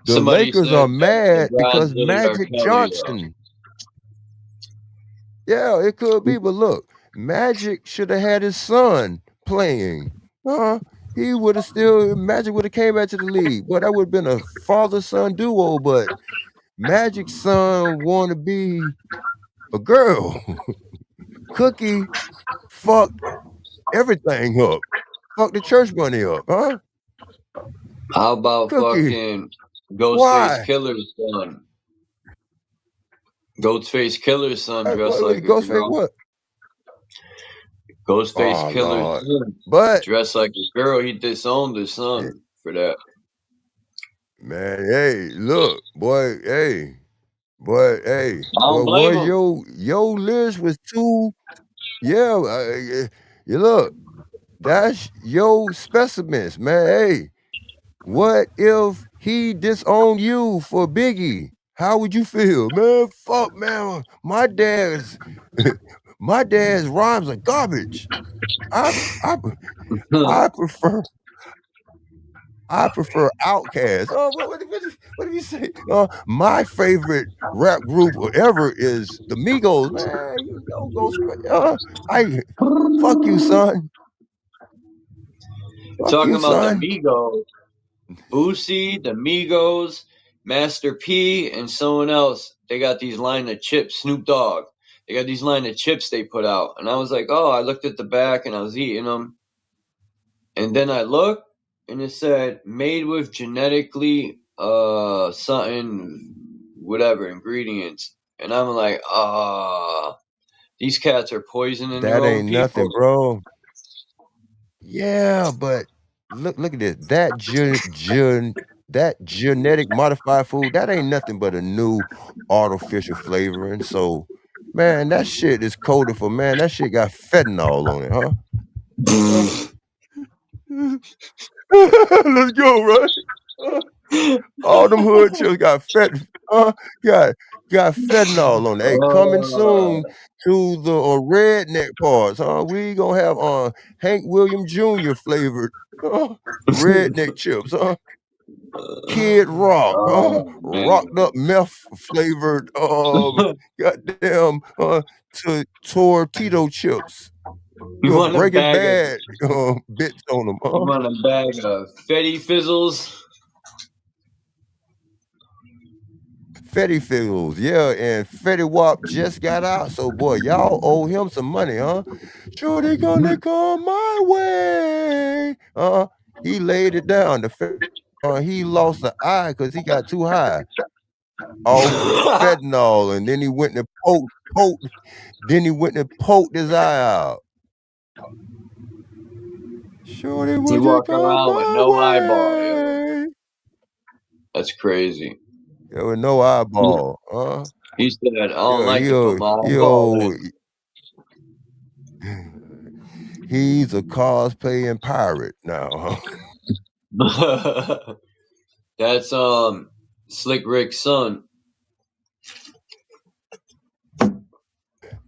the Somebody Lakers are said that mad LeBron's because really R. Magic Kelly, though. Johnson. Yeah, it could be, but look, Magic should have had his son playing. He would have still Magic would have came back to the league. But that would have been a father-son duo, but Magic's son want to be a girl. Cookie fucked everything up. Fucked the church money up, huh? How about Cookie, fucking Ghostface why? Killer's son? Ghostface Killer's son dressed What like a Ghostface girl. what? Ghostface Oh Killer's Lord. son But dressed like a girl. He disowned his son for that. man, hey, look, boy, hey, I don't blame boy, him. your list was too, yeah, you look, that's your specimens, man. Hey, what if he disowned you for Biggie? How would you feel, man? Fuck, man, my dad's rhymes are garbage. I I I prefer Outkast. Oh, what did you say? My favorite rap group ever is the Migos. Man, you know, fuck you, son. Fuck Talking you, about the son. Migos, Boosie, the Migos, Master P, and someone else. They got these line of chips, Snoop Dogg. They got these line of chips they put out. And I was like, oh, I looked at the back and I was eating them. And then I looked and it said made with genetically something whatever ingredients. And I'm like, these cats are poisoning their That own ain't nothing, people. bro. Yeah, but look at this. That genetic modified food, that ain't nothing but a new artificial flavoring. So, man, that shit is coded for, man. That shit got fentanyl on it, huh? Let's go, right? All them hood chills got got fentanyl on it. Hey, coming soon to the redneck parts, huh? We gonna have Hank William Jr. flavored redneck chips, huh? Kid Rock, huh? Oh man. Rocked up meth flavored goddamn Tortito chips. You want a Breaking bag of Bad bits on them, you huh? want a bag of Fetty Fizzles? Fetty Fizzles, yeah, and Fetty Wap just got out, so boy, y'all owe him some money, huh? Shorty gonna come my way, he laid it down. he lost an eye because he got too high off fentanyl, and then he went and poked his eye out. Shorty, He would you walking come around with my no eyeball, yo. way? That's crazy. Yeah, with no eyeball, huh? He said, I don't Yeah, like to put my eyeball in. He's a cosplaying pirate now, huh? That's Slick Rick's son.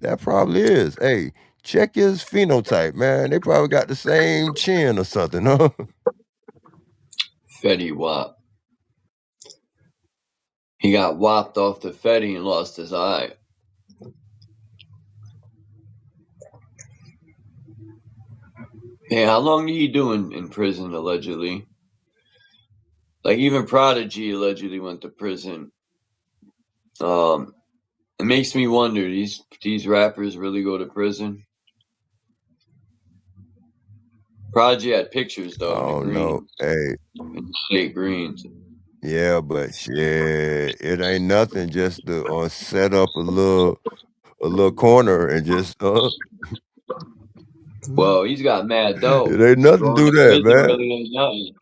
That probably is. Hey, check his phenotype, man. They probably got the same chin or something, huh? Fetty Wap. He got whopped off the Fetty and lost his eye. Hey, how long did he do in prison, allegedly? Like, even Prodigy allegedly went to prison. It makes me wonder, these rappers really go to prison? Prodigy had pictures, though, in the green. No. Hey. In the state greens. Yeah, but shit, it ain't nothing just to set up a little corner and just Well, he's got mad dough. It ain't nothing to do that, Prison man. really ain't nothing.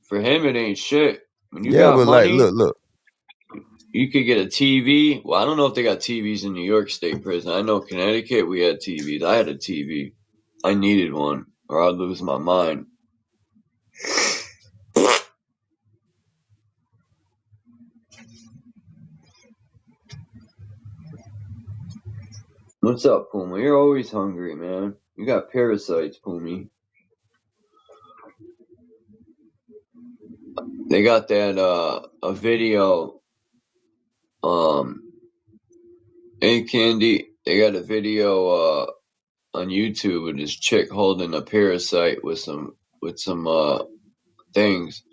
For him, it ain't shit. When you Yeah, got but money, like, look. You could get a TV. Well, I don't know if they got TVs in New York State prison. I know Connecticut, we had TVs. I had a TV. I needed one, or I'd lose my mind. What's up, Puma? You're always hungry, man. You got parasites, Puma. They got that a video. Hey Candy, they got a video on YouTube with this chick holding a parasite with some things,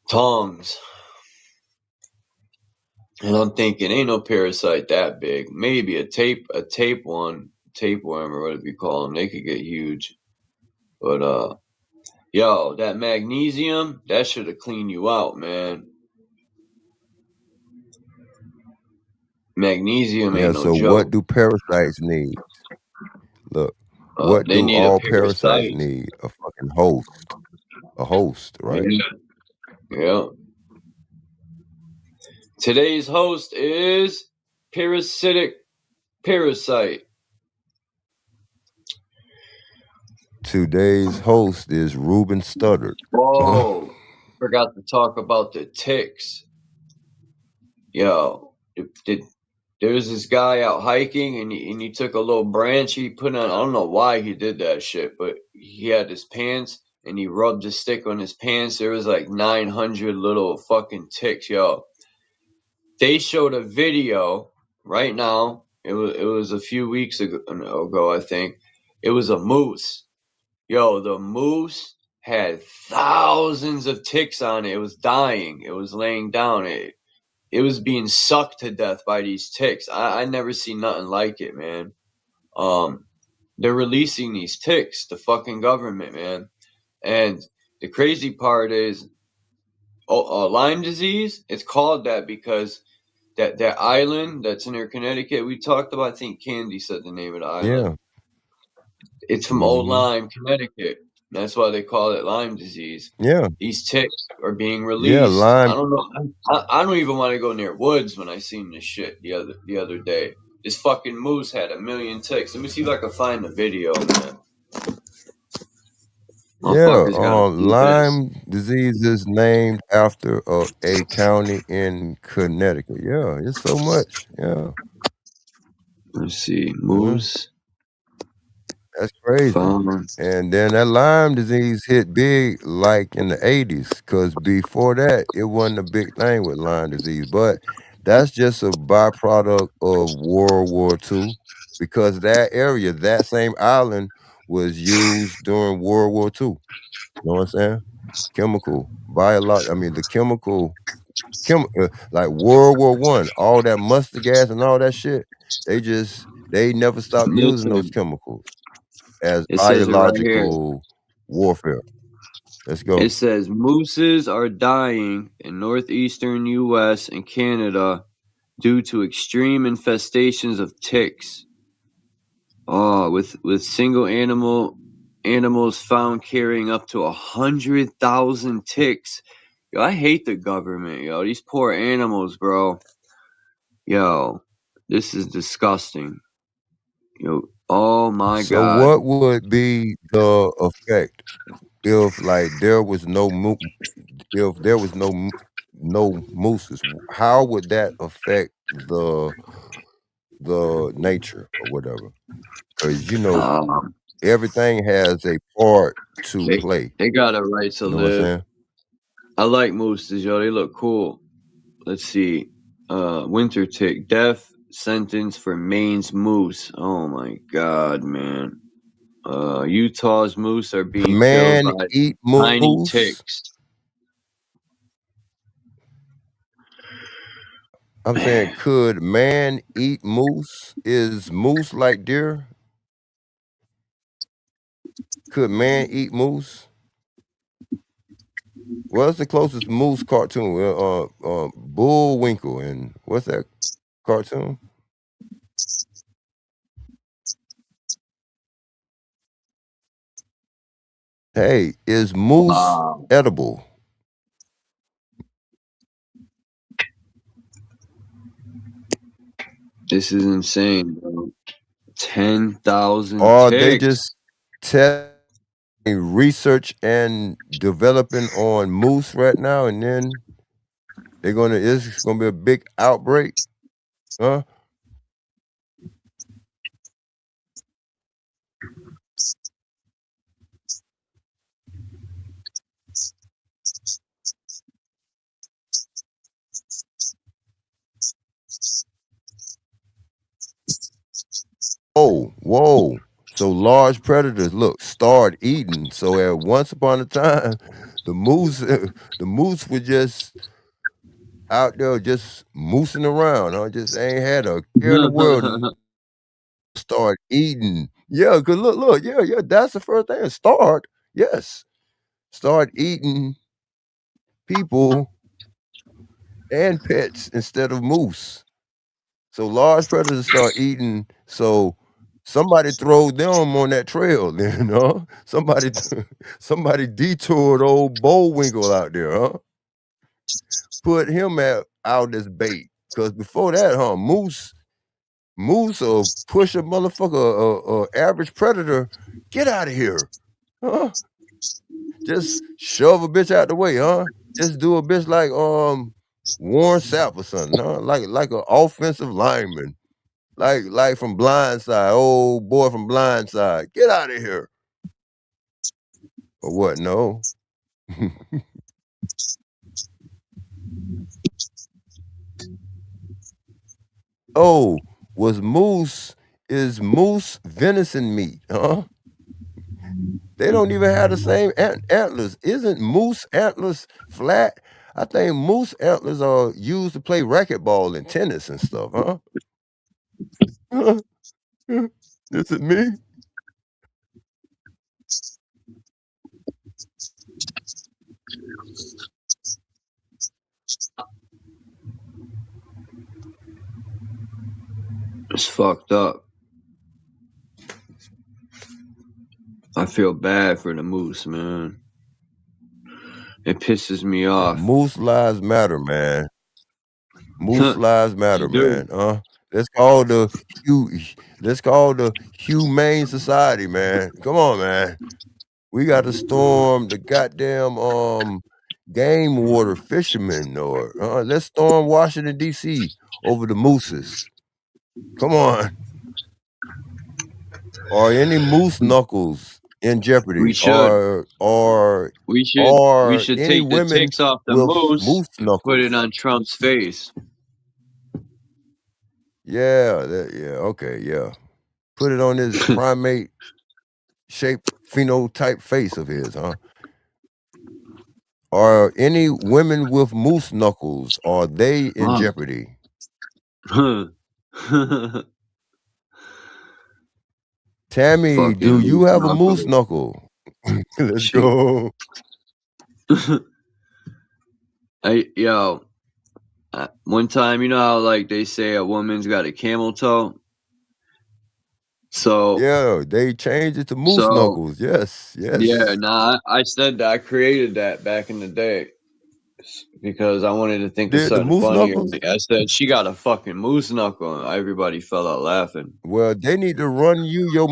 tongs. And I'm thinking, ain't no parasite that big. Maybe a tapeworm or whatever you call them. They could get huge. But yo, that magnesium, that should have cleaned you out, man. Magnesium ain't no so joke. what do parasites need? Look, what they do need all a parasites parasite. need? A fucking host. A host, right? Yeah. Today's host is Parasitic Parasite. Today's host is Ruben Studdard. Whoa. Forgot to talk about the ticks. Yo, there was this guy out hiking and he took a little branch he put on. I don't know why he did that shit, but he had his pants and he rubbed the stick on his pants. There was like 900 little fucking ticks, yo. They showed a video right now. It was a few weeks ago, I think. It was a moose. Yo, the moose had thousands of ticks on it. It was dying. It was laying down. It was being sucked to death by these ticks. I never seen nothing like it, man. They're releasing these ticks, the fucking government, man. And the crazy part is, Lyme disease, it's called that because that island that's near Connecticut we talked about, I think Candy said the name of the island. Yeah. It's from Old Lyme, Connecticut. That's why they call it Lyme disease. Yeah. These ticks are being released. Yeah, Lyme. I don't know. I don't even want to go near woods when I seen this shit the other day. This fucking moose had 1 million ticks. Let me see if I can find the video, man. Yeah, Lyme disease is named after a county in Connecticut. Yeah, it's so much. Yeah. Let's see, moose. That's crazy. And then that Lyme disease hit big like in the 80s, because before that, it wasn't a big thing with Lyme disease. But that's just a byproduct of World War II, because that area, that same island, was used during World War II. You know what I'm saying? Chemical, biological, the chemical, like World War I, all that mustard gas and all that shit, they never stopped using those chemicals as It says it right here. biological warfare. Let's go. It says mooses are dying in northeastern U.S. and Canada due to extreme infestations of ticks. Oh, with single animals found carrying up to 100,000 ticks. Yo, I hate the government, yo. These poor animals, bro. Yo, this is disgusting. Yo, oh my So God. what would be the effect if like there was no if there was no mooses? How would that affect the nature or whatever? Because everything has a part to They, play. they got a right to You know what I'm live. saying? I like mooses, yo. They look cool. Let's see. Winter tick. Death sentence for Maine's moose. Oh my God, man. Utah's moose are being killed Man by eat tiny moose. ticks. I'm saying, could man eat moose? Is moose like deer? Could man eat moose? What's the closest moose cartoon? Bullwinkle, and what's that cartoon? Hey, is moose Wow. edible? This is insane, bro. 10,000 Or they ticks. just research and developing on moose right now, and then it's gonna be a big outbreak, huh? Oh, whoa. So large predators start eating. So at once upon a time, the moose the moose were just out there just moosing around, huh? Just ain't had a care in the world to start eating. Yeah, cause look, yeah, that's the first thing. Start, yes. Start eating people and pets instead of moose. So large predators start eating. So somebody throwed them on that trail, then, huh? Somebody detoured old Bullwinkle out there, huh? Put him out as bait. Cause before that, huh, moose will push a motherfucker, average predator, get out of here, huh? Just shove a bitch out the way, huh? Just do a bitch like Warren Sapp or something, huh? Like an offensive lineman. Like from Blindside, old boy from Blindside. Get out of here. Or what? No. Oh, is moose venison meat, huh? They don't even have the same antlers. Isn't moose antlers flat? I think moose antlers are used to play racquetball and tennis and stuff, huh? Is it me? It's fucked up. I feel bad for the moose, man. It pisses me off. Moose lives matter, man. Moose lives They matter, do. man. Let's call the humane society, man. Come on, man. We got to storm the goddamn game water fishermen, or let's storm Washington D.C. over the mooses. Come on. Are any moose knuckles in We jeopardy? should. We Are should any take the women ticks off the with moose moose and put it knuckles? on Trump's face. Yeah, okay, yeah. Put it on his primate shape phenotype face of his, huh? Are any women with moose knuckles, are they in Wow. jeopardy? Tammy, do Fucking you moose have a moose knuckles. knuckle? Let's She go. One time, you know how like they say a woman's got a camel toe. So Yeah, they changed it to moose knuckles. Yes, yeah, yes. I said that I created that back in the day because I wanted to think of Did the something moose funnier. knuckles? I said she got a fucking moose knuckle, and everybody fell out laughing. Well, they need to run you your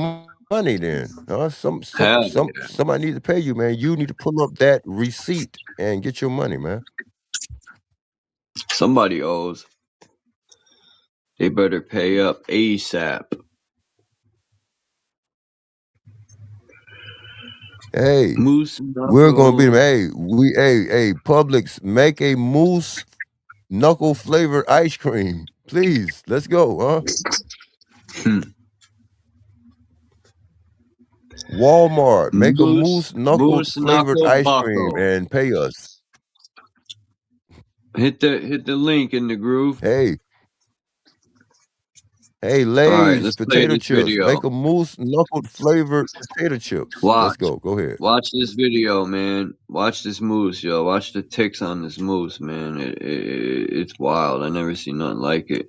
money then. Hell yeah. Somebody needs to pay you, man. You need to pull up that receipt and get your money, man. Somebody owes. They better pay up ASAP. Hey, Moose we're gonna beat them. knuckles. Hey, Publix, make a moose knuckle flavored ice cream, please. Let's go, huh? Walmart, make a moose knuckle flavored knuckle ice cream buckle. and pay us. Hit the link in the groove. Hey, All right, Lay's let's play potato this chips. video. Make a moose knuckled flavored potato chips. Let's go. Go ahead. Watch this video, man. Watch this moose, yo. Watch the ticks on this moose, man. It's wild. I never seen nothing like it.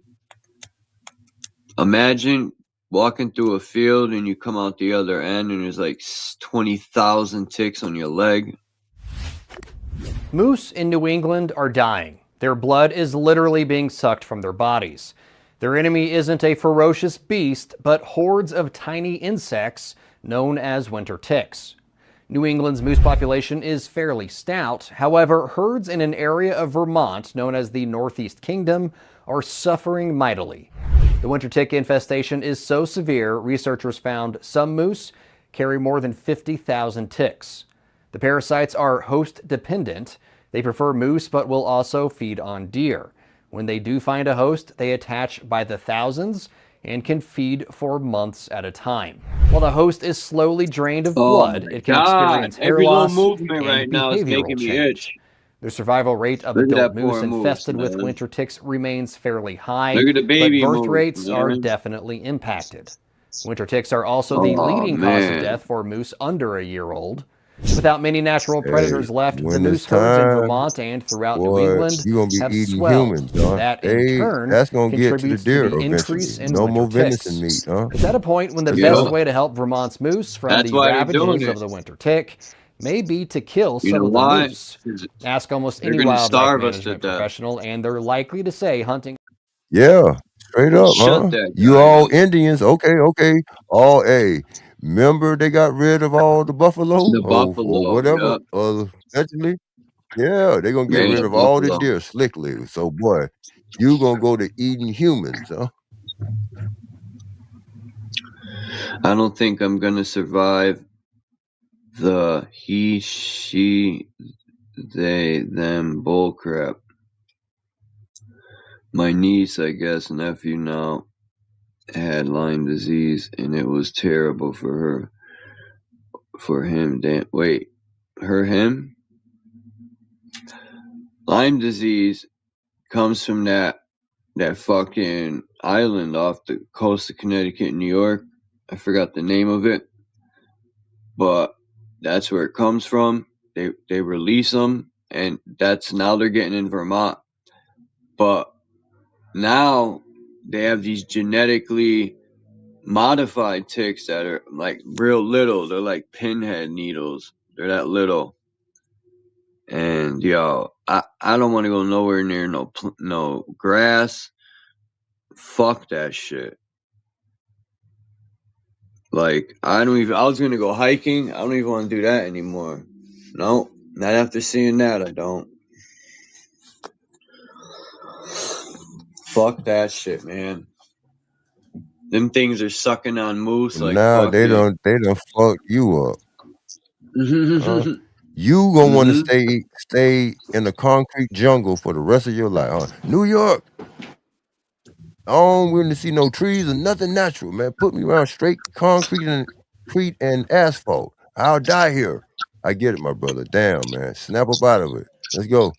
Imagine walking through a field and you come out the other end and there's like 20,000 ticks on your leg. Moose in New England are dying. Their blood is literally being sucked from their bodies. Their enemy isn't a ferocious beast, but hordes of tiny insects known as winter ticks. New England's moose population is fairly stout. However, herds in an area of Vermont known as the Northeast Kingdom are suffering mightily. The winter tick infestation is so severe, researchers found some moose carry more than 50,000 ticks. The parasites are host dependent. They prefer moose but will also feed on deer. When they do find a host, they attach by the thousands and can feed for months at a time. While the host is slowly drained of blood, it can experience hair loss and behavioral change. The survival rate of adult moose infested with winter ticks remains fairly high, but birth rates are definitely impacted. Winter ticks are also the leading cause of death for moose under a year old. Without many natural predators left, the moose herds in Vermont and throughout New England have swelled. That in turn contributes to the increase in winter ticks. It's at a point when the best way to help Vermont's moose from the ravages of the winter tick may be to kill some of the moose. Ask almost any wildlife management professional and they're likely to say hunting. Yeah, straight up, huh? You all Indians, okay. All remember they got rid of all the buffalo or whatever. Eventually, yeah, they're gonna get rid of all the deer slickly. So boy, you gonna go to eating humans, huh? I don't think I'm gonna survive the he, she, they, them bullcrap. My niece, I guess, nephew now, had Lyme disease, and it was terrible for her. For him, him? Lyme disease comes from that fucking island off the coast of Connecticut, New York. I forgot the name of it, but that's where it comes from. They release them, and now they're getting in Vermont. But now they have these genetically modified ticks that are like real little. They're like pinhead needles. They're that little. And yo, I don't want to go nowhere near no grass. Fuck that shit. Like I was gonna go hiking. I don't even want to do that anymore. No, not after seeing that. I don't. Fuck that shit, man. Them things are sucking on moose like now they fucking. done fucked you up. You gonna want to stay in the concrete jungle for the rest of your life, huh? New York, I don't want to see no trees or nothing natural, man. Put me around straight concrete and asphalt. I'll die here. I get it, my brother. Damn, man. Snap up out of it. Let's go.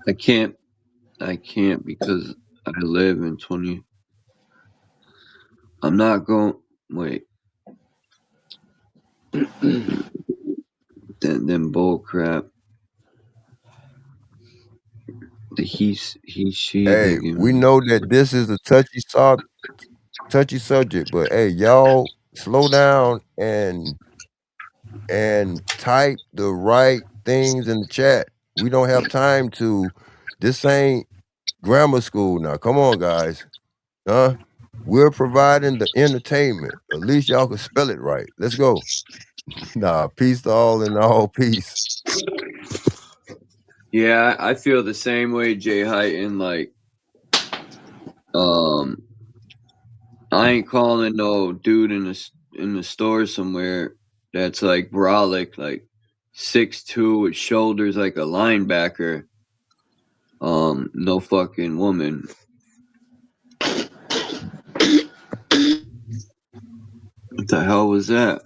I can't because I live in 20. I'm not going. Wait. Them bull crap. The he, she. Hey, we know that this is a touchy subject, but hey, y'all slow down and type the right things in the chat. We don't have time to. This ain't grammar school now. Come on, guys. Huh? We're providing the entertainment. At least y'all can spell it right. Let's go. Nah, peace to all and all peace. Yeah, I feel the same way, Jay Heighten. Like, I ain't calling no dude in the store somewhere that's like brolic, like 6'2" with shoulders like a linebacker. No fucking woman. What the hell was that?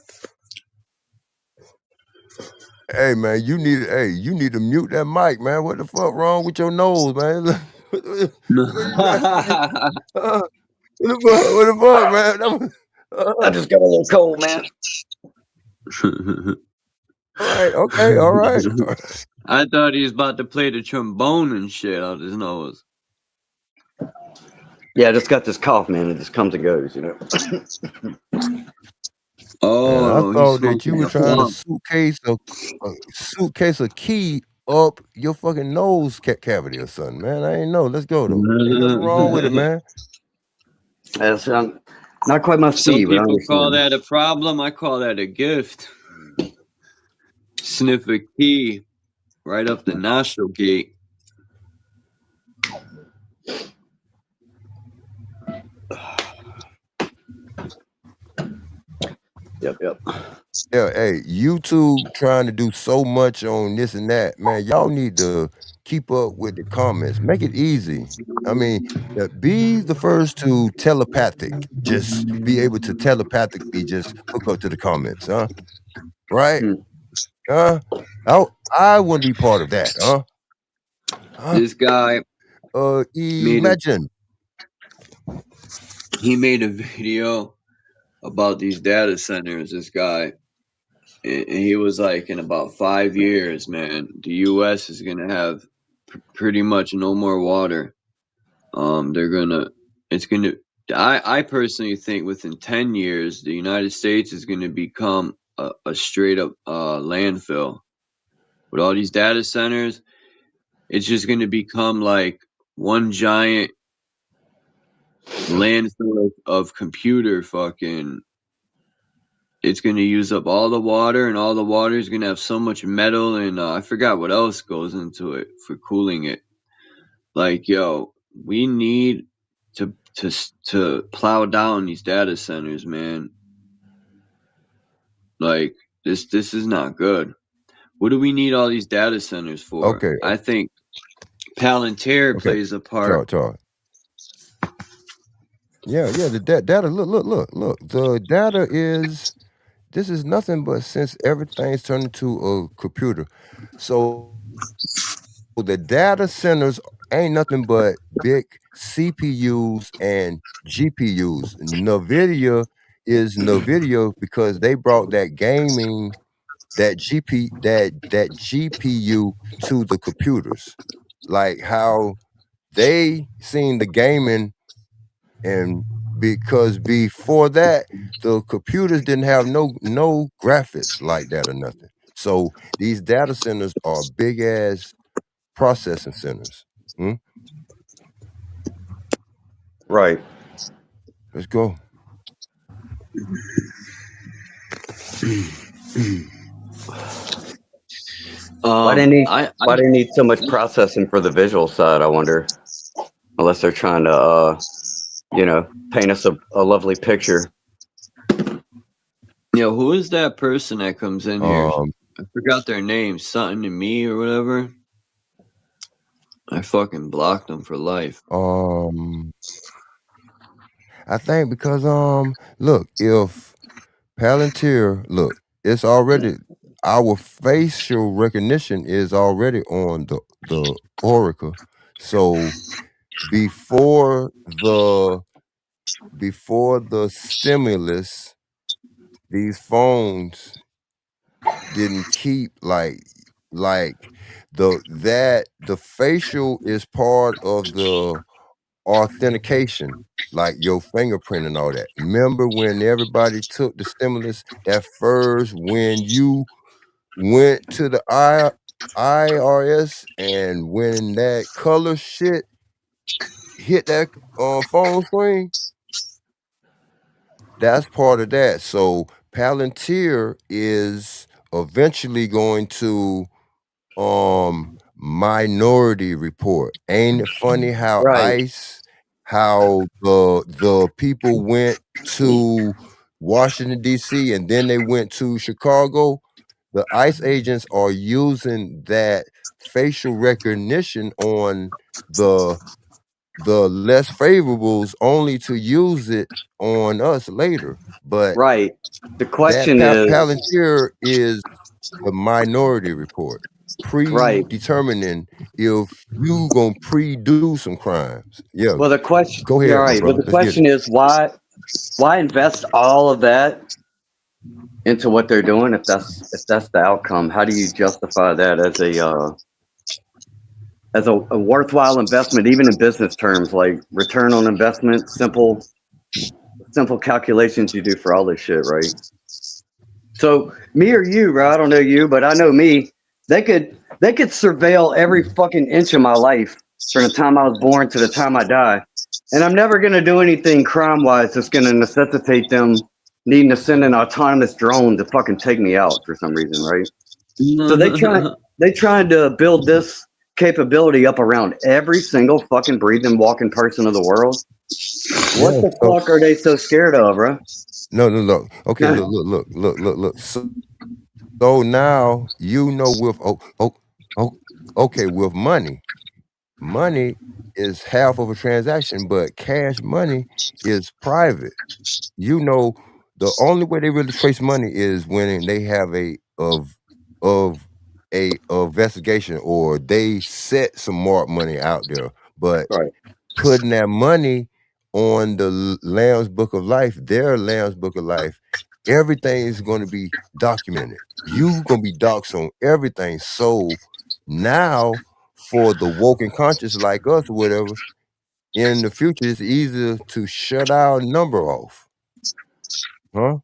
Hey man, you need to mute that mic, man. What the fuck wrong with your nose, man? What the fuck, man? I just got a little cold, man. All right. I thought he was about to play the trombone and shit out his nose. Yeah, I just got this cough, man. It just comes and goes, you know. Oh, I thought that you were trying to suitcase a key up your fucking nose cavity or something, man. I ain't know. Let's go though. Ain't nothing wrong with it, man. That's not quite my Some speed, but I people call understand. that a problem. I call that a gift. Sniff a key right up the nostril gate. Yep. Yeah, hey, YouTube trying to do so much on this and that, man. Y'all need to keep up with the comments. Make it easy. I mean, be the first to telepathic. Just be able to telepathically just hook up to the comments, huh? Right? Huh? I wouldn't be part of that, huh? This guy Imagine. He made a video about these data centers, this guy. And he was like, in about 5 years, man, the U.S. is going to have pretty much no more water. I personally think within 10 years, the United States is going to become a straight up landfill. With all these data centers, it's just going to become like one giant landfill of computer fucking. It's going to use up all the water, and all the water is going to have so much metal, and I forgot what else goes into it for cooling it. Like, yo, we need to plow down these data centers, man. Like, this is not good. What do we need all these data centers for? Okay. I think Palantir plays a part. Talk. Yeah, the data. Look. The data is. This is nothing but since everything's turned into a computer. So the data centers ain't nothing but big CPUs and GPUs. NVIDIA is NVIDIA because they brought that gaming, that GPU to the computers. Like how they seen the gaming, and because before that the computers didn't have no graphics like that or nothing. So these data centers are big ass processing centers. Right. Let's go. Why do they need so much processing for the visual side, I wonder? Unless they're trying to paint us a lovely picture. Yo, who is that person that comes in here? I forgot their name. Something to me or whatever. I fucking blocked them for life. I think because look, if Palantir, look, it's already, our facial recognition is already on the Oracle. So before the stimulus, these phones didn't keep like the facial is part of the authentication, like your fingerprint and all that. Remember when everybody took the stimulus at first, when you went to the IRS, and when that color shit hit that phone screen, that's part of that. So Palantir is eventually going to Minority Report. Ain't it funny how Right. how the people went to Washington D.C. and then they went to Chicago? The ICE agents are using that facial recognition on the less favorables only to use it on us later. But Right. The that question is, Palantir is the Minority Report, right. predetermining if you gonna pre-do some crimes. Yeah, Well, the question, go you're ahead, my right. But brother. the Let's get question it. is, why invest all of that into what they're doing if that's the outcome? How do you justify that as a worthwhile investment, even in business terms, like return on investment, simple calculations you do for all this shit, right? So me or you, bro, I don't know you, but I know me. They could surveil every fucking inch of my life from the time I was born to the time I die, and I'm never gonna do anything crime wise that's gonna necessitate them needing to send an autonomous drone to fucking take me out for some reason, right? So they trying to build this capability up around every single fucking breathing, walking person of the world. What Yeah. the fuck are they so scared of, bro? No. Okay, look. So now you know with okay, with money is half of a transaction, but cash money is private. You know, the only way they really trace money is when they have of a investigation, or they set some marked money out there. But Right. putting that money on the Lamb's Book of Life, their Lamb's Book of Life, everything is going to be documented. You gonna be doxxed on everything. So now, for the woke and conscious like us or whatever, in the future, it's easier to shut our number off. Huh?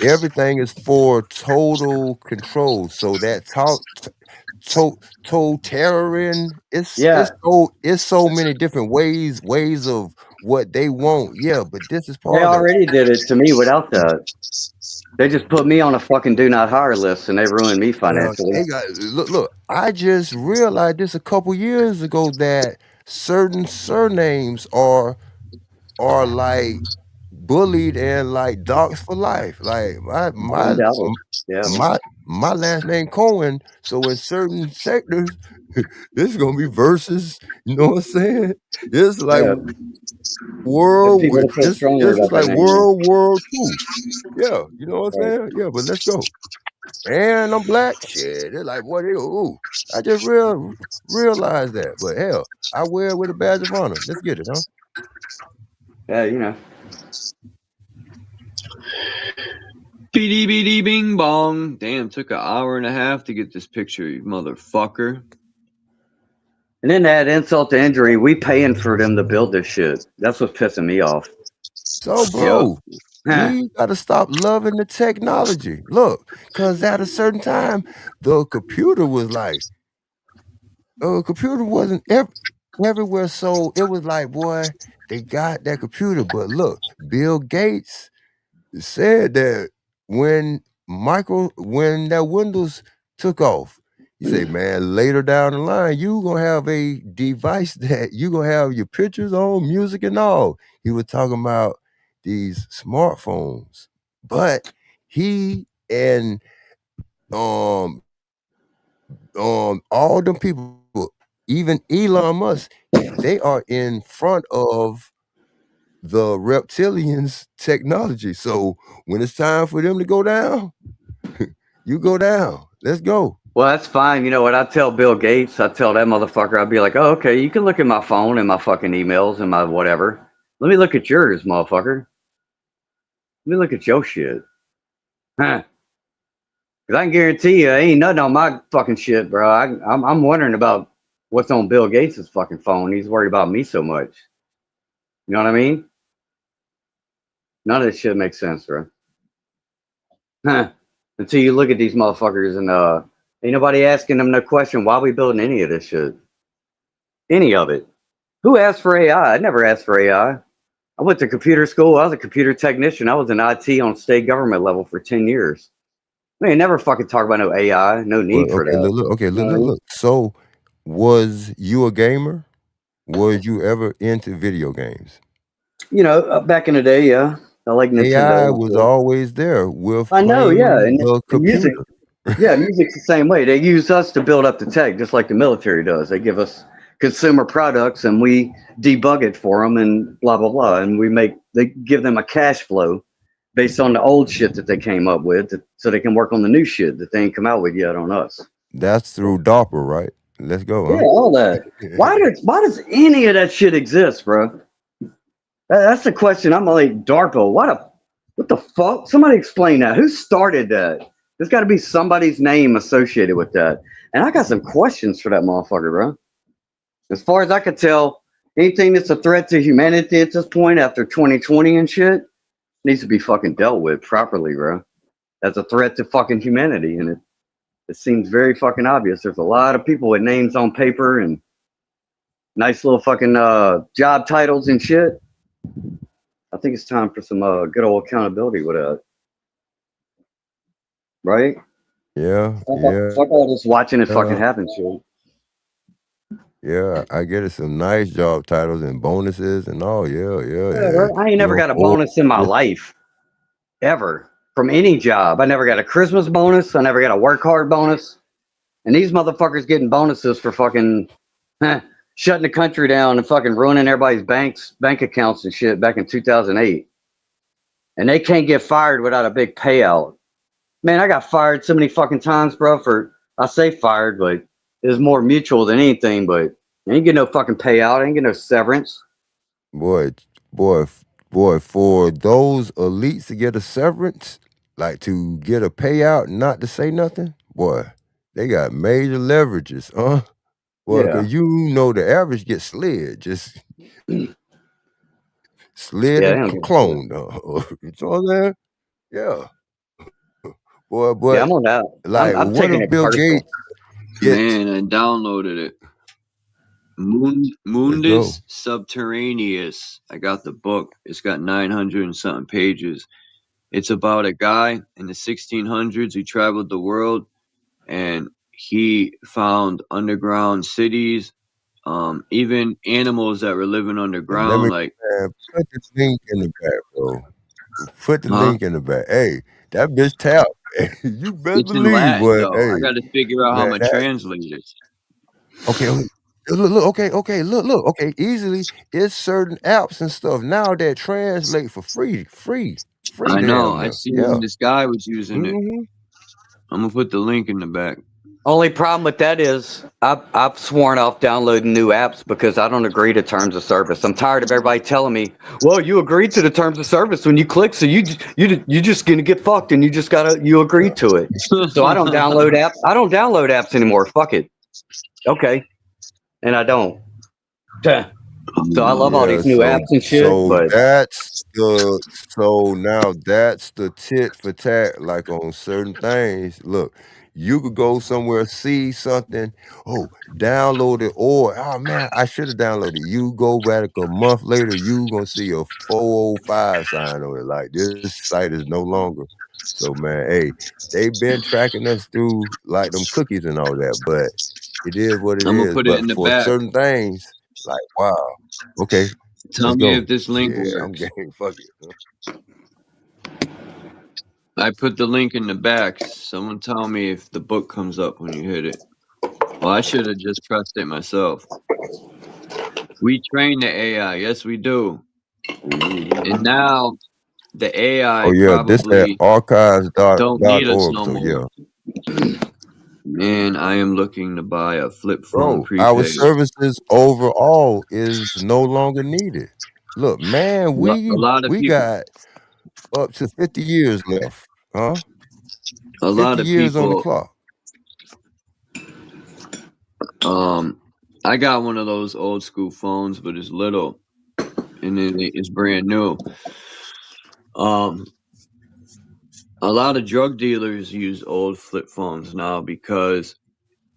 Everything is for total control. So that totalitarian, Yeah, it's so many different ways of what they want. Yeah, but this is they part of it. already did it to me without that. They just put me on a fucking do not hire list and they ruined me financially. They got look. I just realized this a couple years ago that certain surnames are like bullied and like dogs for life. Like No doubt. Yeah. my last name Cohen. So in certain sectors, this is gonna be versus. You know what I'm saying? It's like Yeah. There's world. people that feel stronger This is about their like name, man. World War II. Yeah, you know what I'm Right. saying? Yeah, but let's go. And I'm black. Shit, they're like, what? Ooh, I just realized that. But hell, I wear it with a badge of honor. Let's get it, huh? Yeah, you know. Beady beady bing bong. Damn, took an hour and a half to get this picture, you motherfucker. And then to add insult to injury, we paying for them to build this shit. That's what's pissing me off. So, bro, we gotta stop loving the technology. Look, cause at a certain time, the computer was like, computer wasn't everywhere. So it was like, boy, they got that computer. But look, Bill Gates said that when that Windows took off, he said, man, later down the line, you gonna have a device that you gonna have your pictures on, music and all. He was talking about these smartphones. But he and all them people, even Elon Musk, they are in front of the reptilians' technology. So when it's time for them to go down, you go down. Let's go. Well, that's fine. You know what? I tell Bill Gates, I tell that motherfucker, I'd be like, oh, okay, you can look at my phone and my fucking emails and my whatever. Let me look at yours, motherfucker. Let me look at your shit. Huh. Because I can guarantee you, ain't nothing on my fucking shit, bro. I'm wondering about what's on Bill Gates' fucking phone. He's worried about me so much. You know what I mean? None of this shit makes sense, bro. Huh. Until you look at these motherfuckers and ain't nobody asking them no question why we building any of this shit. Any of it. Who asked for AI? I never asked for AI. I went to computer school. I was a computer technician. I was in IT on state government level for 10 years. We ain't never fucking talk about no AI. No need for that. Look. So, was you a gamer? Was you ever into video games? You know, back in the day, yeah. I like Nintendo. AI was always there with I know, yeah. playing And the music. computer. Yeah, music's the same way. They use us to build up the tech, just like the military does. They give us consumer products and we debug it for them and blah, blah, blah. And they give them a cash flow based on the old shit that they came up with so they can work on the new shit that they ain't come out with yet on us. That's through DARPA, right? Let's go, Yeah, huh? all that. Why does any of that shit exist, bro? That's the question. I'm like, DARPA, what the fuck? Somebody explain that. Who started that? There's got to be somebody's name associated with that. And I got some questions for that motherfucker, bro. As far as I could tell, anything that's a threat to humanity at this point after 2020 and shit needs to be fucking dealt with properly, bro. That's a threat to fucking humanity. And it seems very fucking obvious. There's a lot of people with names on paper and nice little fucking job titles and shit. I think it's time for some good old accountability with that. Right? Yeah. Fuck all this watching it fucking happen shit. Yeah, I get it. Some nice job titles and bonuses and all. Yeah. I ain't never got a bonus in my life. Ever. From any job. I never got a Christmas bonus. I never got a work hard bonus. And these motherfuckers getting bonuses for fucking shutting the country down and fucking ruining everybody's bank accounts and shit back in 2008. And they can't get fired without a big payout. Man, I got fired so many fucking times, bro, I say fired, but it was more mutual than anything, but I ain't get no fucking payout. I ain't get no severance. Boy, for those elites to get a severance, like to get a payout, not to say nothing, boy, they got major leverages, huh? Boy, because you know the average gets slid, just slid and cloned. You know what I'm saying? Yeah. Boy, but I'm on that. like, I'm what taking if it Bill personal. Gates gets... Man, I downloaded it. Mundus Subterraneus. I got the book. It's got 900 and something pages. It's about a guy in the 1600s who traveled the world, and he found underground cities, even animals that were living underground. Like, put the link in the back, bro. Put the link in the back. Hey, that bitch tapped. You best it's in believe, Latin, boy. though. Hey, I got to figure out how I'm man, gonna translate it. Okay, look, okay, easily. It's certain apps and stuff now that translate for free. I know. Damn I now. seen Yeah. this guy was using it. I'm gonna put the link in the back. Only problem with that is I've sworn off downloading new apps because I don't agree to terms of service. I'm tired of everybody telling me, "Well, you agreed to the terms of service when you click, so you just gonna get fucked, and you agree to it." So I don't download apps. I don't download apps anymore. Fuck it. Okay, and I don't. So I love all these new apps and shit, but now that's the tit for tat, like on certain things. Look, you could go somewhere, see something, download it, or oh man, I should have downloaded it. You go back a month later, you gonna see a 405 sign on it, like this site is no longer. So man, hey, they've been tracking us through like them cookies and all that, but it is what it I'm gonna is. put it But in the for back. certain things, like wow. Okay, Tell let's me go. if this link works. I'm game. Fuck it. I put the link in the back. Someone tell me if the book comes up when you hit it. Well, I should have just pressed it myself. We train the AI. Yes, we do. And now the AI This at probably don't need us archives.org. no So more. Man, I am looking to buy a flip phone bro, our prepaid. services overall is no longer needed. Look, man, A lot of we people. got up to 50 years left, huh? A 50 lot of years on the people. clock. I got one of those old school phones, but it's little, and it's brand new. A lot of drug dealers use old flip phones now because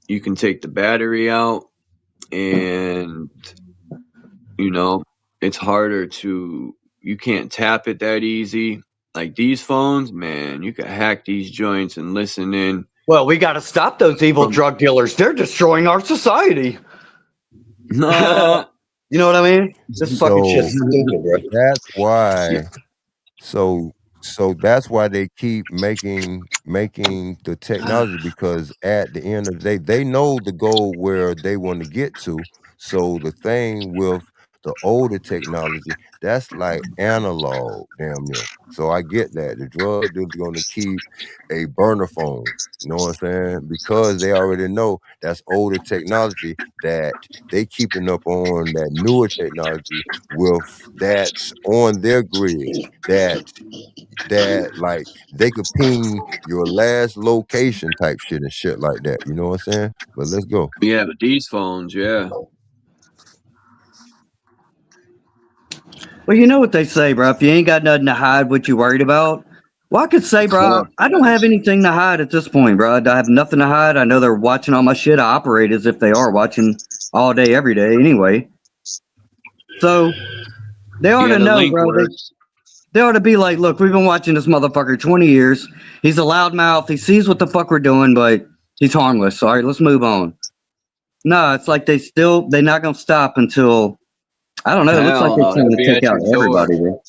you can take the battery out, and you know it's harder to. You can't tap it that easy. Like these phones, man, you can hack these joints and listen in. Well, we got to stop those evil From- drug dealers. They're destroying our society. No, You know what I mean? This fucking So shit's stupid, bro. that's why. So that's why they keep making the technology, because at the end of the day, they know the goal where they want to get to. So the thing with the older technology, that's like analog, damn near. So I get that. The drug dealer's gonna keep a burner phone. You know what I'm saying? Because they already know that's older technology, that they keeping up on that newer technology with that's on their grid, that like they could ping your last location type shit and shit like that. You know what I'm saying? But let's go. yeah, but these phones, yeah. Well, you know what they say, bro. If you ain't got nothing to hide, what you worried about? Well, I could say, bro, I don't have anything to hide at this point, bro. I have nothing to hide. I know they're watching all my shit. I operate as if they are watching all day, every day, anyway. So they ought to the know, link bro. works. They ought to be like, look, we've been watching this motherfucker 20 years. He's a loudmouth. He sees what the fuck we're doing, but he's harmless. All right, let's move on. No, it's like they're not gonna stop until, I don't know. It looks like Hell they're no, trying they'll to be take at out your door. everybody, bro.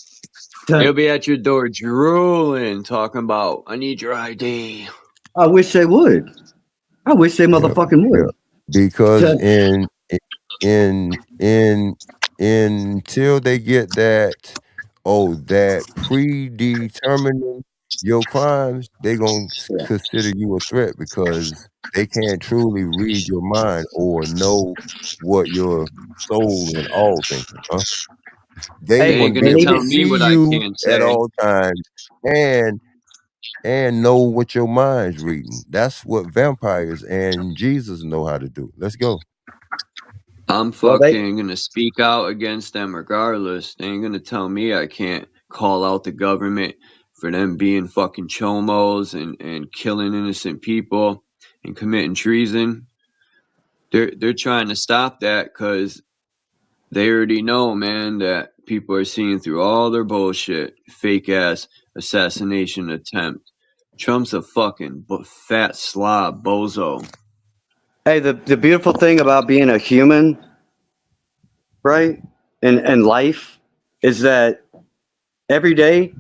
They'll be at your door drooling, talking about, I need your ID. I wish they would. I wish they motherfucking would. Because until they get that, that predetermining your crimes, they gonna consider you a threat, because they can't truly read your mind or know what your soul and all thinking, huh? They Hey, want ain't to be gonna able tell to me see what I you can't at say. all times and know what your mind's reading. That's what vampires and Jesus know how to do. Let's go. I'm fucking gonna speak out against them regardless. They ain't gonna tell me I can't call out the government for them being fucking chomos and killing innocent people and committing treason. They're trying to stop that because they already know, man, that people are seeing through all their bullshit, fake ass assassination attempt. Trump's a fucking fat slob bozo. Hey, the beautiful thing about being a human, right, and life, is that every day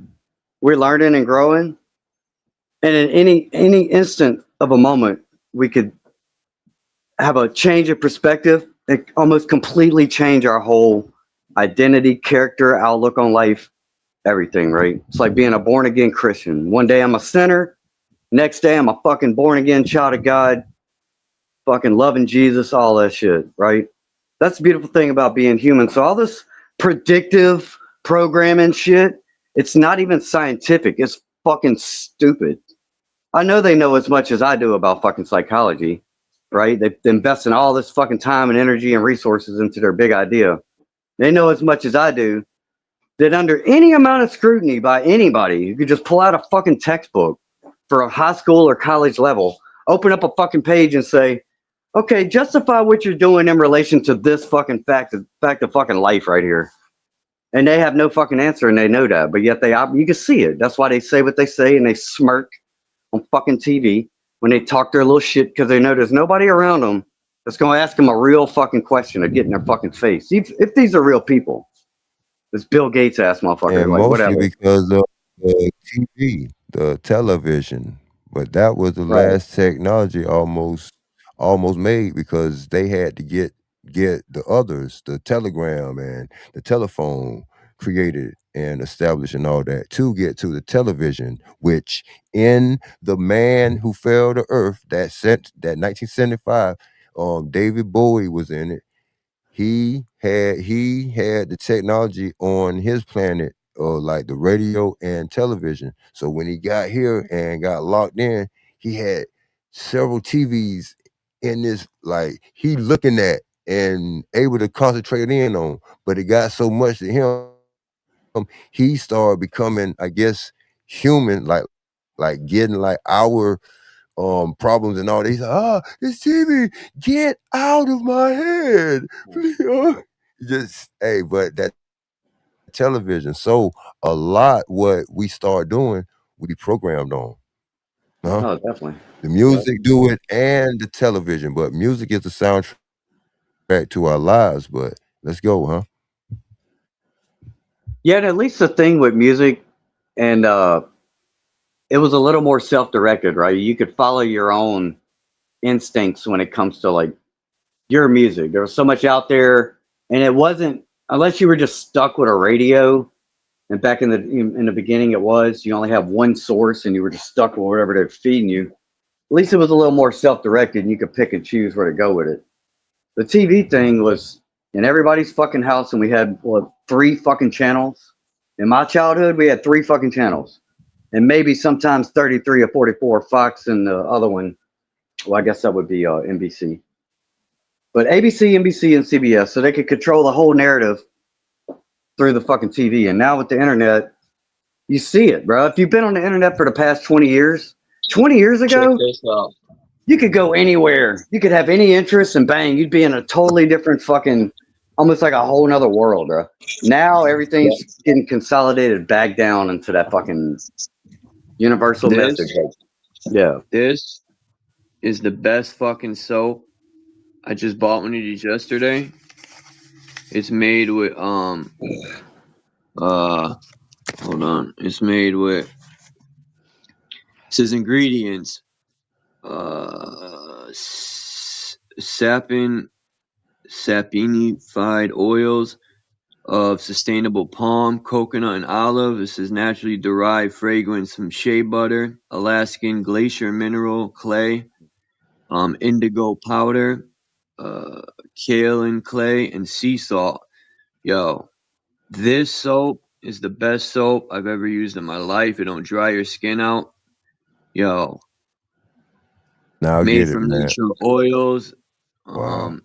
we're learning and growing, and in any instant of a moment, we could have a change of perspective and almost completely change our whole identity, character, outlook on life, everything, right? It's like being a born again Christian. One day I'm a sinner, next day I'm a fucking born again child of God, fucking loving Jesus, all that shit, right? That's the beautiful thing about being human. So all this predictive programming shit, it's not even scientific. It's fucking stupid. I know they know as much as I do about fucking psychology, right? They're investing all this fucking time and energy and resources into their big idea. They know as much as I do that under any amount of scrutiny by anybody, you could just pull out a fucking textbook for a high school or college level, open up a fucking page and say, okay, justify what you're doing in relation to this fucking fact of fucking life right here. And they have no fucking answer, and they know that, but yet you can see it. That's why they say what they say, and they smirk on fucking TV when they talk their little shit, because they know there's nobody around them that's going to ask them a real fucking question or get in their fucking face. If these are real people, this Bill Gates ass motherfucker, And like mostly whatever. because of the TV, the television. But that was the Right. last technology almost made, because they had to get the others, the telegram and the telephone, created and established and all that to get to the television, which in The Man Who Fell to Earth, that 1975, David Bowie was in it. He had the technology on his planet like the radio and television. So when he got here and got locked in, he had several TVs in this, like he looking at and able to concentrate in on. But it got so much to him, he started becoming, I guess, human, like getting like our problems and all that. He's like, this TV, get out of my head. Just but that television. So a lot what we start doing, we programmed on. Huh? Oh, definitely. The music do it and the television, but music is the soundtrack to our lives. But let's go, huh? Yeah, and at least the thing with music, and it was a little more self-directed, right? You could follow your own instincts when it comes to like your music. There was so much out there, and it wasn't unless you were just stuck with a radio. And back in the beginning, it was you only have one source, and you were just stuck with whatever they're feeding you. At least it was a little more self-directed, and you could pick and choose where to go with it. The TV thing was in everybody's fucking house, and we had 3 fucking channels. In my childhood, we had 3 fucking channels, and maybe sometimes 33 or 44 Fox, and the other one, well, I guess that would be NBC. But ABC, NBC, and CBS, so they could control the whole narrative through the fucking TV. And now with the internet, you see it, bro. If you've been on the internet for the past 20 years, 20 years ago, Check this out. you could go anywhere. You could have any interest, and bang, you'd be in a totally different fucking, almost like a whole nother world, bro. Now everything's getting consolidated back down into that fucking universal message. Yeah. This is the best fucking soap. I just bought one of these yesterday. It's made with hold on. It's made with, it says ingredients. Saponified oils of sustainable palm, coconut, and olive. This is naturally derived fragrance from shea butter, Alaskan glacier mineral clay, indigo powder, kaolin clay, and sea salt. Yo, this soap is the best soap I've ever used in my life. It don't dry your skin out. Yo, Now I made get it, from man. natural oils. Wow.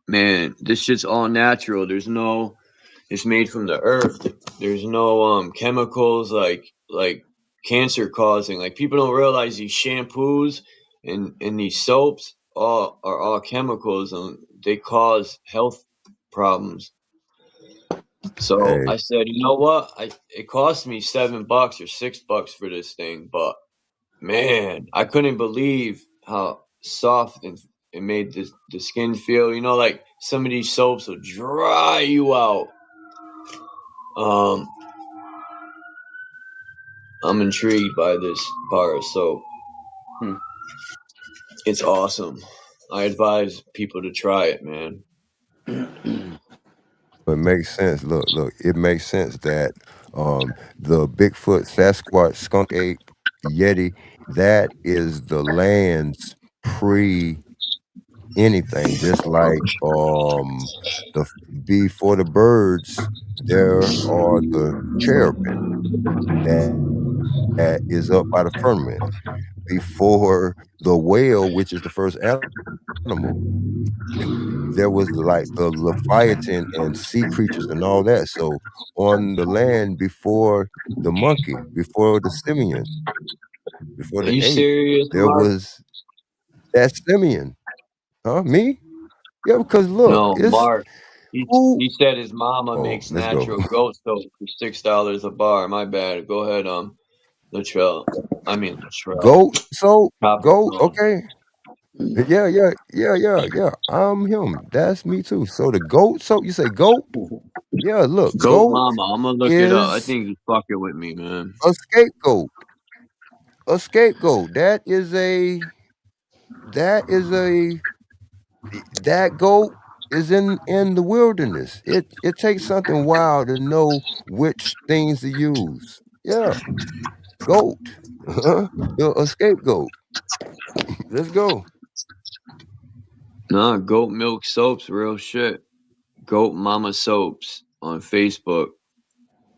Man, this shit's all natural. It's made from the earth. There's no chemicals like cancer causing. Like people don't realize these shampoos and these soaps are all chemicals, and they cause health problems. So Hey. I said, you know what? It cost me $7 or $6 for this thing, but man, I couldn't believe how soft and it made the skin feel. You know, like some of these soaps will dry you out. I'm intrigued by this bar of soap. It's awesome. I advise people to try it, man. It makes sense. Look, it makes sense that the Bigfoot, Sasquatch, skunk ape, Yeti, that is the land's pre anything. Just like the before the birds, there are the cherubim that is up by the firmament. Before the whale, which is the first animal, there was like the Leviathan and sea creatures and all that. So on the land before the monkey, before the simian, before Are the you ape, serious, there Mark? was that simian. Huh? Me? Yeah, because look, No, it's Mark. who. He said his mama Oh, makes let's go. natural goat soap for $6 a bar. My bad. Go ahead, Latrell. Goat soap, goat. Capricorn. Okay. Yeah. I'm him. That's me too. So the goat soap. You say goat? Yeah. Look, Goat goat mama. I'm gonna look it up. I is think he's fucking with me, man. a scapegoat. A scapegoat. That goat is in the wilderness. It takes something wild to know which things to use. Yeah. Goat. A scapegoat. Let's go. Nah, goat milk soaps, real shit. Goat mama soaps on Facebook.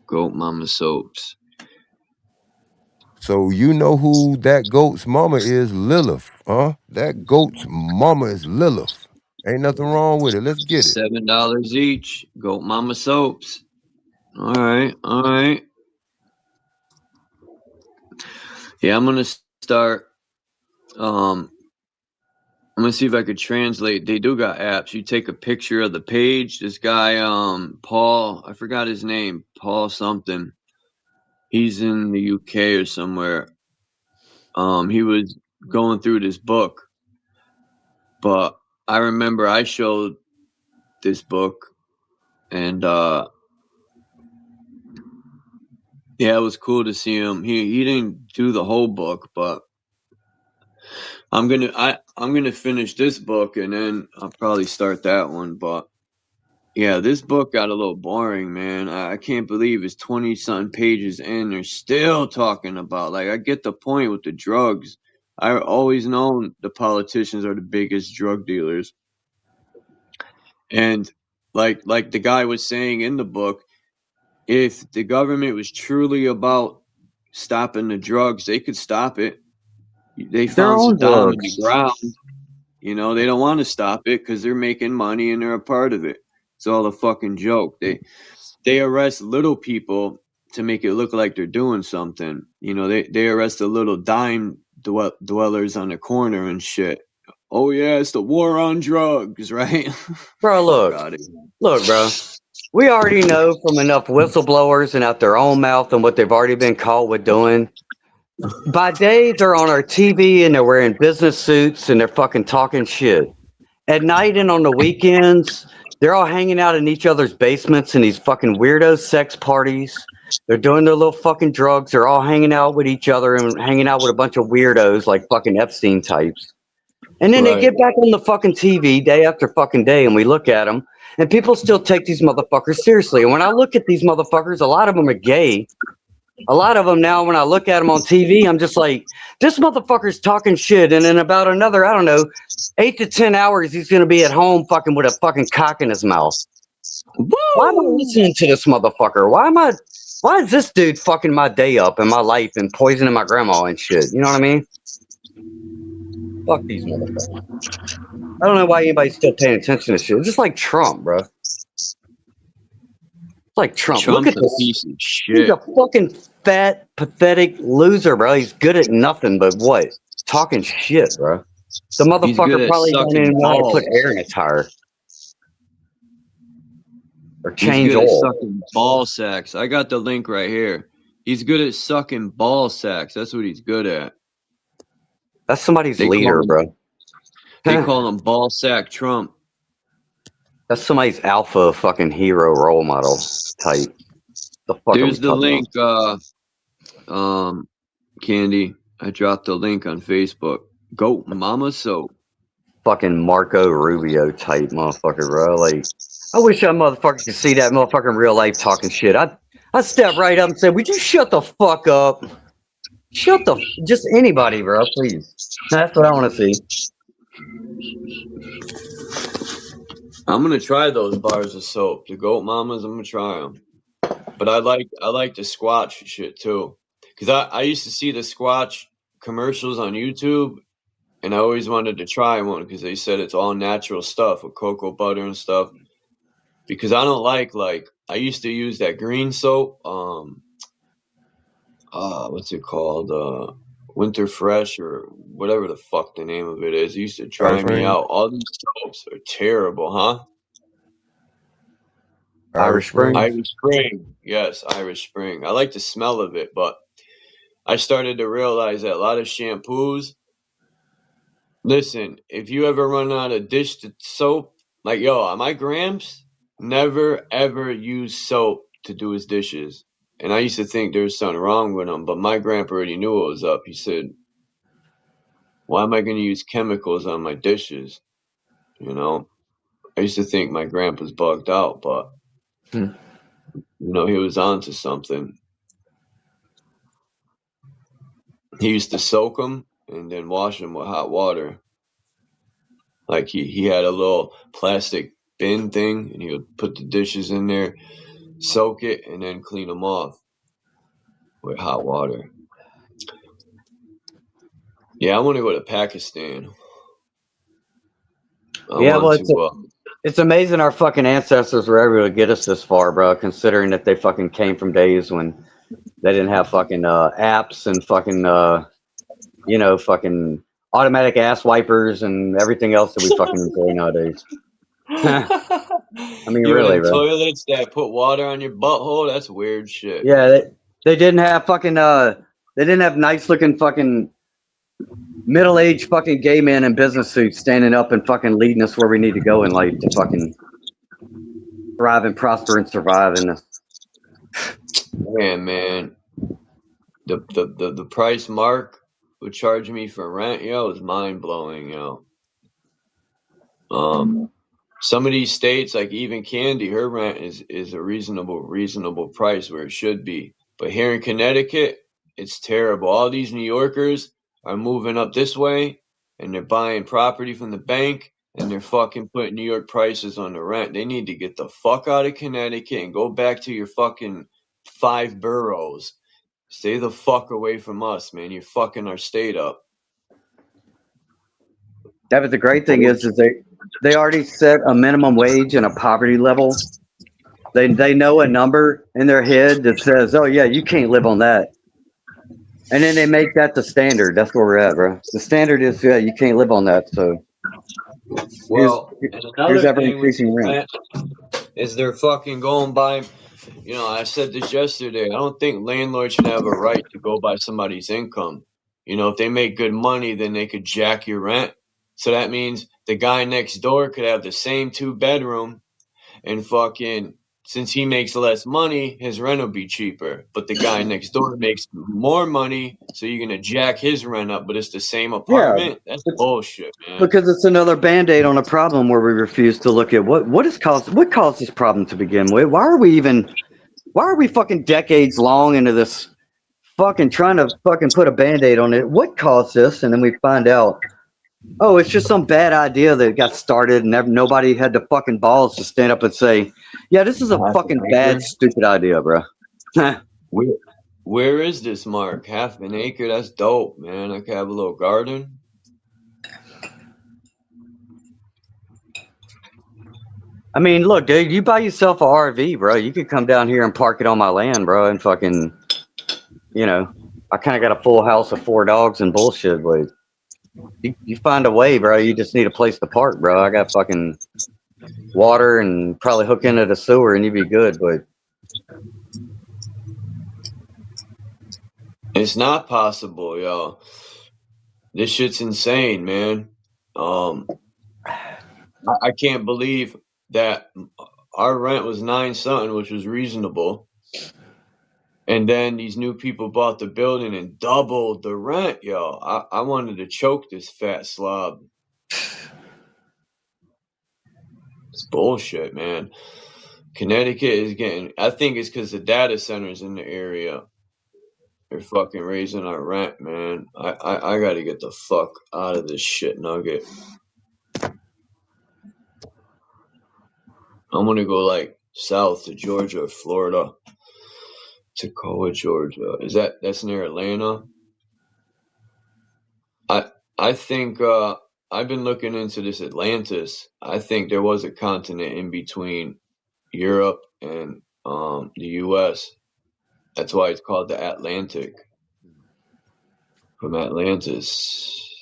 Goat Mama Soaps. So you know who that goat's mama is? Lilith, huh? That goat's mama is Lilith. Ain't nothing wrong with it. Let's get it. $7 each. Goat Mama Soaps. All right, all right. Yeah, I'm gonna start. I'm gonna see if I could translate. They do got apps. You take a picture of the page. This guy, Paul, I forgot his name. Paul something. He's in the UK or somewhere. He was going through this book, but I remember I showed this book, and yeah, it was cool to see him. He didn't do the whole book, but I'm gonna finish this book, and then I'll probably start that one. But yeah, this book got a little boring, man. I can't believe it's 20-something pages in. They're still talking about, like, I get the point with the drugs. I've always known the politicians are the biggest drug dealers. And like the guy was saying in the book, if the government was truly about stopping the drugs, they could stop it. They Their found own Saddam in the drugs. ground. You know, they don't want to stop it because they're making money and they're a part of it. It's all a fucking joke. They arrest little people to make it look like they're doing something. You know, they arrest the little dime dwellers on the corner and shit. Oh yeah, it's the war on drugs, right? Bro, look, bro. We already know from enough whistleblowers and out their own mouth and what they've already been caught with doing. By day, they're on our TV and they're wearing business suits and they're fucking talking shit. At night and on the weekends, they're all hanging out in each other's basements in these fucking weirdo sex parties. They're doing their little fucking drugs. They're all hanging out with each other and hanging out with a bunch of weirdos like fucking Epstein types. And then they Right. get back on the fucking TV day after fucking day and we look at them and people still take these motherfuckers seriously. And when I look at these motherfuckers, a lot of them are gay. A lot of them now, when I look at them on TV, I'm just like, this motherfucker's talking shit. And in about another, I don't know, 8 to 10 hours, he's going to be at home fucking with a fucking cock in his mouth. Why am I listening to this motherfucker? Why is this dude fucking my day up and my life and poisoning my grandma and shit? You know what I mean? Fuck these motherfuckers. I don't know why anybody's still paying attention to shit. It's just like Trump, bro. It's like Trump. Trump's Look at a this. piece of He's shit. a fucking fat, pathetic loser, bro. He's good at nothing but what? Talking shit, bro. The He's good motherfucker at probably don't sucking even know how to put balls. air in a tire. Or He's change good at oil. sucking ball sacks. I got the link right here. He's good at sucking ball sacks. That's what he's good at. That's somebody's They leader, call him, bro. they call him Ball Sack Trump. That's somebody's alpha fucking hero role model type. The fuck are we There's the talking about? link, Candy. I dropped the link on Facebook. Goat Mama Soap. Fucking Marco Rubio type motherfucker, bro. Like, I wish that motherfucker could see that motherfucker in real life talking shit. I'd step right up and say, would you shut the fuck up? Just anybody, bro, please. That's what I want to see. I'm gonna try those bars of soap. The Goat Mamas, I'm gonna try them. But I like the Squatch shit too, because I used to see the Squatch commercials on YouTube, and I always wanted to try one because they said it's all natural stuff with cocoa butter and stuff. Because I don't like I used to use that green soap. What's it called? Winter Fresh or whatever the fuck the name of it is. It used to dry me out. All these soaps are terrible, huh? Irish Spring. Irish Spring. Yes, Irish Spring. I like the smell of it, but I started to realize that a lot of shampoos. Listen, if you ever run out of dish soap, like, yo, my Gramps never ever used soap to do his dishes. And I used to think there was something wrong with him, but my grandpa already knew what was up. He said, why am I going to use chemicals on my dishes? You know, I used to think my grandpa's bugged out, but, you know, he was onto something. He used to soak them and then wash them with hot water. Like he had a little plastic bin thing and he would put the dishes in there. soak it, and then clean them off with hot water. Yeah, I want to go to Pakistan. It's amazing our fucking ancestors were able to get us this far, bro, considering that they fucking came from days when they didn't have fucking apps and fucking fucking automatic ass wipers and everything else that we fucking enjoy nowadays. I mean, You really, in bro. toilets that put water on your butthole? That's weird shit. Yeah, they didn't have fucking they didn't have nice looking fucking middle-aged fucking gay men in business suits standing up and fucking leading us where we need to go in life to fucking thrive and prosper and survive in this. Man, the price Mark would charge me for rent, yo, is mind blowing, yo. Some of these states, like even Candy, her rent is a reasonable price where it should be. But here in Connecticut, it's terrible. All these New Yorkers are moving up this way, and they're buying property from the bank, and they're fucking putting New York prices on the rent. They need to get the fuck out of Connecticut and go back to your fucking 5 boroughs. Stay the fuck away from us, man. You're fucking our state up. That was the great thing is they already set a minimum wage and a poverty level. They know a number in their head that says, oh yeah, you can't live on that. And then they make that the standard. That's where we're at, bro. The standard is, yeah, you can't live on that. So well, here's ever increasing rent. Is they're fucking going by, I said this yesterday. I don't think landlords should have a right to go by somebody's income. If they make good money, then they could jack your rent. So that means the guy next door could have the same 2-bedroom and fucking, since he makes less money, his rent will be cheaper. But the guy next door makes more money, so you're going to jack his rent up, but it's the same apartment? Yeah, that's bullshit, man. Because it's another Band-Aid on a problem where we refuse to look at what caused this problem to begin with. Why are we fucking decades long into this fucking trying to fucking put a Band-Aid on it? What caused this? And then we find out, oh, it's just some bad idea that got started and nobody had the fucking balls to stand up and say, yeah, this is a fucking bad, stupid idea, bro. Where is this, Mark? Half an acre? That's dope, man. I could have a little garden. I mean, look, dude, you buy yourself a RV, bro. You could come down here and park it on my land, bro, and fucking, I kind of got a full house of 4 dogs and bullshit, but you find a way, bro. You just need a place to park, bro. I got fucking water and probably hook into the sewer and you'd be good, but it's not possible, yo. This shit's insane, man. I can't believe that our rent was 9 something, which was reasonable. And then these new people bought the building and doubled the rent, yo. I wanted to choke this fat slob. It's bullshit, man. Connecticut is getting, I think it's because the data centers in the area are fucking raising our rent, man. I got to get the fuck out of this shit nugget. I'm going to go like south to Georgia or Florida. Toccoa, Georgia. That's near Atlanta? I think I've been looking into this Atlantis. I think there was a continent in between Europe and the US. That's why it's called the Atlantic. From Atlantis.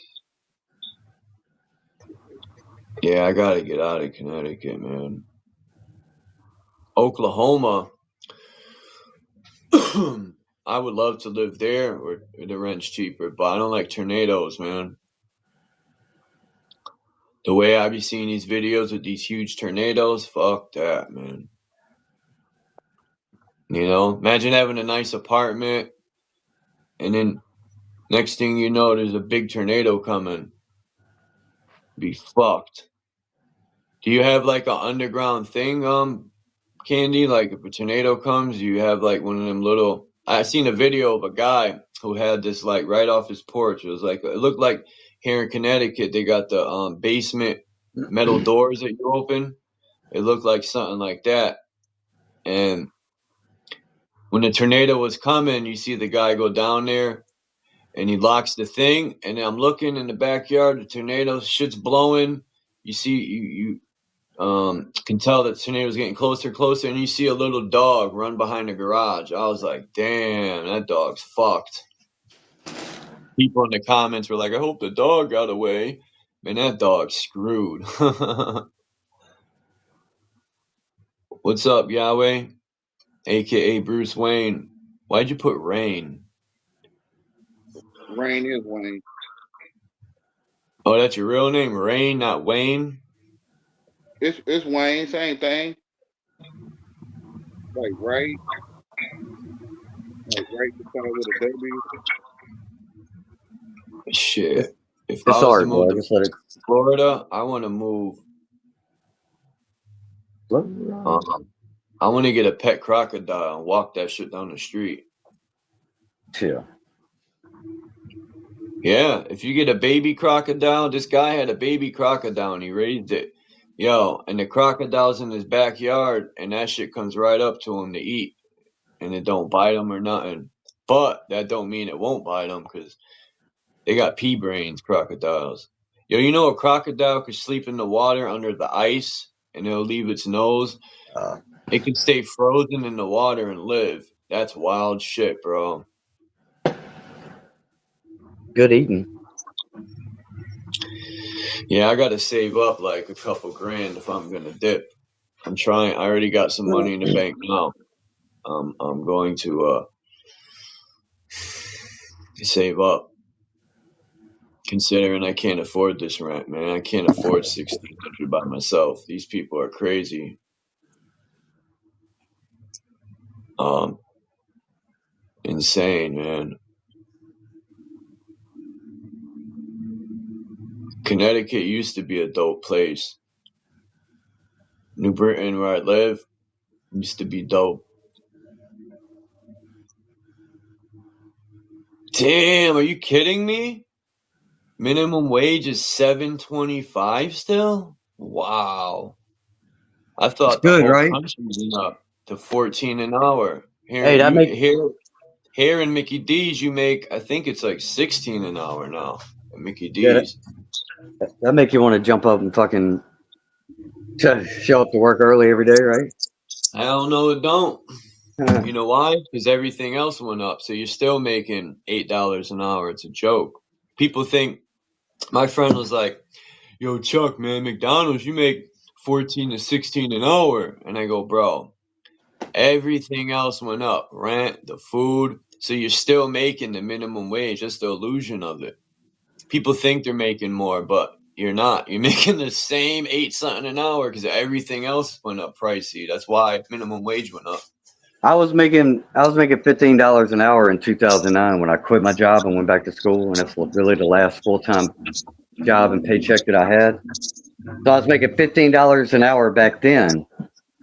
Yeah, I gotta get out of Connecticut, man. Oklahoma. I would love to live there where the rent's cheaper, but I don't like tornadoes, man. The way I be seeing these videos with these huge tornadoes, fuck that, man. Imagine having a nice apartment and then next thing you know, there's a big tornado coming. Be fucked. Do you have like an underground thing, Candy? Like if a tornado comes, you have like one of them little. I seen a video of a guy who had this like right off his porch. It looked like here in Connecticut they got the basement metal doors that you open. It looked like something like that, and when the tornado was coming, you see the guy go down there and he locks the thing. And I'm looking in the backyard, the tornado, shit's blowing. You see, you can tell that the tornado's getting closer, and you see a little dog run behind the garage. I was like, damn, that dog's fucked. People in the comments were like, I hope the dog got away. Man, that dog's screwed. What's up, Yahweh? AKA Bruce Wayne. Why'd you put Rain? Rain is Wayne. Oh, that's your real name? Rain, not Wayne? It's Wayne, same thing. Like right beside with a W. Shit. If It's I was to hard, move bro. to Just let it. Florida, I want to move. I want to get a pet crocodile and walk that shit down the street. Yeah. Yeah, if you get a baby crocodile, this guy had a baby crocodile and he raised it. Yo, and the crocodile's in his backyard and that shit comes right up to him to eat. And it don't bite him or nothing. But that don't mean it won't bite him because they got pea brains, crocodiles. Yo, you know a crocodile could sleep in the water under the ice and it'll leave its nose? It can stay frozen in the water and live. That's wild shit, bro. Good eating. Yeah, I gotta save up like a couple grand if I'm gonna dip. I'm trying. I already got some money in the bank now. I'm going to save up. Considering I can't afford this rent, man. I can't afford $1,600 by myself. These people are crazy. Insane, man. Connecticut used to be a dope place. New Britain, where I live, used to be dope. Damn, are you kidding me? Minimum wage is $7.25 still? Wow. I thought It's the good, whole right? country went up to $14 an hour. Hey, that makes Here in Mickey D's, you make, I think it's like $16 an hour now at Mickey yeah, D's. that make you want to jump up and fucking show up to work early every day, right? I don't know, it don't. You know why? Because everything else went up. So you're still making $8 an hour. It's a joke. People think, my friend was like, yo, Chuck, man, McDonald's, you make 14 to 16 an hour. And I go, bro, everything else went up. Rent, the food. So you're still making the minimum wage. That's the illusion of it. People think they're making more, but you're not. You're making the same 8 something an hour because everything else went up pricey. That's why minimum wage went up. I was making $15 an hour in 2009 when I quit my job and went back to school, and it's really the last full-time job and paycheck that I had. So I was making $15 an hour back then,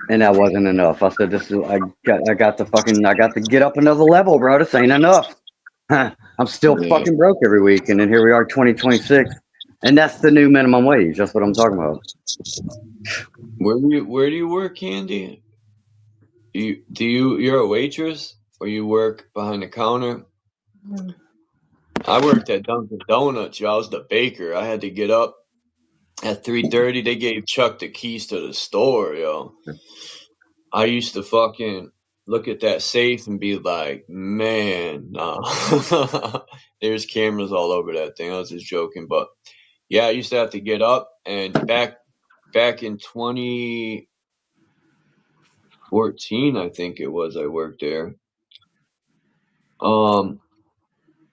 and that wasn't enough. I said, I got to get up another level, bro. This ain't enough. I'm still fucking broke every week, and then here we are, 2026, and that's the new minimum wage. That's what I'm talking about. Where do you work, Candy? You're a waitress or you work behind the counter? I worked at Dunkin' Donuts. I was the baker. I had to get up at 3:30. They gave Chuck the keys to the store, yo. I used to fucking look at that safe and be like, man, nah. There's cameras all over that thing. I was just joking, but yeah, I used to have to get up, and back in 2014, I think it was, I worked there.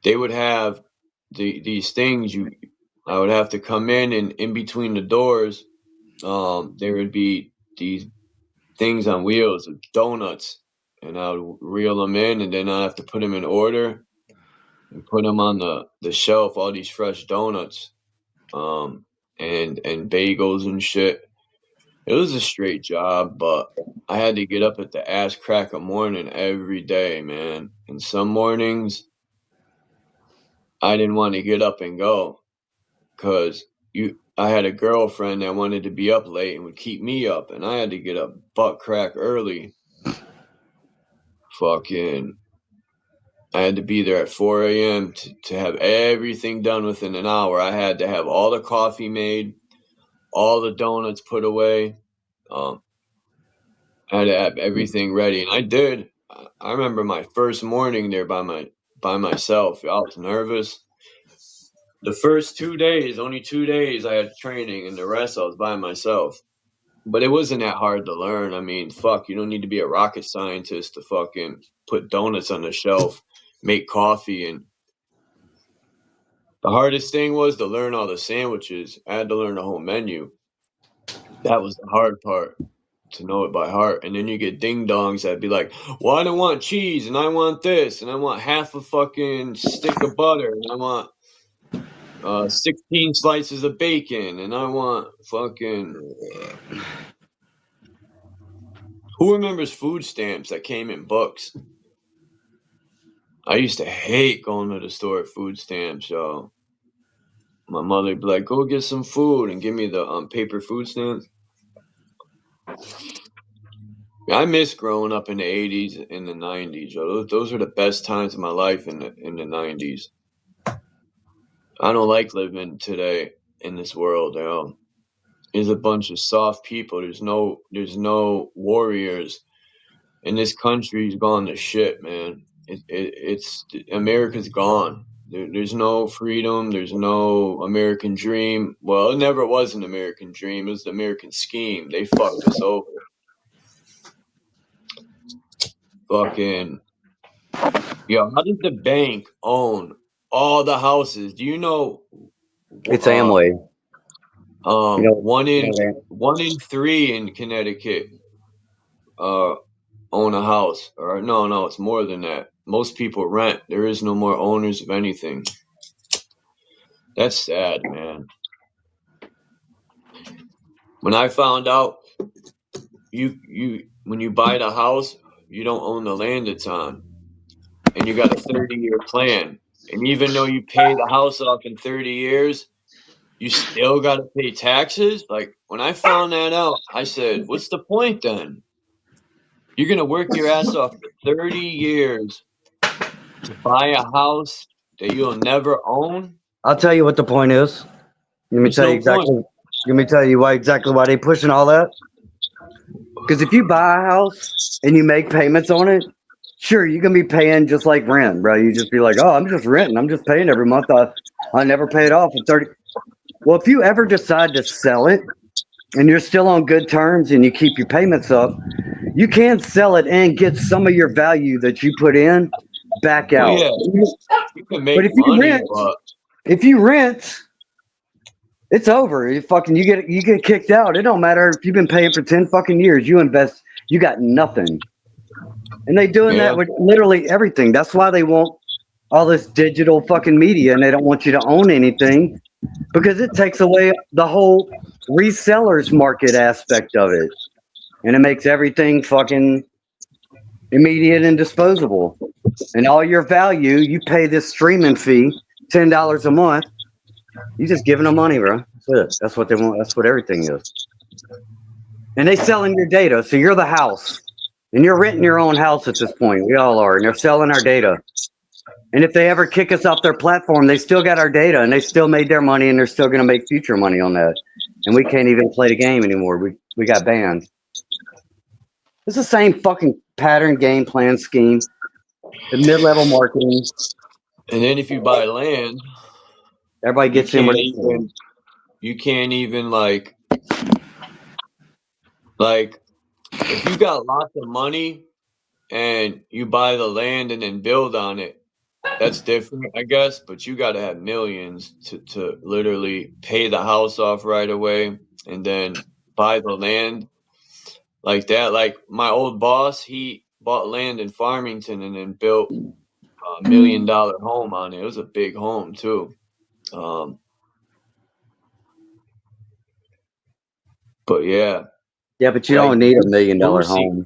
They would have these things I would have to come in, and in between the doors, there would be these things on wheels of donuts, and I would reel them in, and then I'd have to put them in order and put them on the shelf, all these fresh donuts, and bagels and shit. It was a straight job, but I had to get up at the ass crack of morning every day, man. And some mornings I didn't want to get up and go because I had a girlfriend that wanted to be up late and would keep me up, and I had to get up butt crack early fucking, I had to be there at 4 a.m. to have everything done within an hour. I had to have all the coffee made, all the donuts put away. I had to have everything ready, and I did. I remember my first morning there by myself. I was nervous. The first 2 days, only 2 days, I had training, and the rest I was by myself. But it wasn't that hard to learn. I mean, fuck, you don't need to be a rocket scientist to fucking put donuts on the shelf, make coffee, and the hardest thing was to learn all the sandwiches. I had to learn the whole menu. That was the hard part, to know it by heart. And then you get ding-dongs that'd be like, well, I don't want cheese, and I want this, and I want half a fucking stick of butter, and I want 16 slices of bacon, and I want fucking... Who remembers food stamps that came in books? I used to hate going to the store at food stamps, yo. My mother would be like, go get some food, and give me the paper food stamps. I miss growing up in the 80s and the 90s, yo. Those are the best times of my life in the 90s. I don't like living today in this world, yo. There's a bunch of soft people. There's no warriors. And this country's gone to shit, man. It's America's gone. There's no freedom. There's no American dream. Well, it never was an American dream. It was the American scheme. They fucked us over. Fucking, yo, how did the bank own all the houses? Do you know? It's Amway. One in 3 in Connecticut own a house. Or no, it's more than that. Most people rent. There is no more owners of anything. That's sad, man. When I found out when you buy the house, you don't own the land it's on. And you got a 30-year plan. And even though you pay the house off in 30 years, you still got to pay taxes? Like, when I found that out, I said, what's the point then? You're going to work your ass off for 30 years to buy a house that you'll never own? I'll tell you what the point is. Let me tell you exactly. Let me tell you why they pushing all that. Because if you buy a house and you make payments on it, sure, you're gonna be paying just like rent, bro. You just be like, oh, I'm just renting. I'm just paying every month. I never pay it off in 30. Well, if you ever decide to sell it and you're still on good terms and you keep your payments up, you can sell it and get some of your value that you put in back out. Yeah, you can make but if you rent, it's over. You get kicked out. It don't matter if you've been paying for 10 fucking years. You invest, you got nothing. And they doing that with literally everything. That's why they want all this digital fucking media, and they don't want you to own anything, because it takes away the whole resellers market aspect of it, and it makes everything fucking immediate and disposable. And all your value, you pay this streaming fee, $10 a month. You just giving them money, bro. That's it. That's what they want. That's what everything is. And they selling your data, so you're the house. And you're renting your own house at this point. We all are. And they're selling our data. And if they ever kick us off their platform, they still got our data, and they still made their money, and they're still going to make future money on that. And we can't even play the game anymore. We got banned. It's the same fucking pattern, game plan, scheme. The mid-level marketing. And then if you buy land, everybody gets in. You can't even like if you got lots of money and you buy the land and then build on it, that's different, I guess. But you got to have millions to literally pay the house off right away and then buy the land like that. Like my old boss, he bought land in Farmington and then built $1 million home on it. It was a big home too. But yeah. Yeah, but you don't need $1 million home.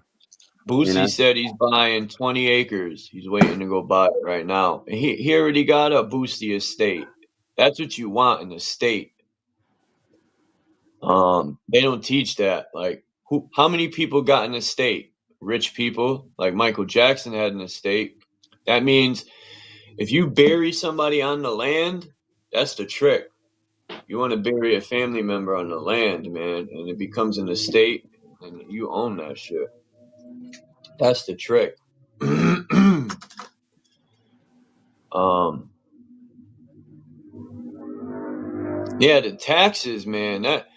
Boosie said he's buying 20 acres. He's waiting to go buy it right now. And he already got a Boosie estate. That's what you want in a state. They don't teach that. Like, how many people got an estate? rich people, like Michael Jackson had an estate. That means if you bury somebody on the land, that's the trick. You want to bury a family member on the land, man, and it becomes an estate, and you own that shit. That's the trick. Yeah, the taxes, man. That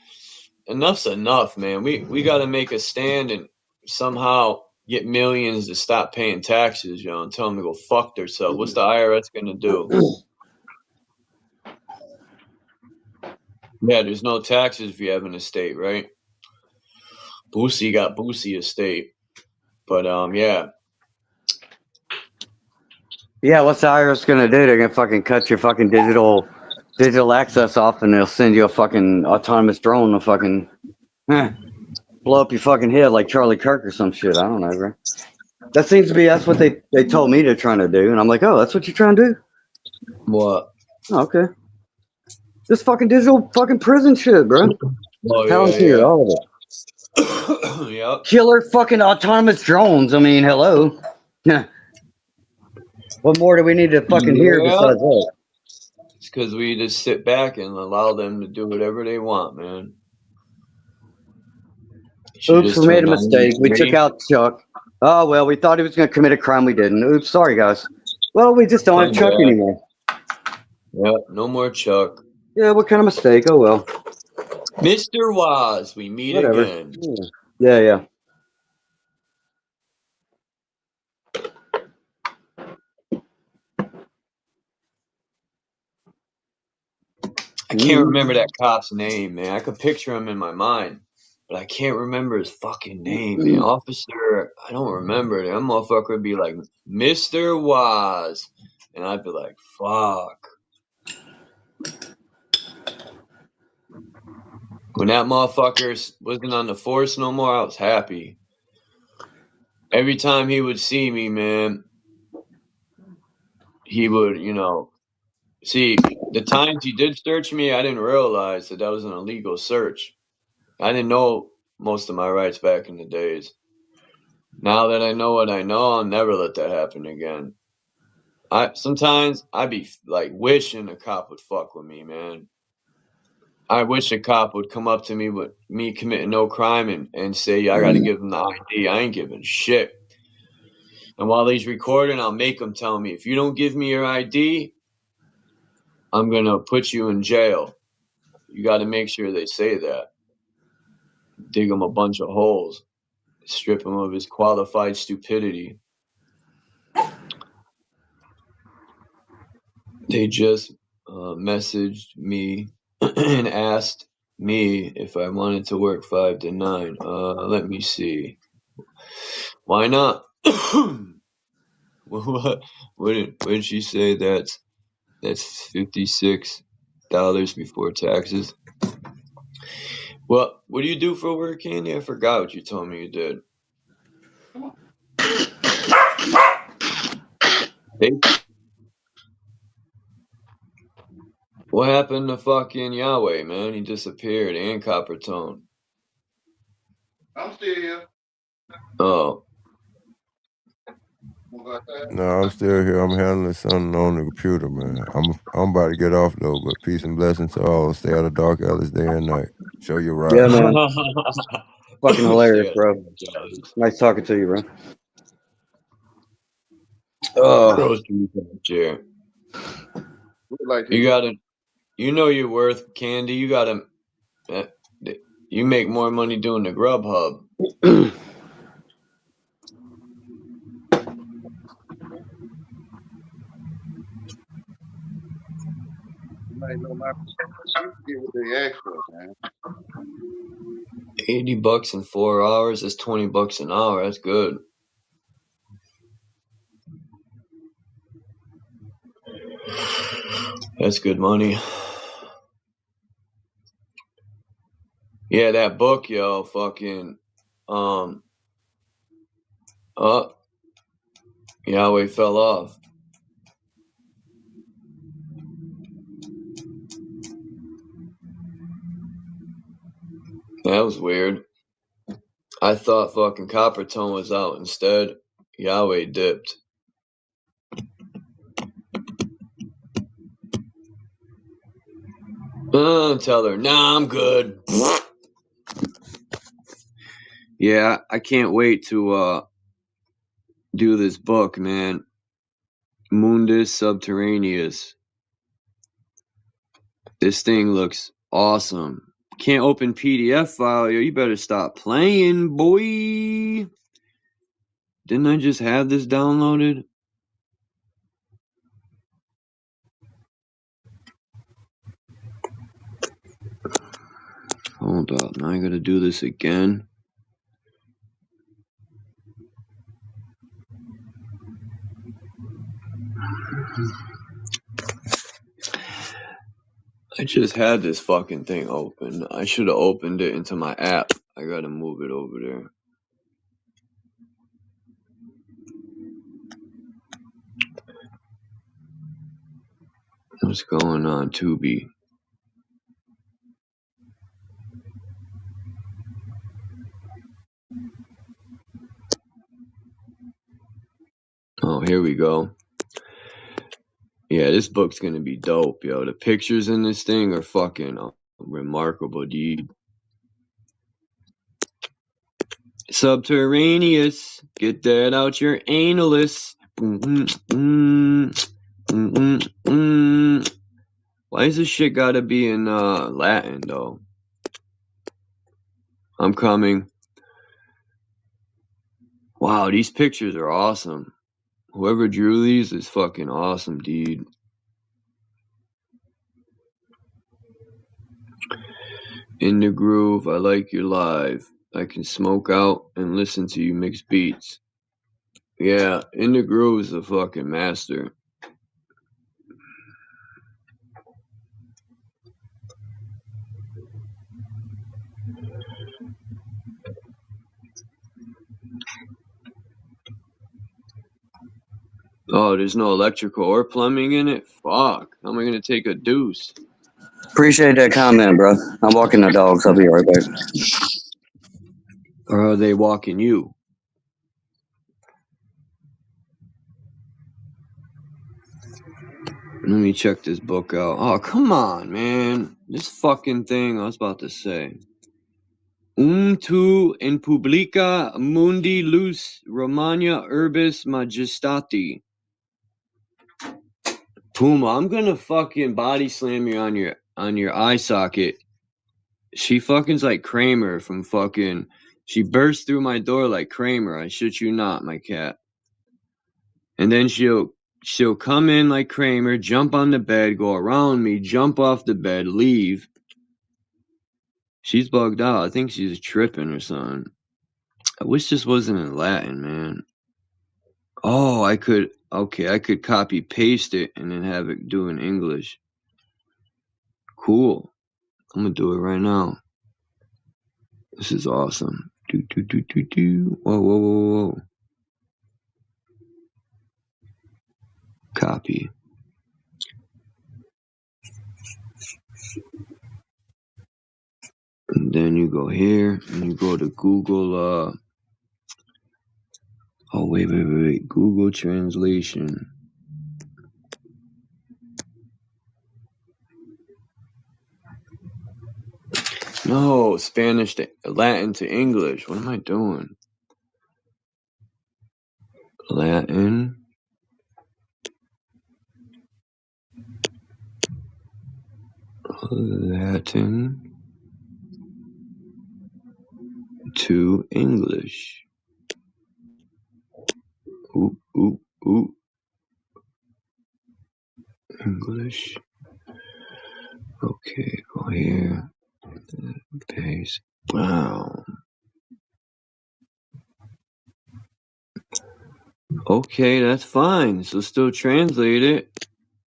enough's enough, man. We got to make a stand and somehow get millions to stop paying taxes, and tell them to go fuck themselves. What's the IRS gonna do? Yeah, there's no taxes if you have an estate, right? Boosie got Boosie estate, but yeah. Yeah, what's the IRS gonna do? They're gonna fucking cut your fucking digital access off, and they'll send you a fucking autonomous drone to fucking blow up your fucking head like Charlie Kirk or some shit. I don't know, bro. That seems to be that's what they told me they're trying to do, and I'm like, oh, that's what you're trying to do? What? Oh, okay. This fucking digital fucking prison shit, bro. Oh, Palantir, yeah. all of it. Yep. Killer fucking autonomous drones. I mean, hello. What more do we need to fucking hear besides that? It's because we just sit back and allow them to do whatever they want, man. Oops, we made a mistake. We took out Chuck. Oh, well, we thought he was going to commit a crime. We didn't. Oops, sorry, guys. Well, we just don't have Chuck anymore. Yep, no more Chuck. Yeah, what kind of mistake? Oh, well. Mr. Waz, we meet again. Yeah. I can't remember that cop's name, man. I could picture him in my mind, but I can't remember his fucking name, man. Officer, I don't remember. That motherfucker would be like, Mr. Waz. And I'd be like, fuck. When that motherfucker wasn't on the force no more, I was happy. Every time he would see me, man, he would, see, the times he did search me, I didn't realize that was an illegal search. I didn't know most of my rights back in the days. Now that I know what I know, I'll never let that happen again. Sometimes I be like wishing a cop would fuck with me, man. I wish a cop would come up to me with me committing no crime and say, I got to give him the ID. I ain't giving shit. And while he's recording, I'll make him tell me, if you don't give me your ID, I'm going to put you in jail. You got to make sure they say that. Dig him a bunch of holes. Strip him of his qualified stupidity. They just messaged me and asked me if I wanted to work 5 to 9. Let me see. Why not? What did she say? That's $56 before taxes. Well, what do you do for work, Candy? I forgot what you told me you did. Hey. What happened to fucking Yahweh, man? He disappeared, and Copper Tone. I'm still here. Oh. No, I'm still here. I'm handling something on the computer, man. I'm about to get off though, but peace and blessings to all. Stay out of dark alleys day and night. Show your right. Yeah, man. Fucking hilarious, bro. Nice talking to you, bro. You gotta, your worth, Candy. You gotta, you make more money doing the Grubhub. Man. $80 in 4 hours is $20 an hour. That's good. That's good money. Yeah, that book, yo, fucking, Yahweh fell off. That was weird. I thought fucking Coppertone was out instead. Yahweh dipped. Tell her, nah, I'm good. Yeah, I can't wait to do this book, man. Mundus Subterraneus. This thing looks awesome. Can't open PDF file. Yo, you better stop playing, boy. Didn't I just have this downloaded? Hold up. Now I gotta do this again. I just had this fucking thing open. I should have opened it into my app. I gotta move it over there. What's going on, Tubi? Oh, here we go. Yeah, this book's gonna be dope, yo. The pictures in this thing are fucking remarkable, dude. Subterraneous. Get that out your analus. Why is this shit gotta be in Latin, though? I'm coming. Wow, these pictures are awesome. Whoever drew these is fucking awesome, dude. In the groove, I like your live. I can smoke out and listen to you mix beats. Yeah, In the Groove is a fucking master. Oh, there's no electrical or plumbing in it? Fuck. How am I gonna take a deuce? Appreciate that comment, bro. I'm walking the dogs. I'll be right back. Or are they walking you? Let me check this book out. Oh, come on, man. This fucking thing I was about to say. Tu in publica mundi lus Romania urbis majestati. Puma, I'm gonna fucking body slam you on your eye socket. She fucking's like Kramer from fucking. She burst through my door like Kramer. I shit you not, my cat. And then she'll come in like Kramer, jump on the bed, go around me, jump off the bed, leave. She's bugged out. I think she's tripping or something. I wish this wasn't in Latin, man. Oh, I could copy paste it and then have it do in English. Cool. I'm gonna do it right now. This is awesome. Whoa. Copy. And then you go here and you go to Google. Oh, wait. Google Translation. No, Spanish to Latin to English. What am I doing? Latin. To English. Ooh. English. Okay, go here. Paste. Wow. Okay, that's fine. So still translate it.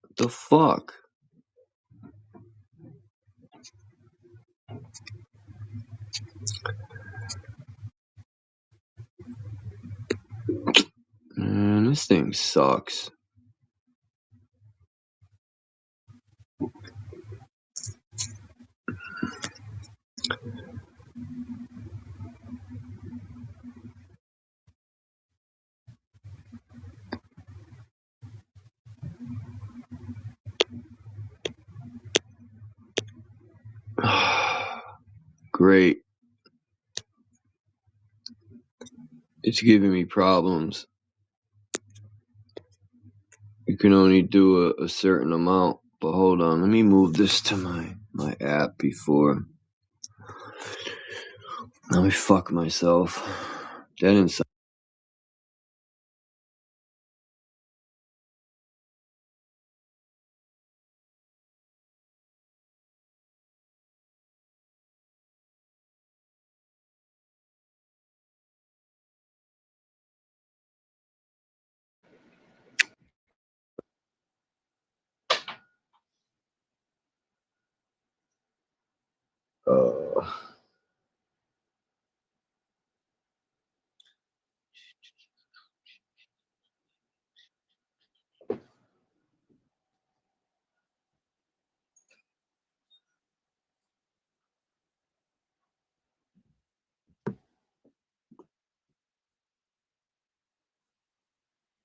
What the fuck? Man, this thing sucks. great. It's giving me problems. You can only do a certain amount. But hold on, let me move this to my app before. Let me fuck myself. That inside.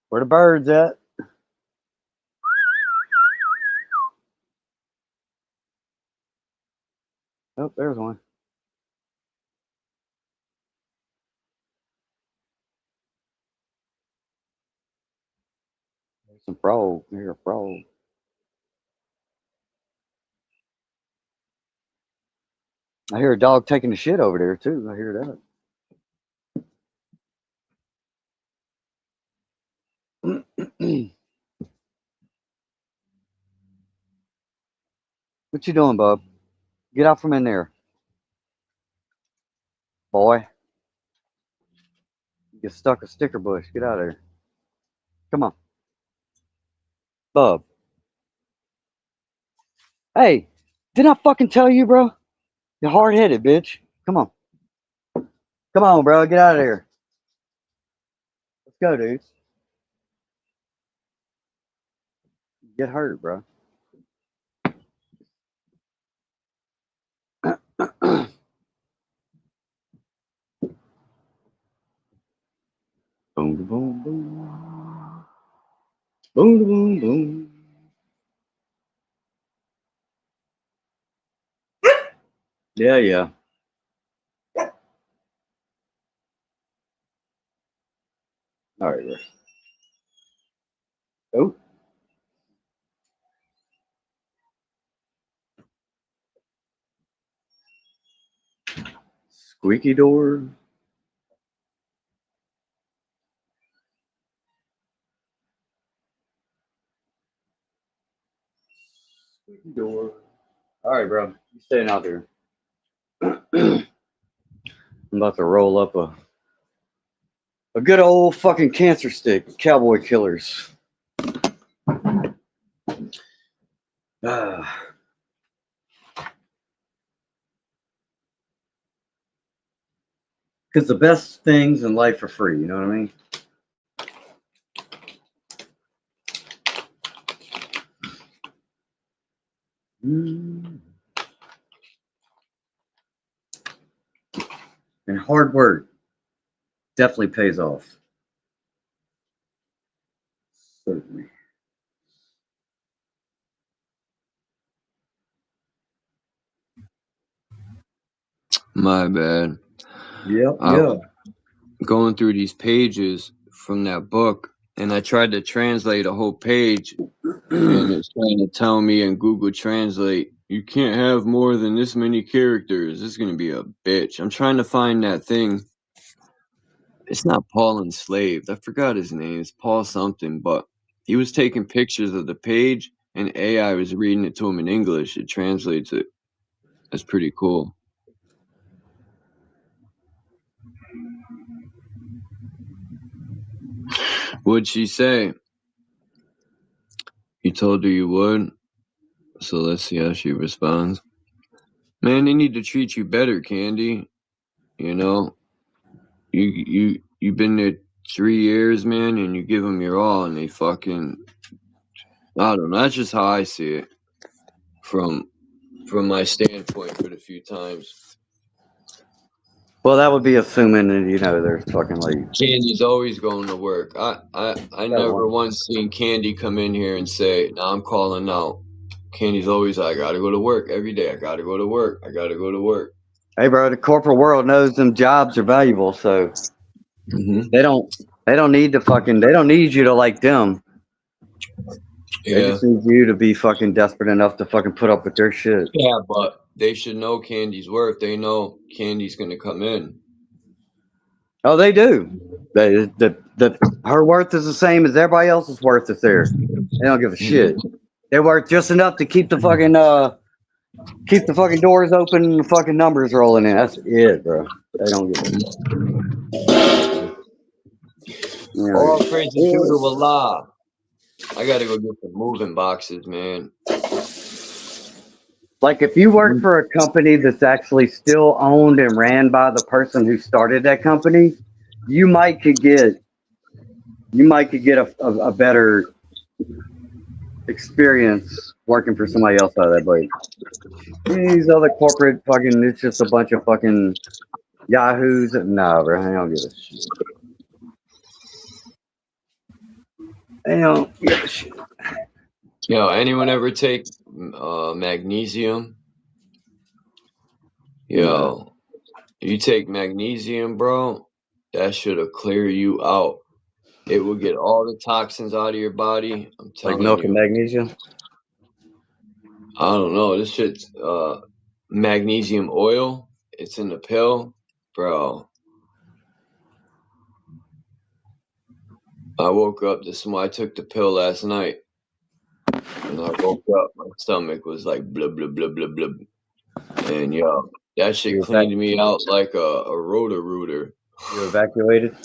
Where the birds at? Oh, there's one. There's some frog. There's a frog. I hear a dog taking a shit over there too. I hear that. What you doing, bub? Get out from in there, boy. You get stuck a sticker bush. Get out of there. Come on, bub. Hey, didn't I fucking tell you, bro? You're hard-headed, bitch. Come on. Come on, bro. Get out of here. Let's go, dude. Get hurt, bro. Boom, boom, boom. Boom, boom, boom. Yeah, yeah. All right, there. Oh. Squeaky door. Squeaky door. All right, bro. You staying out there. I'm about to roll up a good old fucking cancer stick. Cowboy Killers. Because the best things in life are free. You know what I mean? And hard work definitely pays off. Certainly. My bad. Yep, I yeah. was going through these pages from that book, and I tried to translate a whole page, and it's trying to tell me in Google Translate, you can't have more than this many characters. This is going to be a bitch. I'm trying to find that thing. It's not Paul Enslaved. I forgot his name. It's Paul something, but he was taking pictures of the page, and AI was reading it to him in English. It translates it. That's pretty cool. What'd she say? You told her you would? So let's see how she responds. Man, they need to treat you better, Candy. You know, you've been there 3 years, man, and you give them your all, and they fucking, I don't know. That's just how I see it from my standpoint for the few times. Well, that would be assuming that, you know, there's fucking like Candy's always going to work. I never once seen Candy come in here and say, "No, I'm calling out." Candy's always, I gotta go to work every day. I gotta go to work. I gotta go to work. Hey, bro, the corporate world knows them jobs are valuable, so they don't need to they don't need you to like them. They Yeah. just need you to be fucking desperate enough to fucking put up with their shit. Yeah, but they should know Candy's worth. They know Candy's gonna come in. Oh, they do. Her worth is the same as everybody else's worth is there. They don't give a shit. They're worth just enough to keep the fucking doors open and the fucking numbers rolling in. That's it, bro. They don't give a fuck. All praise is due to Allah. I gotta go get some moving boxes, man. Like if you work for a company that's actually still owned and ran by the person who started that company, you might could get a better experience working for somebody else out of that place. These other corporate fucking, it's just a bunch of fucking yahoos. Nah, bro, I don't give a shit. I don't give a shit. Yo, anyone ever take magnesium? Yo, you take magnesium, bro, that should clear you out. It will get all the toxins out of your body. I'm telling you. Like milk and magnesium? I don't know. This shit's magnesium oil. It's in the pill, bro. I woke up I took the pill last night. And I woke up, my stomach was like blub, blub, blub, blub, blub. And yo, that shit cleaned me out like a rotor-rooter. You evacuated?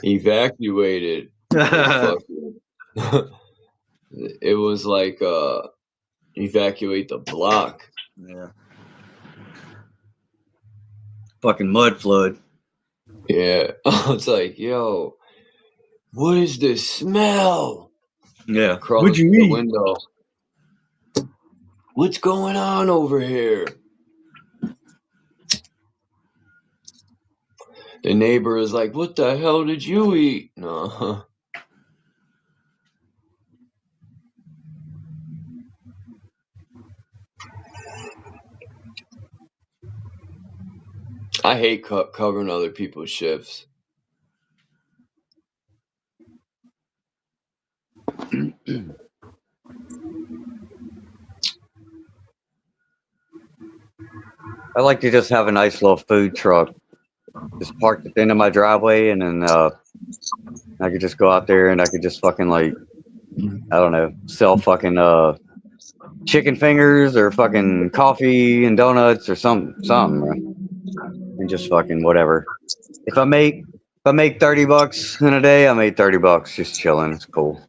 Evacuated. It was like evacuate the block. Yeah. Fucking mud flood. Yeah. I was like, yo, what is this smell? Yeah. What'd you eat? Window. What's going on over here? The neighbor is like, what the hell did you eat? No. I hate covering other people's shifts. I like to just have a nice little food truck just parked at the end of my driveway, and then I could just go out there and I could just fucking like, I don't know, sell fucking chicken fingers or fucking coffee and donuts or something, right? And just fucking whatever. If I make $30 in a day, I made $30 just chilling. It's cool.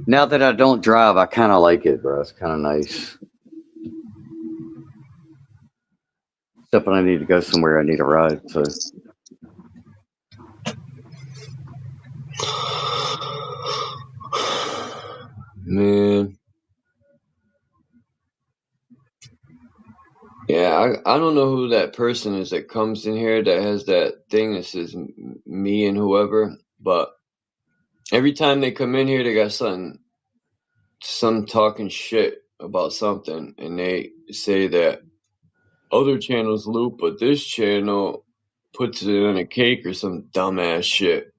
Now that I don't drive, I kind of like it, bro. It's kind of nice. Except when I need to go somewhere, I need a ride. So. Man. Yeah, I don't know who that person is that comes in here that has that thing that says me and whoever, but every time they come in here, they got some talking shit about something, and they say that other channels loop, but this channel puts it on a cake or some dumbass shit.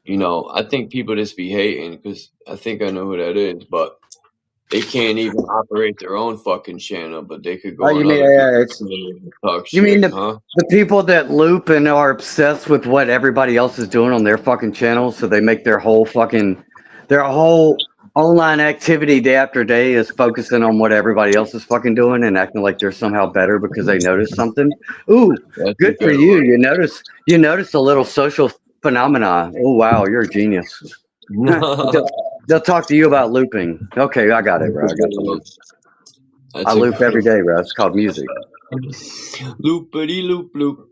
You know, I think people just be hating because I think I know who that is, but they can't even operate their own fucking channel, but they could go on other people's channels and talk shit, You mean huh? the people that loop and are obsessed with what everybody else is doing on their fucking channels, so they make their whole online activity day after day is focusing on what everybody else is fucking doing and acting like they're somehow better because they noticed something. Ooh, That's good for you. You noticed a little social phenomena. Oh wow, you're a genius. They'll talk to you about looping. Okay, I got it, bro. I got you. I loop every day, bro. It's called music. Loopity loop loop.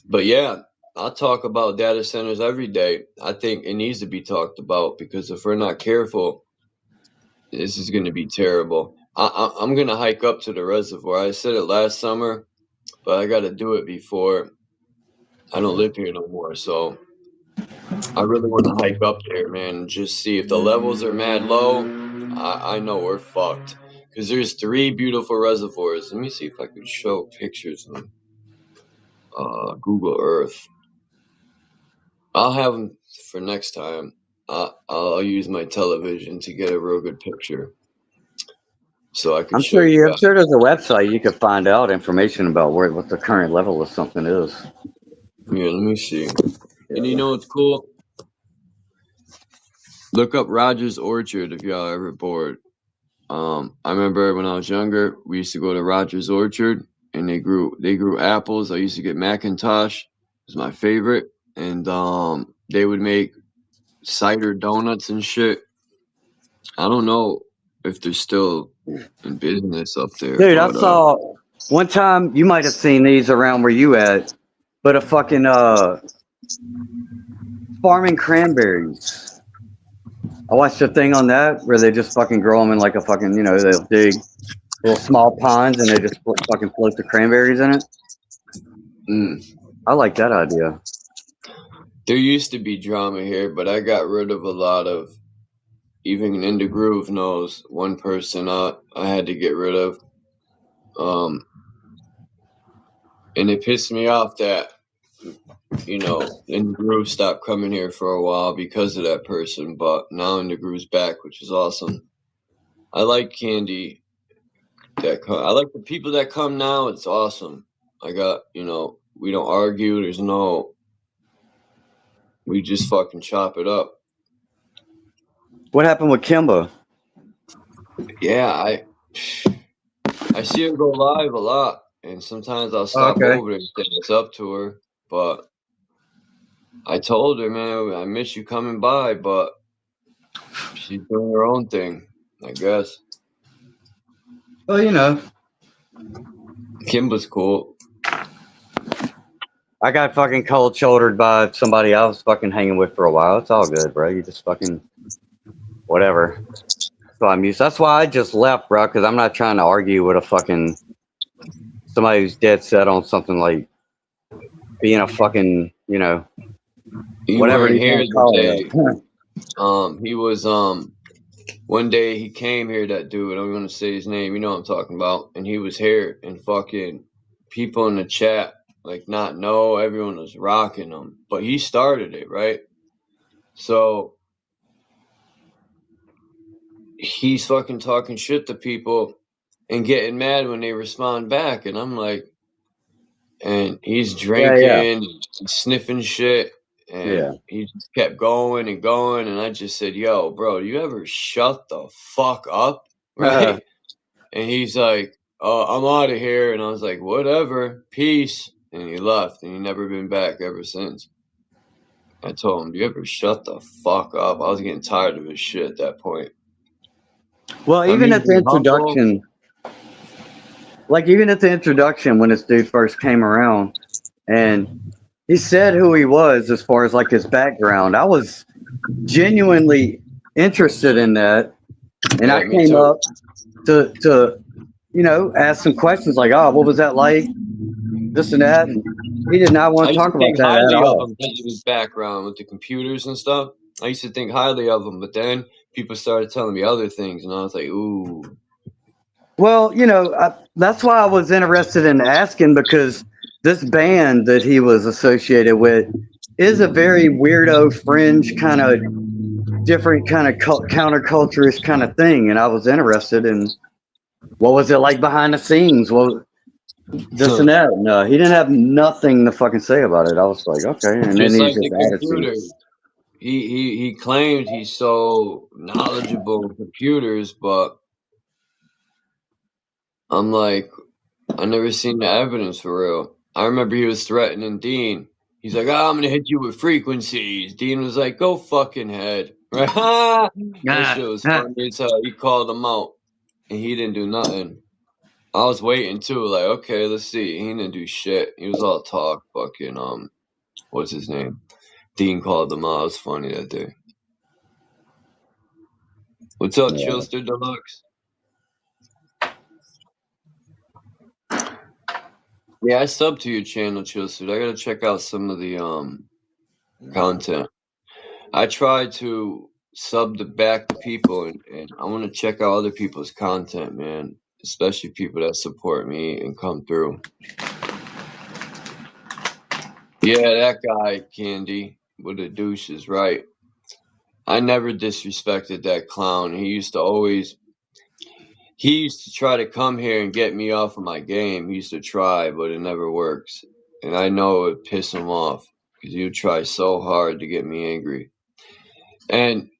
But yeah, I talk about data centers every day. I think it needs to be talked about because if we're not careful, this is going to be terrible. I'm going to hike up to the reservoir. I said it last summer, but I got to do it before I don't live here no more, so I really want to hike up there, man, and just see if the levels are mad low. I know we're fucked. Because there's 3 beautiful reservoirs. Let me see if I can show pictures on Google Earth. I'll have them for next time. I'll use my television to get a real good picture, so I can show you I'm guys. sure there's a website you could find out information about what the current level of something is. Yeah, let me see. And you know what's cool? Look up Rogers Orchard if y'all ever bored. I remember when I was younger, we used to go to Rogers Orchard, and they grew apples. I used to get Macintosh, it was my favorite, and they would make cider donuts and shit. I don't know if they're still in business up there, Dude, I but saw one time, you might have seen these around where you at, but a fucking farming cranberries. I watched a thing on that where they just fucking grow them in like a fucking, they'll dig little small ponds and they just fucking float the cranberries in it. I like that idea. there used to be drama here, but I got rid of a lot of. Even In the Groove knows one person I had to get rid of. And it pissed me off that, In the Groove stopped coming here for a while because of that person, but now In the Groove's back, which is awesome. I like Candy. I like the people that come now. It's awesome. I got, we don't argue. We just fucking chop it up. What happened with Kimba? Yeah, I see her go live a lot, and sometimes I'll stop Okay. over and say what's up to her. But I told her, man, I miss you coming by, but she's doing her own thing, I guess. Well, Kimba's cool. I got fucking cold shouldered by somebody I was fucking hanging with for a while. It's all good, bro. You just fucking whatever. So I'm used. That's why I just left, bro, because I'm not trying to argue with a fucking somebody who's dead set on something like being a fucking, You whatever weren't you here want to call the it. day. He was one day he came here, that dude, I'm gonna say his name, you know what I'm talking about, and he was here, and fucking people in the chat everyone was rocking him, but he started it, right? So he's fucking talking shit to people and getting mad when they respond back, and I'm like, and he's drinking, sniffing shit, and he just kept going and going, and I just said, yo, bro, you ever shut the fuck up? Right? And he's like, I'm out of here, and I was like, whatever, peace, and he left, and he never been back ever since. I told him, do you ever shut the fuck up? I was getting tired of his shit at that point. Well, even at the introduction, when this dude first came around, and he said who he was as far as like his background, I was genuinely interested in that, and I came up to ask some questions like, oh, what was that like, this and that, and he did not want I to used talk to about think that at highly of all. him because of his background with the computers and stuff. I used to think highly of him, but then people started telling me other things, and I was like, ooh. Well, that's why I was interested in asking, because this band that he was associated with is a very weirdo, fringe kind of different kind of counterculturist kind of thing, and I was interested in what was it like behind the scenes, this and that. No, he didn't have nothing to fucking say about it. I was like, okay, and then Just he like just the added computer. to. He claimed he's so knowledgeable in computers, but I'm like, I never seen the evidence for real. I remember he was threatening Dean. He's like, I'm gonna hit you with frequencies. Dean was like, go fucking head. Right? That shit was funny as hell. He called him out, and he didn't do nothing. I was waiting too, like, okay, let's see. He didn't do shit. He was all talk, fucking what's his name? Dean called him out. It was funny that day. What's up, Chillster Deluxe? Yeah, I subbed to your channel, Chillsuit. I gotta check out some of the content. I try to sub to back the people, and I want to check out other people's content, man. Especially people that support me and come through. Yeah, that guy, Candy, with the douche is right. I never disrespected that clown. He used to try to come here and get me off of my game. He used to try, but it never works. And I know it would piss him off because he would try so hard to get me angry. And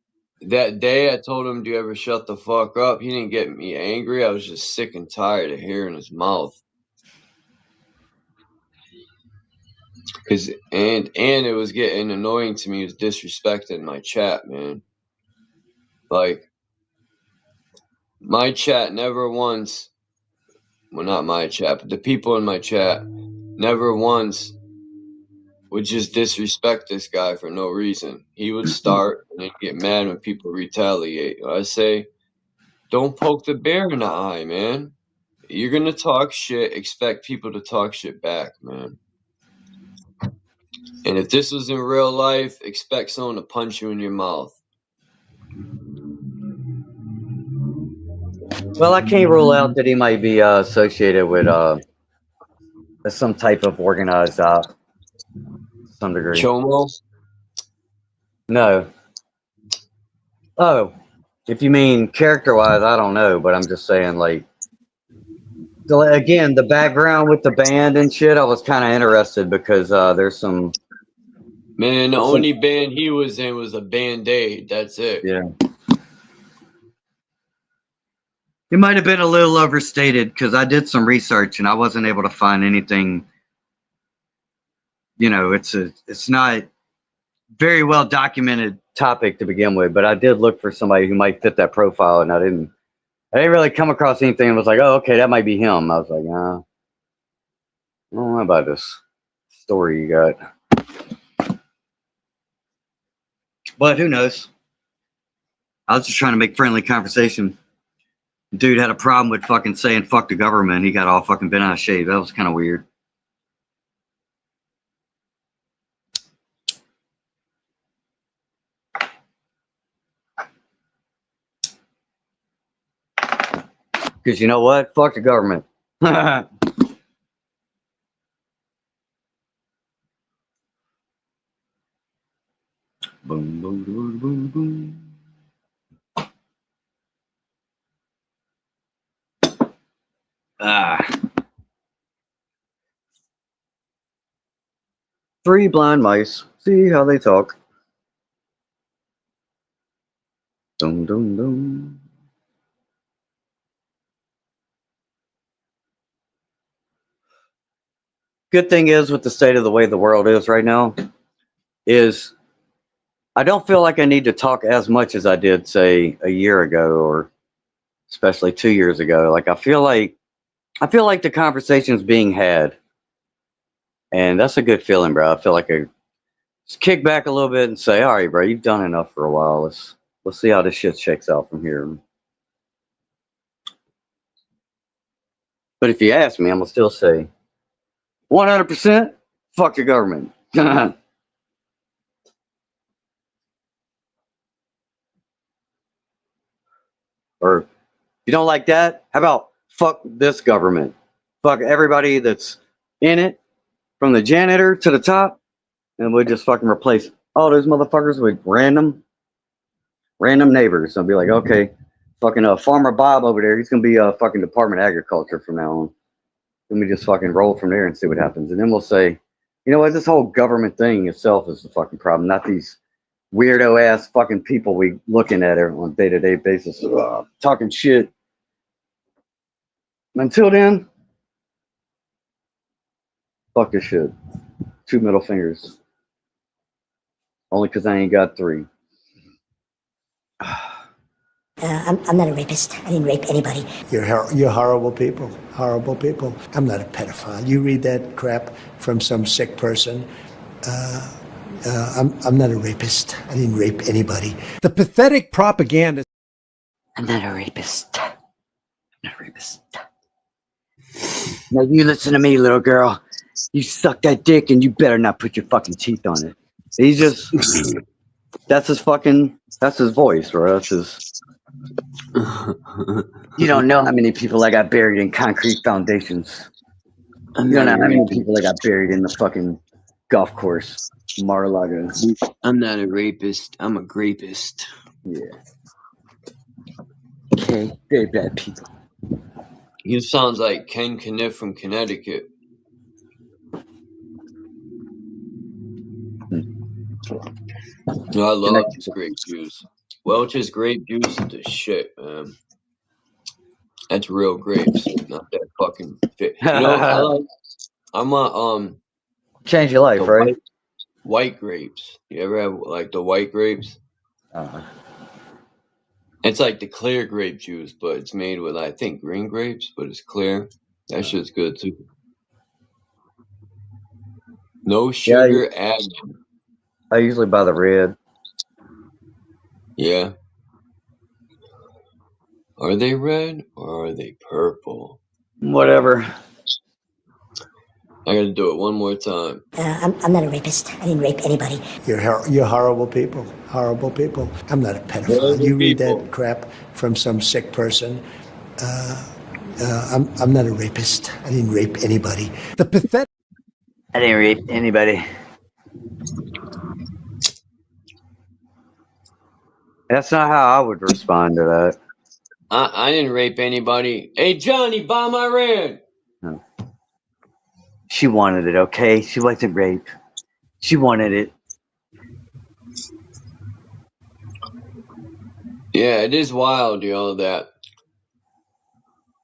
that day I told him, do you ever shut the fuck up? He didn't get me angry. I was just sick and tired of hearing his mouth. And it was getting annoying to me. He was disrespecting my chat, man. Like, my chat never once, well, not my chat, but the people in my chat never once would just disrespect this guy for no reason. He would start and he'd get mad when people retaliate. I say, don't poke the bear in the eye, man. You're gonna talk shit, expect people to talk shit back, man. And if this was in real life, expect someone to punch you in your mouth. Well, I can't rule out that he might be associated with some type of organized op, to some degree. Chomo? No. Oh, if you mean character-wise, I don't know, but I'm just saying, like, again, the background with the band and shit, I was kind of interested because there's some... Man, the only band he was in was a Band-Aid. That's it. Yeah. It might have been a little overstated because I did some research and I wasn't able to find anything. You know, it's not very well documented topic to begin with, but I did look for somebody who might fit that profile, and I didn't really come across anything and was like, oh, okay, that might be him. I was like, I don't know about this story you got. But who knows? I was just trying to make friendly conversation. Dude had a problem with fucking saying fuck the government. He got all fucking bent out of shape. That was kind of weird. Because you know what? Fuck the government. Boom, boom, boom, boom, boom. Three blind mice. See how they talk. Dum dum dum. Good thing is with the state of the way the world is right now is I don't feel like I need to talk as much as I did, say, a year ago or especially 2 years ago. Like I feel like the conversation's being had. And that's a good feeling, bro. I feel like I just kick back a little bit and say, all right, bro, you've done enough for a while. Let's see how this shit shakes out from here. But if you ask me, I'm gonna still say 100% fuck the government. Or if you don't like that, how about fuck this government? Fuck everybody that's in it, from the janitor to the top, and we'll just fucking replace all those motherfuckers with random neighbors. I'll be like, okay, fucking Farmer Bob over there, he's gonna be fucking Department of Agriculture from now on. Let me just fucking roll from there and see what happens. And then we'll say, you know what, this whole government thing itself is the fucking problem, not these weirdo ass fucking people we looking at her on a day-to-day basis, talking shit. Until then, fuck this shit. 2 middle fingers. Only because I ain't got 3. I'm not a rapist. I didn't rape anybody. You're horrible people. Horrible people. I'm not a pedophile. You read that crap from some sick person. I'm not a rapist. I didn't rape anybody. The pathetic propaganda. I'm not a rapist. I'm not a rapist. Now you listen to me, little girl. You suck that dick and you better not put your fucking teeth on it. He's just, that's his voice, bro. That's his. You don't know how many people I got buried in concrete foundations. You don't know how many people I got buried in the fucking golf course, Mar-a-Lago. I'm not a rapist. I'm a grapist. Yeah. Okay, very bad people. He sounds like Ken Kniff from Connecticut. I love grape juice. Welch's grape juice is the shit, man. That's real grapes, not that fucking fit. You know, I'm a change your life, right? White grapes. You ever have like the white grapes? It's like the clear grape juice, but it's made with I think green grapes, but it's clear. That shit's good too. No sugar added. I usually buy the red. Yeah. Are they red or are they purple? Whatever. I gotta do it one more time. I'm not a rapist. I didn't rape anybody. You're horrible people. Horrible people. I'm not a pedophile. You read that crap from some sick person. I'm not a rapist. I didn't rape anybody. The pathetic. I didn't rape anybody. That's not how I would respond to that. I didn't rape anybody. Hey, Johnny, buy my ran. No. She wanted it, okay? She wasn't raped. She wanted it. Yeah, it is wild, that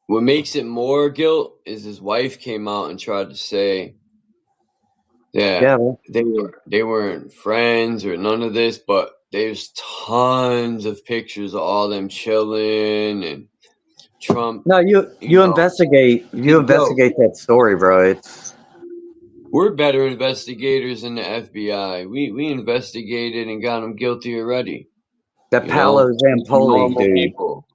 what makes it more guilt is his wife came out and tried to say that they weren't friends or none of this, but there's tons of pictures of all them chilling and Trump. No, you investigate that story, bro. We're better investigators than the FBI. We investigated and got them guilty already. That Paolo Zamponi dude. People.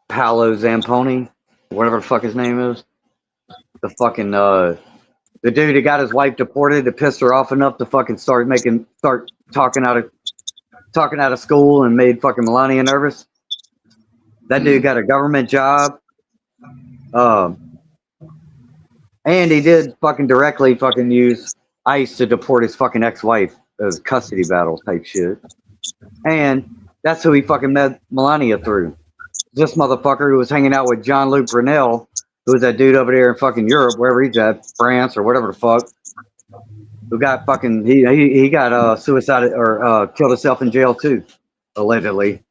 Paolo Zamponi, whatever the fuck his name is. The fucking the dude that got his wife deported to piss her off enough to fucking start talking out of school and made fucking Melania nervous. That dude got a government job. And he did fucking directly fucking use ICE to deport his fucking ex-wife as custody battle type shit. And that's who he fucking met Melania through. This motherfucker who was hanging out with Jean-Luc Brunel, who was that dude over there in fucking Europe, wherever he's at, France or whatever the fuck, who got fucking, he got suicided or killed himself in jail too, allegedly.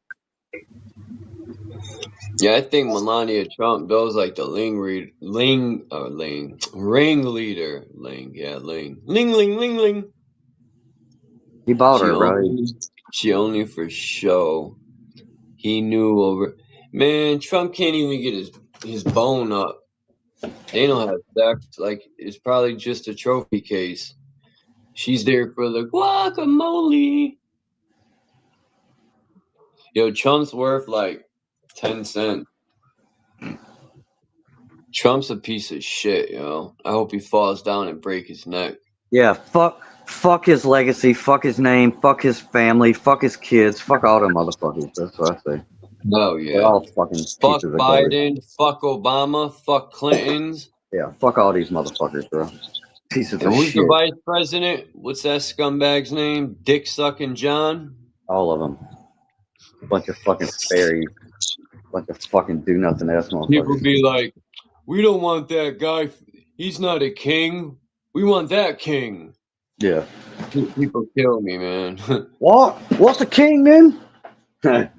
Yeah, I think Melania Trump does like the ringleader. Ling. He bought her, right? She only for show. He knew over. Man, Trump can't even get his bone up. They don't have sex. Like, it's probably just a trophy case. She's there for the guacamole. Yo, Trump's worth like 10 cents. Trump's a piece of shit, yo. I hope he falls down and break his neck. Yeah, fuck his legacy, fuck his name, fuck his family, fuck his kids, fuck all them motherfuckers. That's what I say. Oh yeah. They're all fucking fuck Biden, fuck Obama, fuck Clintons. Yeah, fuck all these motherfuckers, bro. Pieces of who's shit. The vice president? What's that scumbag's name? Dick sucking John? All of them. Bunch of fucking fairies. Bunch of fucking do nothing ass motherfuckers. People be like, we don't want that guy. He's not a king. We want that king. Yeah. People kill me, man. What? What's the king, man?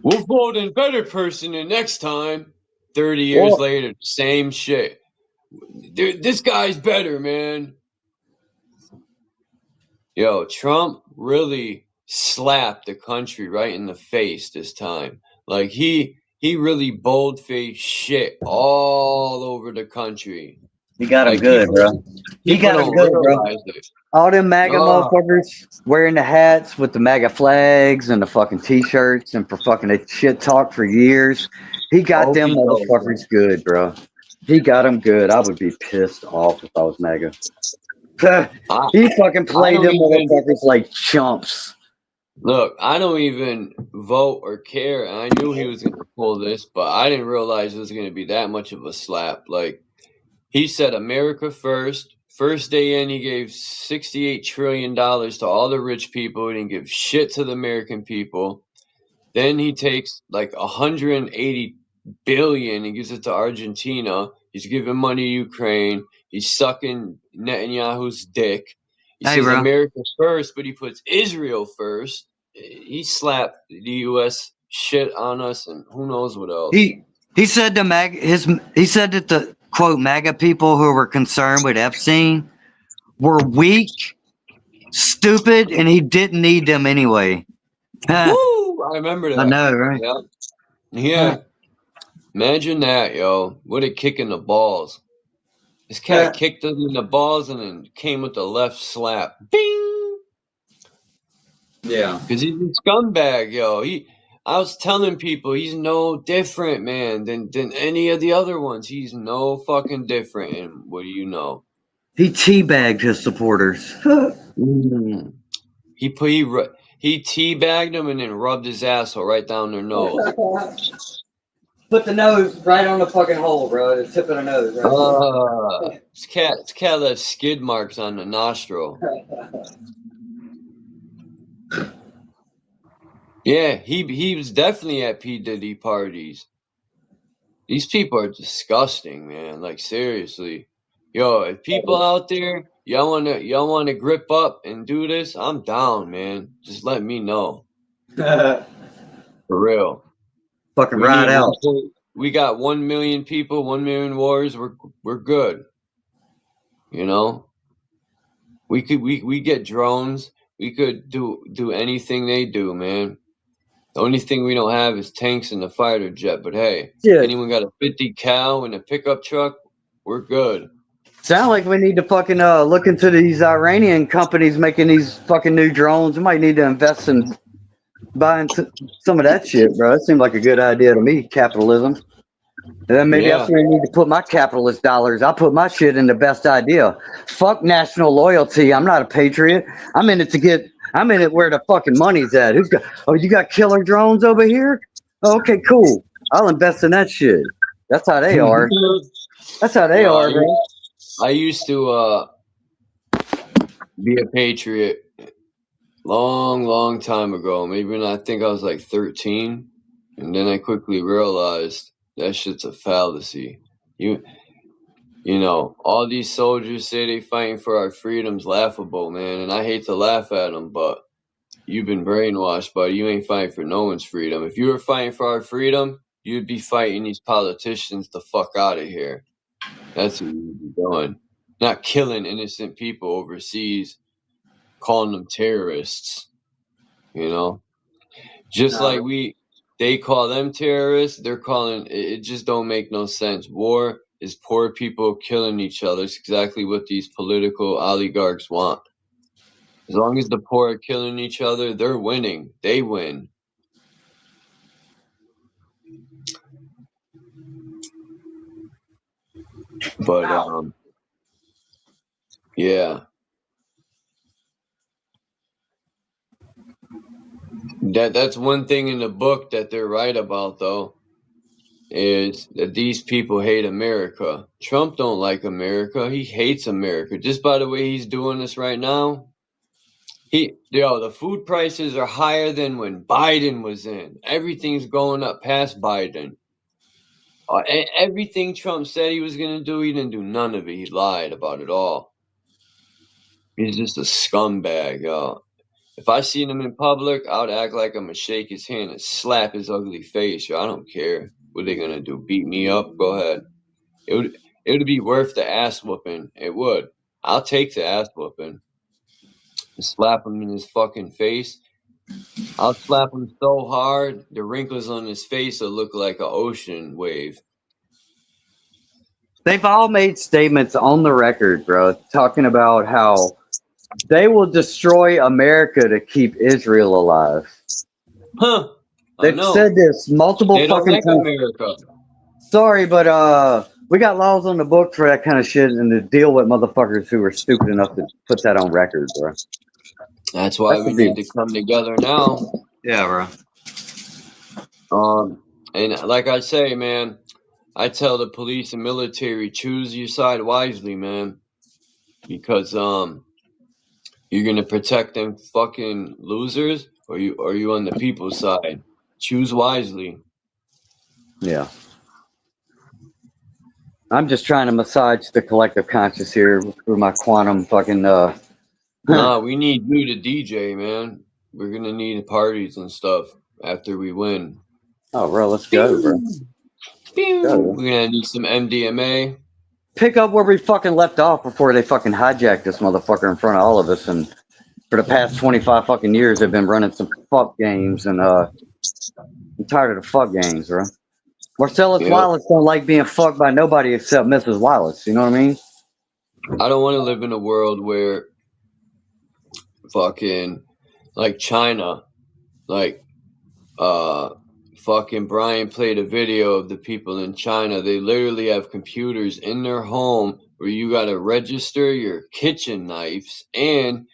We'll vote in better person the next time. 30 years later, same shit. Dude, this guy's better, man. Yo, Trump really slapped the country right in the face this time. Like, he really bold-faced shit all over the country. He got him good, bro. He got him good, bro. All them MAGA motherfuckers wearing the hats with the MAGA flags and the fucking t-shirts and for fucking shit talk for years. He got them motherfuckers good, bro. He got him good. I would be pissed off if I was MAGA. He fucking played them motherfuckers like chumps. Look, I don't even vote or care. And I knew he was going to pull this, but I didn't realize it was going to be that much of a slap. Like, he said America first. First day in, he gave $68 trillion to all the rich people. He didn't give shit to the American people. Then he takes like 180 billion and gives it to Argentina. He's giving money to Ukraine. He's sucking Netanyahu's dick. He says bro. America first, but he puts Israel first. He slapped the U.S. shit on us, and who knows what else. He said to he said that the quote MAGA people who were concerned with Epstein were weak, stupid, and he didn't need them anyway. Woo! I remember that. I know, right? Yeah. Imagine that, yo. What a kick in the balls. This cat kicked him in the balls and then came with the left slap. Bing! Yeah. Because he's a scumbag, yo. I was telling people he's no different, man, than any of the other ones. He's no fucking different. And what do you know? He teabagged his supporters. He teabagged them and then rubbed his asshole right down their nose. Put the nose right on the fucking hole, bro. The tip of the nose. Right This cat left skid marks on the nostril. Yeah, he was definitely at P. Diddy parties. These people are disgusting, man. Like, seriously. Yo, if people out there, y'all wanna grip up and do this, I'm down, man. Just let me know. For real. Fucking ride out. We got 1 million people, 1 million warriors. We're good. You know? We get drones. We could do anything they do, man. The only thing we don't have is tanks and the fighter jet. But hey, anyone got a 50 cal and a pickup truck? We're good. Sound like we need to fucking look into these Iranian companies making these fucking new drones. We might need to invest in buying some of that shit, bro. It seemed like a good idea to me, capitalism. And then maybe that's where I need to put my capitalist dollars. I'll put my shit in the best idea. Fuck national loyalty. I'm not a patriot. I'm in it where the fucking money's at. You got killer drones over here? Oh, okay, cool. I'll invest in that shit. That's how they are. That's how they are, bro. I used to be a patriot long time ago. Maybe when I think I was like 13. And then I quickly realized that shit's a fallacy. You know, all these soldiers say they fighting for our freedom's laughable, man. And I hate to laugh at them, but you've been brainwashed, buddy. You ain't fighting for no one's freedom. If you were fighting for our freedom, you'd be fighting these politicians the fuck out of here. That's what you'd be doing. Not killing innocent people overseas, calling them terrorists. You know? Just like they call them terrorists, they're calling it just don't make no sense. War is poor people killing each other. It's exactly what these political oligarchs want. As long as the poor are killing each other, they're winning. They win. But yeah. That's one thing in the book that they're right about, though, is that these people hate America. Trump don't like America. He hates America. Just by the way he's doing this right now, the food prices are higher than when Biden was in. Everything's going up past Biden. Everything Trump said he was going to do, he didn't do none of it. He lied about it all. He's just a scumbag, yo. If I seen him in public, I would act like I'm going to shake his hand and slap his ugly face. Yo, I don't care. What are they going to do? Beat me up? Go ahead. It would be worth the ass whooping. It would. I'll take the ass whooping. Slap him in his fucking face. I'll slap him so hard, the wrinkles on his face will look like an ocean wave. They've all made statements on the record, bro, talking about how they will destroy America to keep Israel alive. Huh. They've said this multiple they don't fucking like times. America. Sorry, but We got laws on the book for that kind of shit, and to deal with motherfuckers who are stupid enough to put that on record, bro. That's why That we should be. need to come together now. Yeah, And like I say, man, I tell the police and military, choose your side wisely, man, because you're gonna protect them fucking losers, or you on the people's side. Choose wisely. Yeah. I'm just trying to massage the collective conscious here through my quantum fucking. Nah, we need you to DJ, man. We're gonna need parties and stuff after we win. Oh, bro, let's go, bro. We're gonna need some MDMA. Pick up where we fucking left off before they fucking hijacked this motherfucker in front of all of us. And for the past 25 fucking years, they've been running some fuck games, and I'm tired of the fuck games, bro. Marcellus Wallace don't like being fucked by nobody except Mrs. Wallace. You know what I mean? I don't want to live in a world where fucking like China, like fucking Brian played a video of the people in China. They literally have computers in their home where you gotta register your kitchen knives, and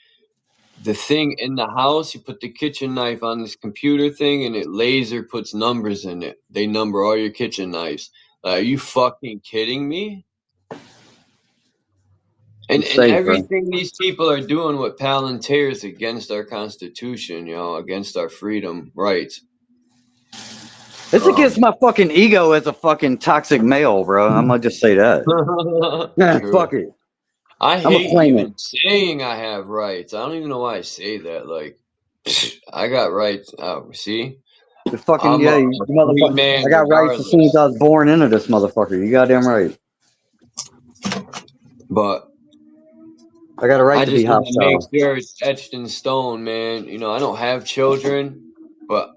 the thing in the house, you put the kitchen knife on this computer thing and it laser puts numbers in it. They number all your kitchen knives. Are you fucking kidding me? And everything these people are doing with Palantir is against our Constitution, against our freedom rights. It's against my fucking ego as a fucking toxic male, bro. I'm gonna just say that. Fuck it. I hate even saying I have rights. I don't even know why I say that. Like, I got rights. See? The fucking you motherfucker. I got rights as soon as I was born into this motherfucker. You goddamn right. But I got a right to be hostile. I just make sure it's etched in stone, man. I don't have children, but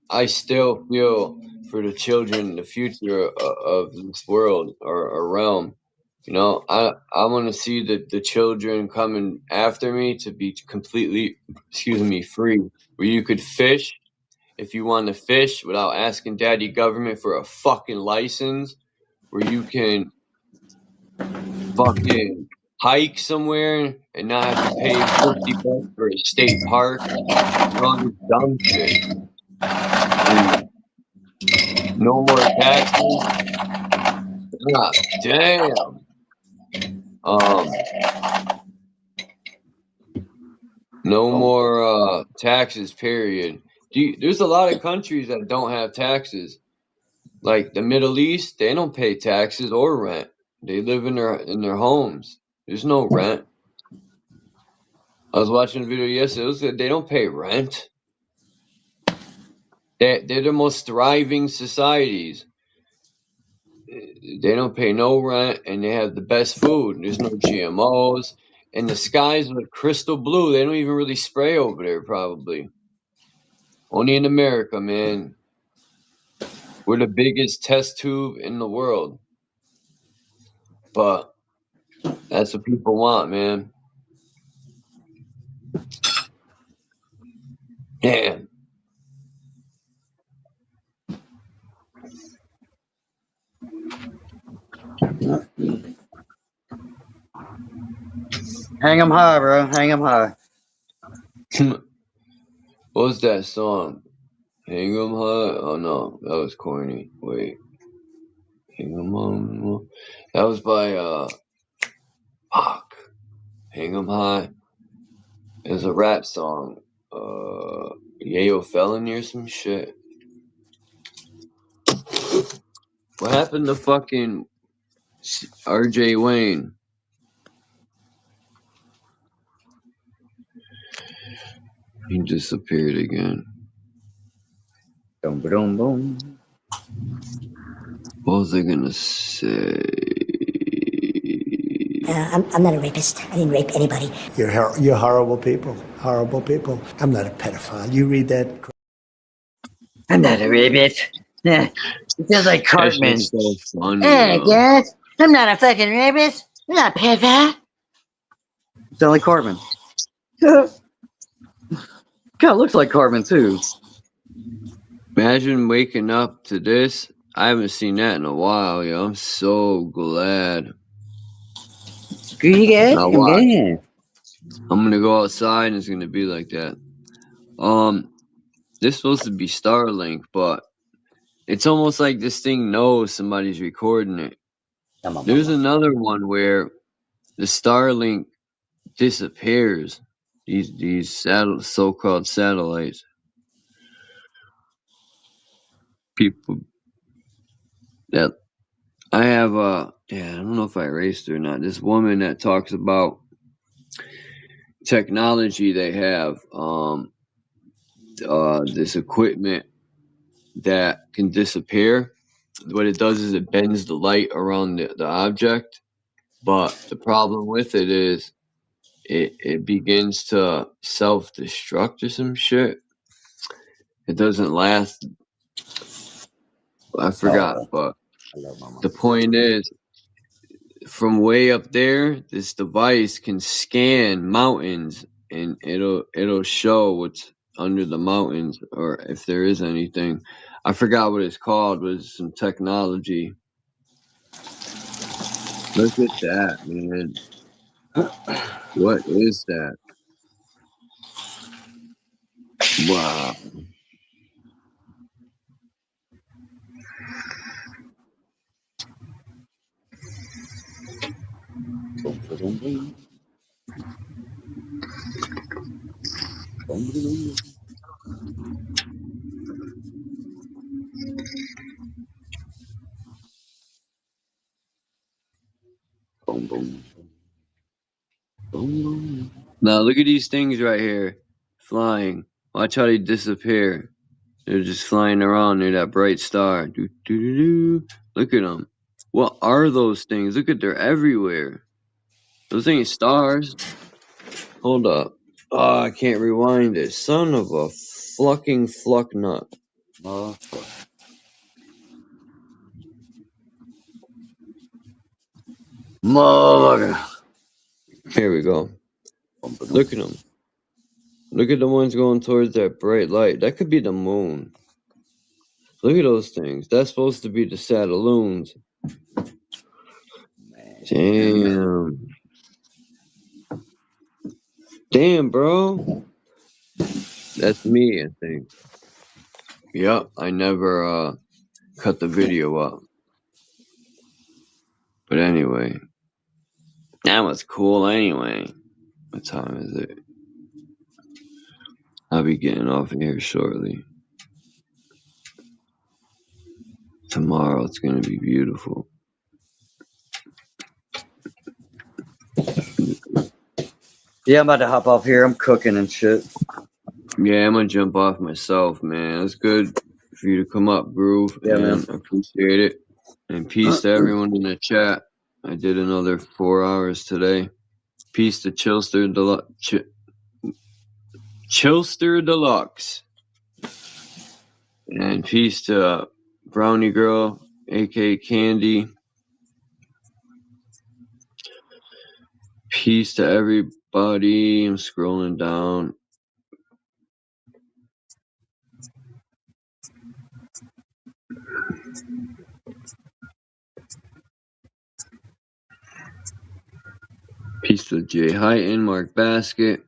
I still feel for the children, the future of this world or realm. I want to see the children coming after me to be completely, free. Where you could fish if you want to fish without asking daddy government for a fucking license. Where you can fucking hike somewhere and not have to pay $50 for a state park. All this dumb shit. And no more taxes. God damn. No more taxes, period. There's a lot of countries that don't have taxes. Like the Middle East, they don't pay taxes or rent. They live in their homes. There's no rent. I was watching a video yesterday. It said they don't pay rent. They're the most thriving societies. They don't pay no rent, and they have the best food. There's no GMOs, and the skies are crystal blue. They don't even really spray over there, probably. Only in America, man. We're the biggest test tube in the world. But that's what people want, man. Damn. Hang 'em high, bro. Hang 'em high. What was that song? Hang 'em high? Oh, no. That was corny. Wait. Hang 'em on. That was by, fuck. Hang 'em high. It was a rap song. Yayo Felony or some shit. What happened to fucking RJ Wayne? He disappeared again. Boom, boom, boom. What was I gonna say? I'm not a rapist. I didn't rape anybody. You're horrible people. Horrible people. I'm not a pedophile. You read that? I'm not a rapist. Yeah. It feels like Cartman. So funny, Hey, guys. I'm not a fucking rapist. I'm not a pedophile. It's only Cartman. Kind of looks like Cartman, too. Imagine waking up to this. I haven't seen that in a while, yo. I'm so glad. Now watch. Yeah. I'm gonna go outside and it's gonna be like that. This is supposed to be Starlink, but it's almost like this thing knows somebody's recording it. There's another one where the Starlink disappears. These so-called satellites. People that I have I don't know if I erased it or not. This woman that talks about technology they have, this equipment that can disappear. What it does is it bends the light around the object, but the problem with it is it begins to self-destruct or some shit. It doesn't last. I forgot, but the point is, from way up there, this device can scan mountains and it'll show what's under the mountains or if there is anything. I forgot what it's called, but it's some technology. Look at that, man. What is that? Wow. Now look at these things right here, flying. Watch how they disappear. They're just flying around near that bright star. Do, do, do, do. Look at them. What are those things? Look at they're everywhere. Those ain't stars. Hold up. Oh, I can't rewind it. Son of a fucking fluck nut. Mother. Here we go. Look at them. Look at the ones going towards that bright light. That could be the moon. Look at those things. That's supposed to be the Satelloons. Damn. Damn, bro. That's me, I think. Yup, I never cut the video up. But anyway. That was cool anyway. What time is it? I'll be getting off of here shortly. Tomorrow it's gonna be beautiful. Yeah, I'm about to hop off here. I'm cooking and shit. Yeah, I'm gonna jump off myself, man. It's good for you to come up, Groove. Yeah, man. I appreciate it. And peace to everyone in the chat. I did another 4 hours today. Peace to Chillster Deluxe. And peace to Brownie Girl, aka Candy. Peace to everybody. I'm scrolling down. Peace to Jay Hyten, Mark Basket.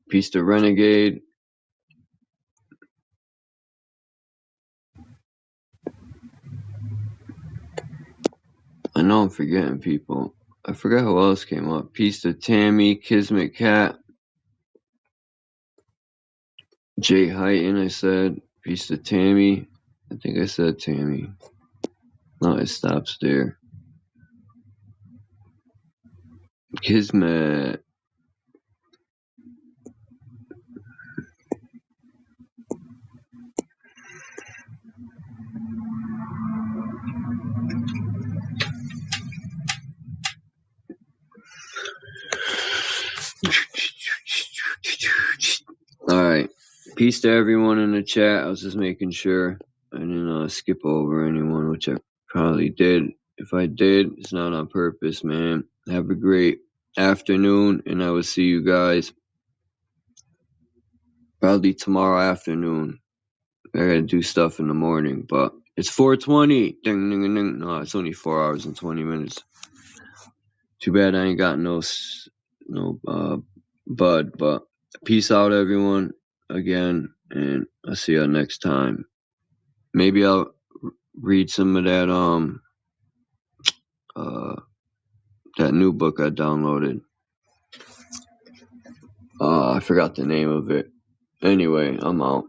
Peace to Renegade. I know I'm forgetting people. I forgot who else came up. Peace to Tammy, Kismet Cat. Jay Hyten, I said. Peace to Tammy. I think I said Tammy. No, it stops there. Kismet. Alright. Peace to everyone in the chat. I was just making sure I didn't skip over anyone, which I probably did. If I did, it's not on purpose, man. Have a great afternoon, and I will see you guys probably tomorrow afternoon. I gotta do stuff in the morning, but it's 4:20. Ding, ding, ding, ding. No, it's only 4 hours and 20 minutes. Too bad I ain't got no bud, but peace out, everyone, again, and I'll see you next time. Maybe I'll read some of that that new book I downloaded. I forgot the name of it. Anyway, I'm out.